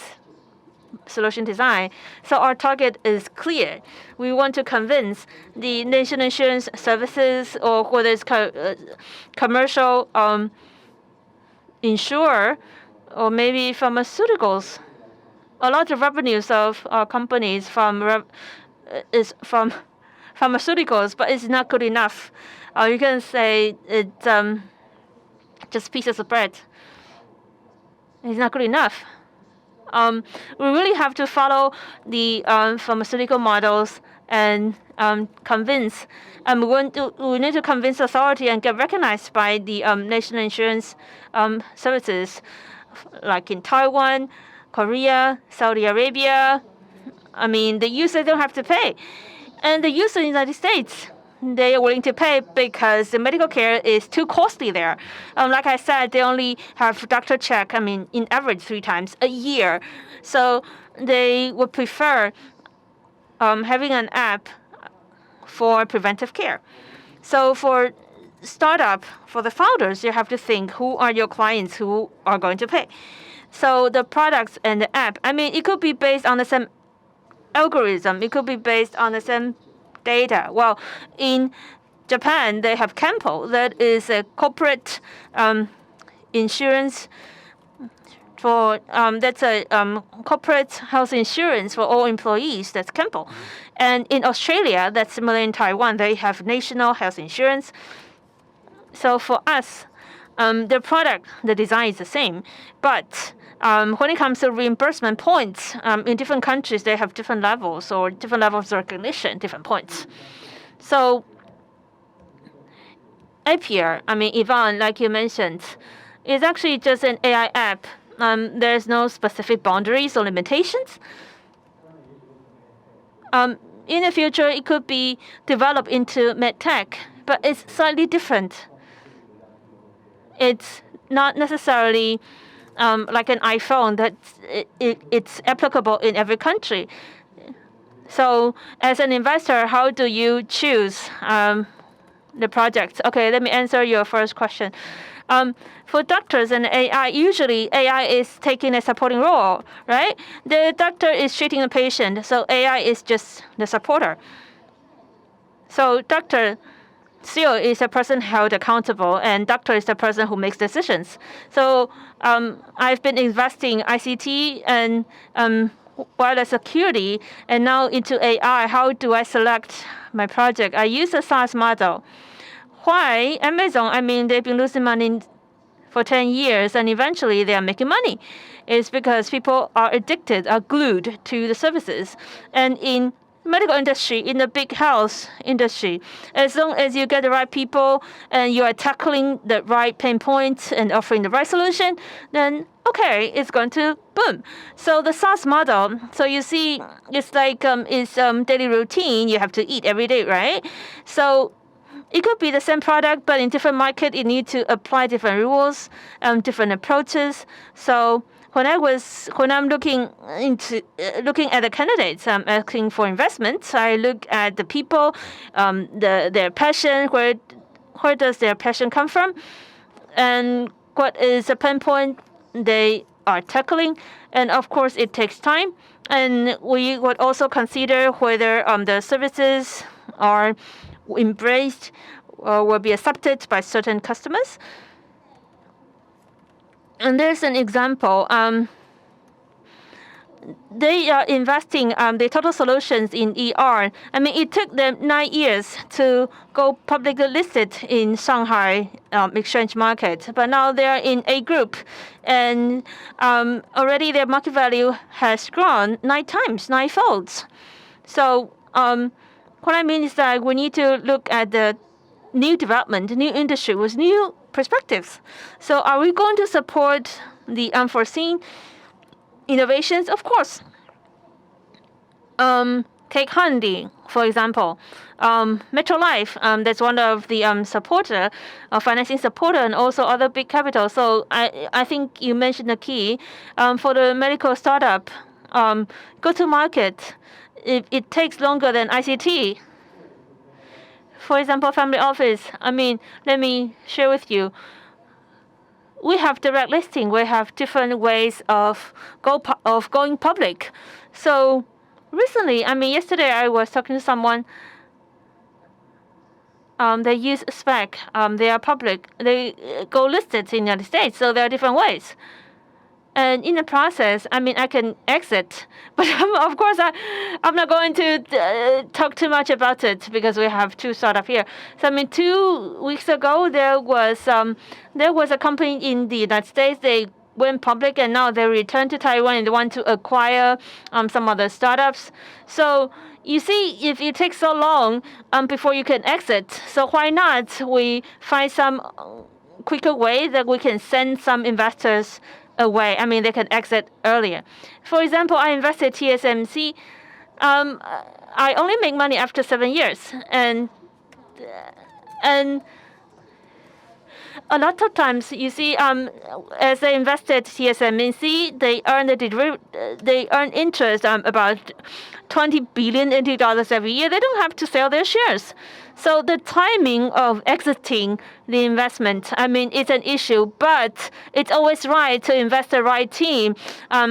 C: solution design. So our target is clear. We want to convince the national insurance services or whether it's commercial insurer or maybe pharmaceuticals. A lot of revenues of our companies is from pharmaceuticals, but it's not good enough. You can say it's just pieces of bread. It's not good enough. We really have to follow the pharmaceutical models and convince. We need to convince authority and get recognized by the national insurance services, like in Taiwan, Korea, Saudi Arabia. I mean, the user don't have to pay, and the user in the United States, they are willing to pay because the medical care is too costly there. Like I said, they only have doctor check, in average 3 times a year. So they would prefer having an app for preventive care. So for startup, for the founders, you have to think, who are your clients who are going to pay? So the products and the app, it could be based on the same algorithm. It could be based on the same data. Well, in Japan, they have Kempo. That is a corporate insurance for that's a corporate health insurance for all employees. That's Kempo. And in Australia, that's similar in Taiwan. They have national health insurance. So for us, the product, the design is the same, but when it comes to reimbursement points, in different countries, they have different levels or different levels of recognition, different points. So Appier, Yvonne, like you mentioned, is actually just an AI app. There's no specific boundaries or limitations. In the future, it could be developed into medtech, but it's slightly different. It's not necessarily like an iPhone that it's applicable in every country. So as an investor, how do you choose the projects? Okay, let me answer your first question. For doctors and AI, usually AI is taking a supporting role, right? The doctor is treating the patient, so AI is just the supporter. So doctor still is a person held accountable, and doctor is the person who makes decisions. So I've been investing ICT and wireless security, and now into AI. How do I select my project? I use a SaaS model. Why Amazon? They've been losing money for 10 years, and eventually they are making money. It's because people are addicted, are glued to the services. And in medical industry, in the big health industry, as long as you get the right people and you are tackling the right pain points and offering the right solution, then okay, it's going to boom. So the SaaS model, so you see, it's like daily routine. You have to eat every day, right? So it could be the same product, but in different market, you need to apply different rules, different approaches. So when I'm looking at the candidates, I'm asking for investments. I look at the people, their passion, where does their passion come from, and what is the pain point they are tackling. And of course, it takes time. And we would also consider whether the services are embraced or will be accepted by certain customers. And there's an example. They are investing the total solutions in ER. It took them 9 years to go publicly listed in Shanghai exchange market, but now they're in A group, and already their market value has grown 9 times, 9-fold. So what I mean is that we need to look at the new development, new industry with new perspectives. So are we going to support the unforeseen innovations? Of course. Take Handy, for example. Metrolife, that's one of the financing supporter, and also other big capital. So I think you mentioned the key. For the medical startup, go to market, it takes longer than ICT. For example, family office. Let me share with you. we have direct listing. We have different ways of going public. So recently, yesterday I was talking to someone. They use SPAC. They are public. They go listed in the United States. So there are different ways. And in the process, I can exit. But of course, I'm not going to talk too much about it because we have two startups here. So 2 weeks ago, there was a company in the United States. They went public and now they returned to Taiwan and they want to acquire some other startups. So you see, if it takes so long before you can exit, so why not we find some quicker way that we can send some investors away. They can exit earlier. For example, I invested TSMC. I only make money after 7 years, and a lot of times you see, as I invested TSMC, they earn interest about $20 billion every year. They don't have to sell their shares. So the timing of exiting the investment, it's an issue, but it's always right to invest the right team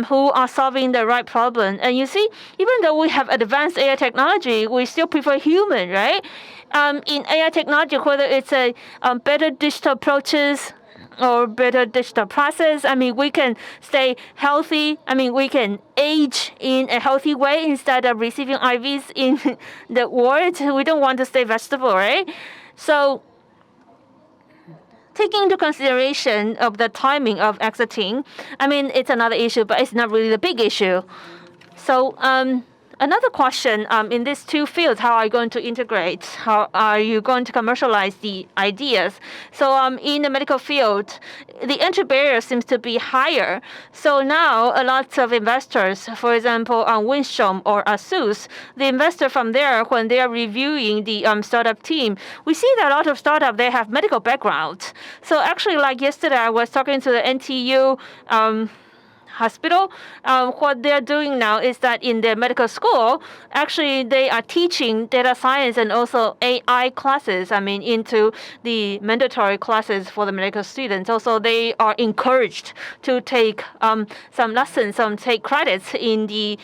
C: who are solving the right problem. And you see, even though we have advanced AI technology, we still prefer human, right? In AI technology, whether it's a better digital approaches or better digital process, we can stay healthy. We can age in a healthy way instead of receiving IVs in the ward. We don't want to stay vegetable, right? So taking into consideration of the timing of exiting, it's another issue, but it's not really the big issue. So another question in these two fields, how are you going to integrate? How are you going to commercialize the ideas? So in the medical field, the entry barrier seems to be higher. So now a lot of investors, for example, Winstrom or Asus, the investor from there, when they are reviewing the startup team, we see that a lot of startups, they have medical background. So actually, like yesterday, I was talking to the NTU hospital. What they're doing now is that in their medical school, actually they are teaching data science and also AI classes, into the mandatory classes for the medical students. Also, they are encouraged to take some lessons, take credits in the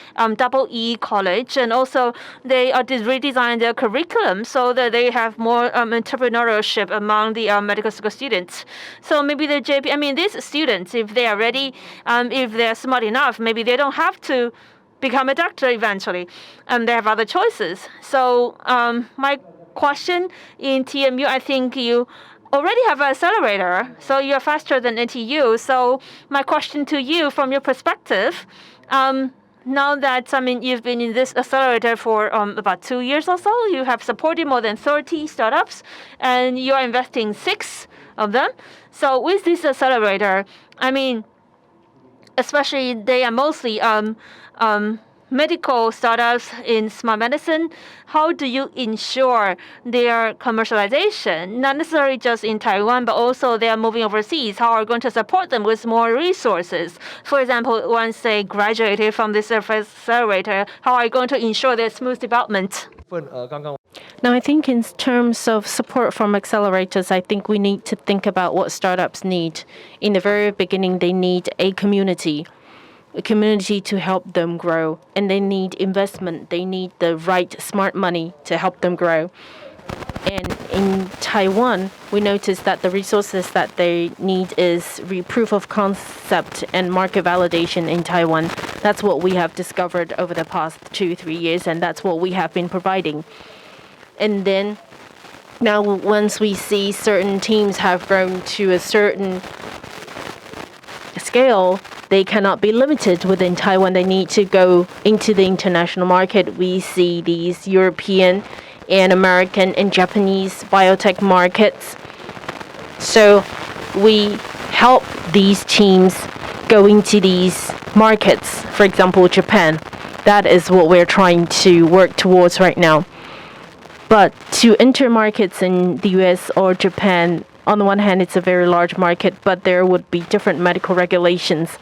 C: EE college. And also they are redesigning their curriculum so that they have more entrepreneurship among the medical school students. So maybe the JP, these students, if they are ready, if they're smart enough, maybe they don't have to become a doctor eventually. They have other choices. So my question in TMU, I think you already have an accelerator, so you're faster than NTU. So my question to you, from your perspective, now that you've been in this accelerator for about 2 years or so, you have supported more than 30 startups, and you are investing 6 of them. So with this accelerator, especially they are mostly medical startups in smart medicine. How do you ensure their commercialization? Not necessarily just in Taiwan, but also they are moving overseas. How are you going to support them with more resources? For example, once they graduated from this accelerator, how are you going to ensure their smooth development?
A: Now, I think in terms of support from accelerators, I think we need to think about what startups need. In the very beginning, they need a community to help them grow. And they need investment. They need the right smart money to help them grow. And in Taiwan, we noticed that the resources that they need is proof of concept and market validation in Taiwan. That's what we have discovered over the past 2-3 years, and that's what we have been providing. And then now once we see certain teams have grown to a certain scale, they cannot be limited within Taiwan. They need to go into the international market. We see these European and American and Japanese biotech markets. So we help these teams go into these markets. For example, Japan. That is what we're trying to work towards right now. But to enter markets in the US or Japan, on the one hand, it's a very large market, but there would be different medical regulations.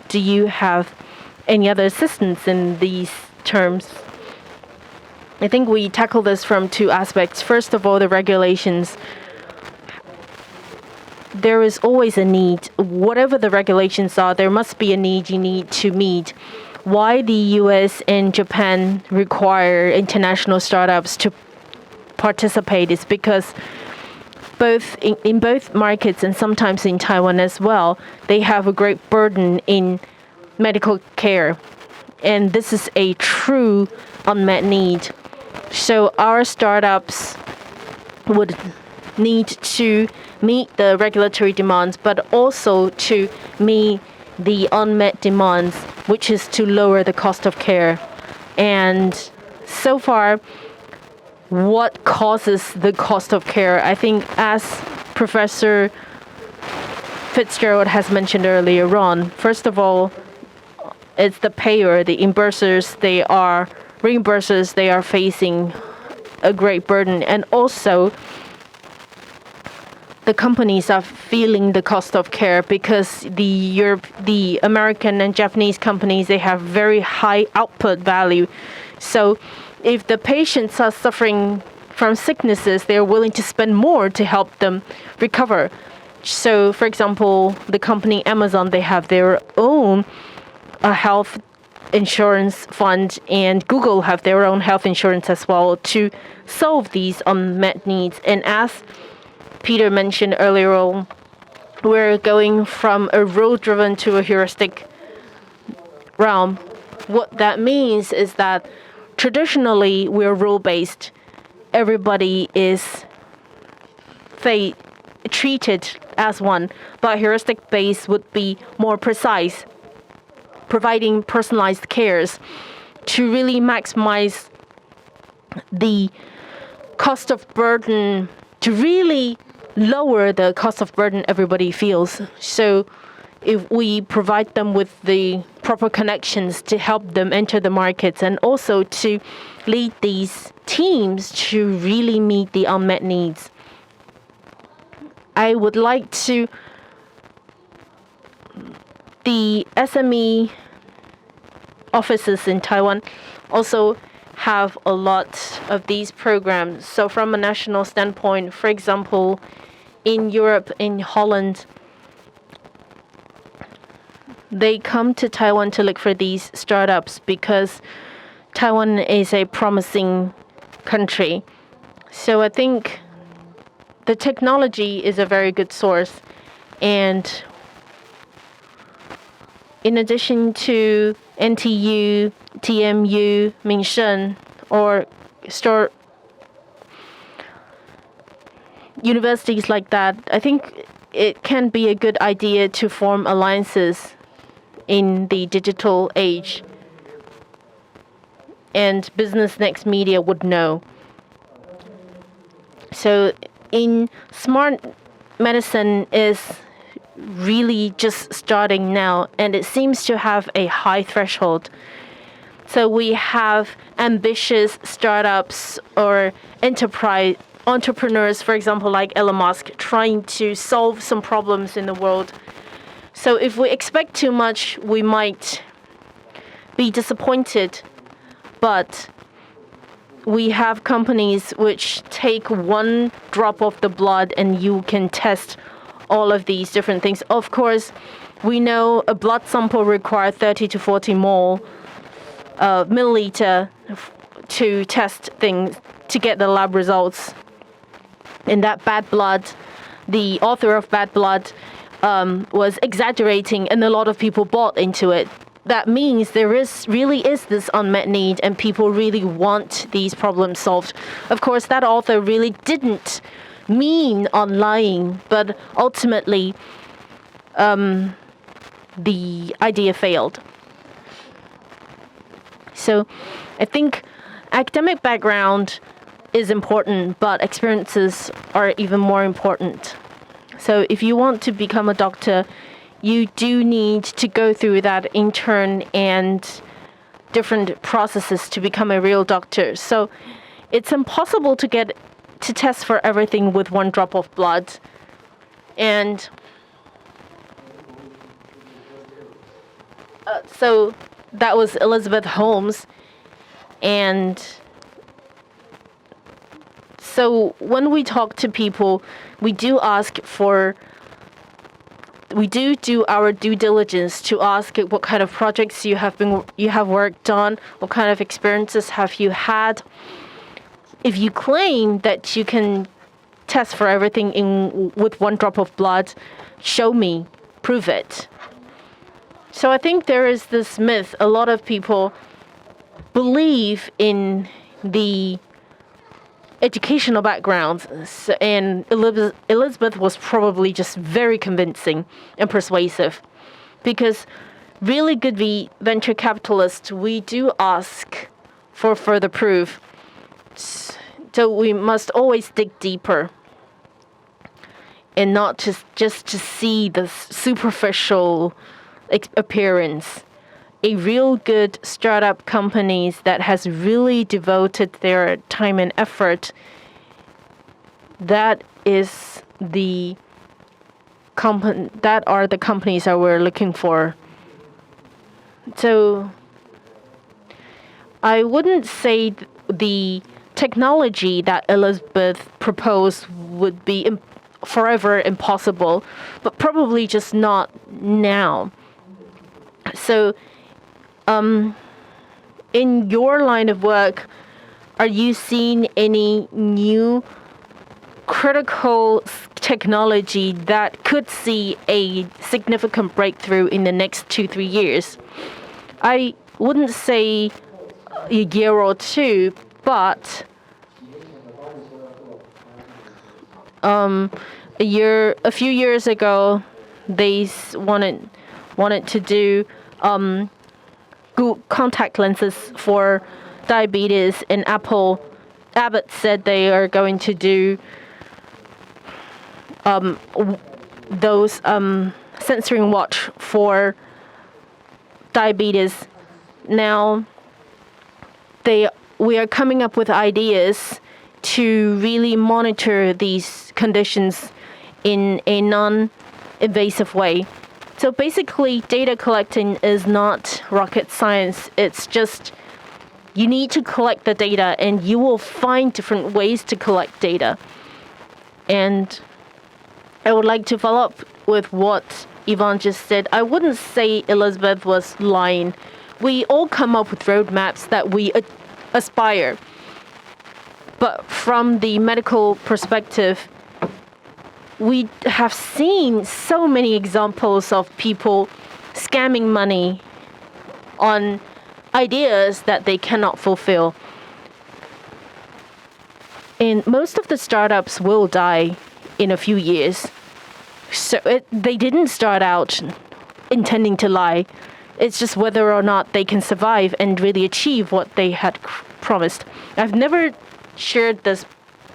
A: Do you have any other assistance in these terms? I think we tackle this from 2 aspects. First of all, the regulations. there is always a need. Whatever the regulations are, there must be a need you need to meet. Why the US and Japan require international startups to participate is because both in both markets and sometimes in Taiwan as well, they have a great burden in medical care. And this is a true unmet need. So our startups would need to meet the regulatory demands, but also to meet the unmet demands, which is to lower the cost of care. And so far, what causes the cost of care? I think as Professor Fitzgerald has mentioned earlier on, first of all, it's the payer, the reimbursers, they are facing a great burden. And also, the companies are feeling the cost of care because the American and Japanese companies, they have very high output value. So if the patients are suffering from sicknesses, they're willing to spend more to help them recover. So, for example, the company Amazon, they have their own health insurance fund, and Google have their own health insurance as well to solve these unmet needs. And as Peter mentioned earlier on, we're going from a rule-driven to a heuristic realm. What that means is that traditionally we're rule-based. Everybody is treated as one, but heuristic-based would be more precise, providing personalized cares to really maximize the cost of burden, to really lower the cost of burden everybody feels. So if we provide them with the proper connections to help them enter the markets and also to lead these teams to really meet the unmet needs. I would like to, the SME offices in Taiwan also have a lot of these programs. So from a national standpoint, for example, in Europe, in Holland, they come to Taiwan to look for these startups because Taiwan is a promising country. So I think the technology is a very good source. And in addition to NTU, TMU, Immersion, or universities like that, I think it can be a good idea to form alliances in the digital age. And Business Next Media would know. So in smart medicine is really just starting now, and it seems to have a high threshold. So we have ambitious startups or entrepreneurs, for example, like Elon Musk, trying to solve some problems in the world. So if we expect too much, we might be disappointed. But we have companies which take one drop of the blood and you can test all of these different things. Of course, we know a blood sample requires 30 to 40 milliliter to test things to get the lab results. In that bad blood, the author of bad blood was exaggerating, and a lot of people bought into it. That means there really is this unmet need, and people really want these problems solved. Of course, that author really didn't mean on lying, but ultimately, the idea failed. So I think academic background is important, but experiences are even more important. So if you want to become a doctor, you do need to go through that intern and different processes to become a real doctor. So it's impossible to get to test for everything with one drop of blood. And so that was Elizabeth Holmes. And so when we talk to people, we do ask for we do our due diligence to ask what kind of projects you have worked on, what kind of experiences have you had. If you claim that you can test for everything with one drop of blood, show me, prove it. So I think there is this myth. A lot of people believe in the educational background, and Elizabeth was probably just very convincing and persuasive, because really good venture capitalists, we do ask for further proof. So we must always dig deeper and not just to see the superficial appearance. A real good startup companies that has really devoted their time and effort, that are the companies that we're looking for. So I wouldn't say the technology that Elizabeth proposed would be forever impossible, but probably just not now. So in your line of work, are you seeing any new critical technology that could see a significant breakthrough in the next 2-3 years? I wouldn't say a year or two, but a few years ago, they wanted to do contact lenses for diabetes, and Abbott said they are going to do those sensoring watch for diabetes. Now we are coming up with ideas to really monitor these conditions in a non-invasive way. So basically, data collecting is not rocket science. It's just you need to collect the data, and you will find different ways to collect data. And I would like to follow up with what Yvonne just said. I wouldn't say Elizabeth was lying. We all come up with roadmaps that we aspire. But from the medical perspective, we have seen so many examples of people scamming money on ideas that they cannot fulfill. And most of the startups will die in a few years. So they didn't start out intending to lie. It's just whether or not they can survive and really achieve what they had promised. I've never shared this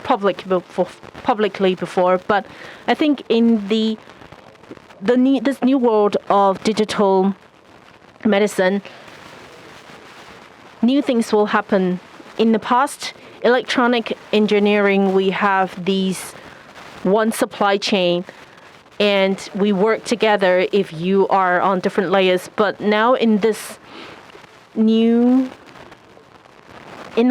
A: publicly before, but I think in this new world of digital medicine, new things will happen. In the past, electronic engineering, we have these one supply chain, and we work together if you are on different layers. But now in the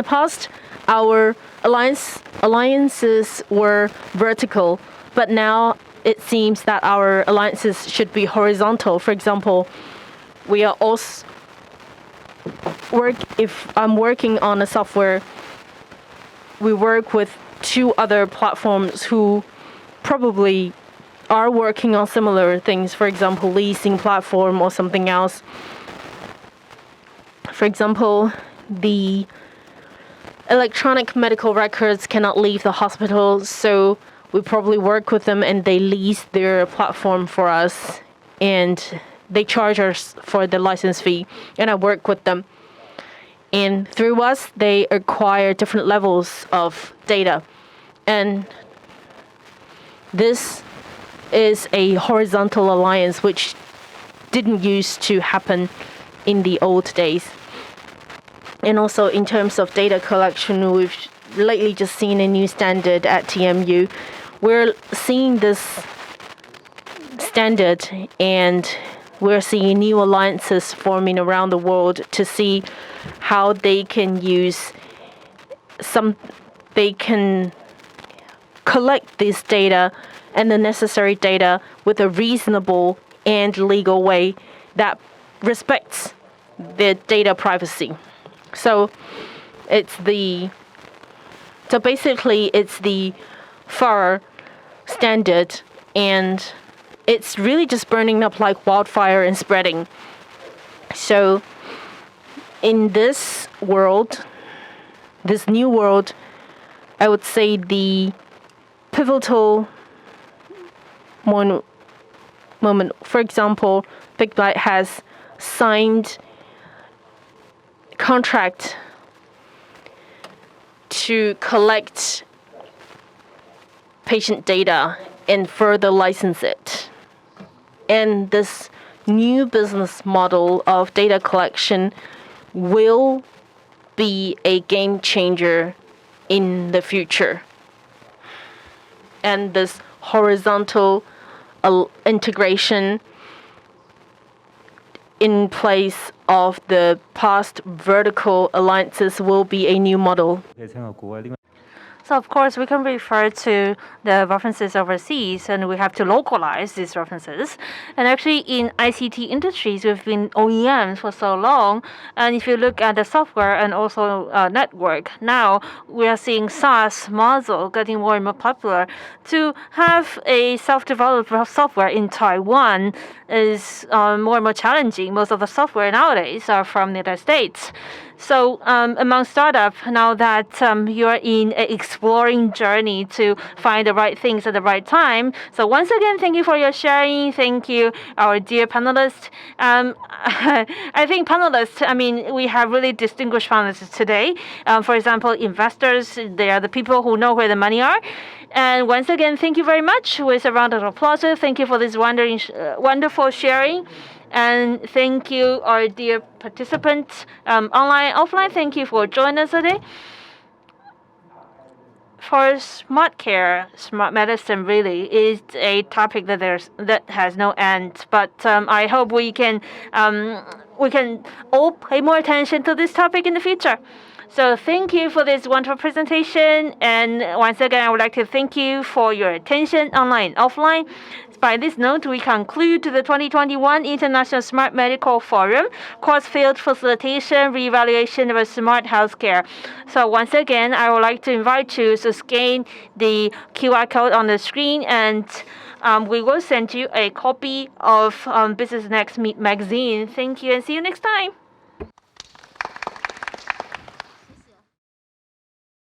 A: past, our alliances were vertical, but now it seems that our alliances should be horizontal. For example, we are also if I'm working on a software, we work with 2 other platforms who probably are working on similar things. For example, leasing platform or something else. For example, the electronic medical records cannot leave the hospital, so we probably work with them and they lease their platform for us, and they charge us for the license fee, and I work with them. And through us, they acquire different levels of data. And this is a horizontal alliance which didn't used to happen in the old days. And also in terms of data collection, we've lately just seen a new standard at TMU. We're seeing this standard, and we're seeing new alliances forming around the world to see how they can collect this data and the necessary data with a reasonable and legal way that respects the data privacy. So basically it's the FAR standard, and it's really just burning up like wildfire and spreading. So in this world, this new world, I would say the pivotal moment, for example, Big Blight has signed contract to collect patient data and further license it. And this new business model of data collection will be a game changer in the future. And this horizontal integration in place of the past vertical alliances will be a new model.
C: So of course, we can refer to the references overseas, and we have to localize these references. And actually, in ICT industries, we've been OEMs for so long. And if you look at the software and also network, now we are seeing SaaS model getting more and more popular. To have a self-developed software in Taiwan is more and more challenging. Most of the software nowadays are from the United States. So among startups, now that you're in an exploring journey to find the right things at the right time. So once again, thank you for your sharing. Thank you, our dear panelists. I think panelists, we have really distinguished panelists today. For example, investors, they are the people who know where the money are. And once again, thank you very much. With a round of applause, thank you for this wonderful sharing. And thank you, our dear participants, online, offline. Thank you for joining us today. For smart care, smart medicine really is a topic that has no end. But I hope we can all pay more attention to this topic in the future. So thank you for this wonderful presentation. And once again, I would like to thank you for your attention online, offline. By this note, we conclude the 2021 International Smart Medical Forum, course field facilitation, reevaluation of smart healthcare. So once again, I would like to invite you to scan the QR code on the screen, and we will send you a copy of Business Next magazine. Thank you, and see you next time.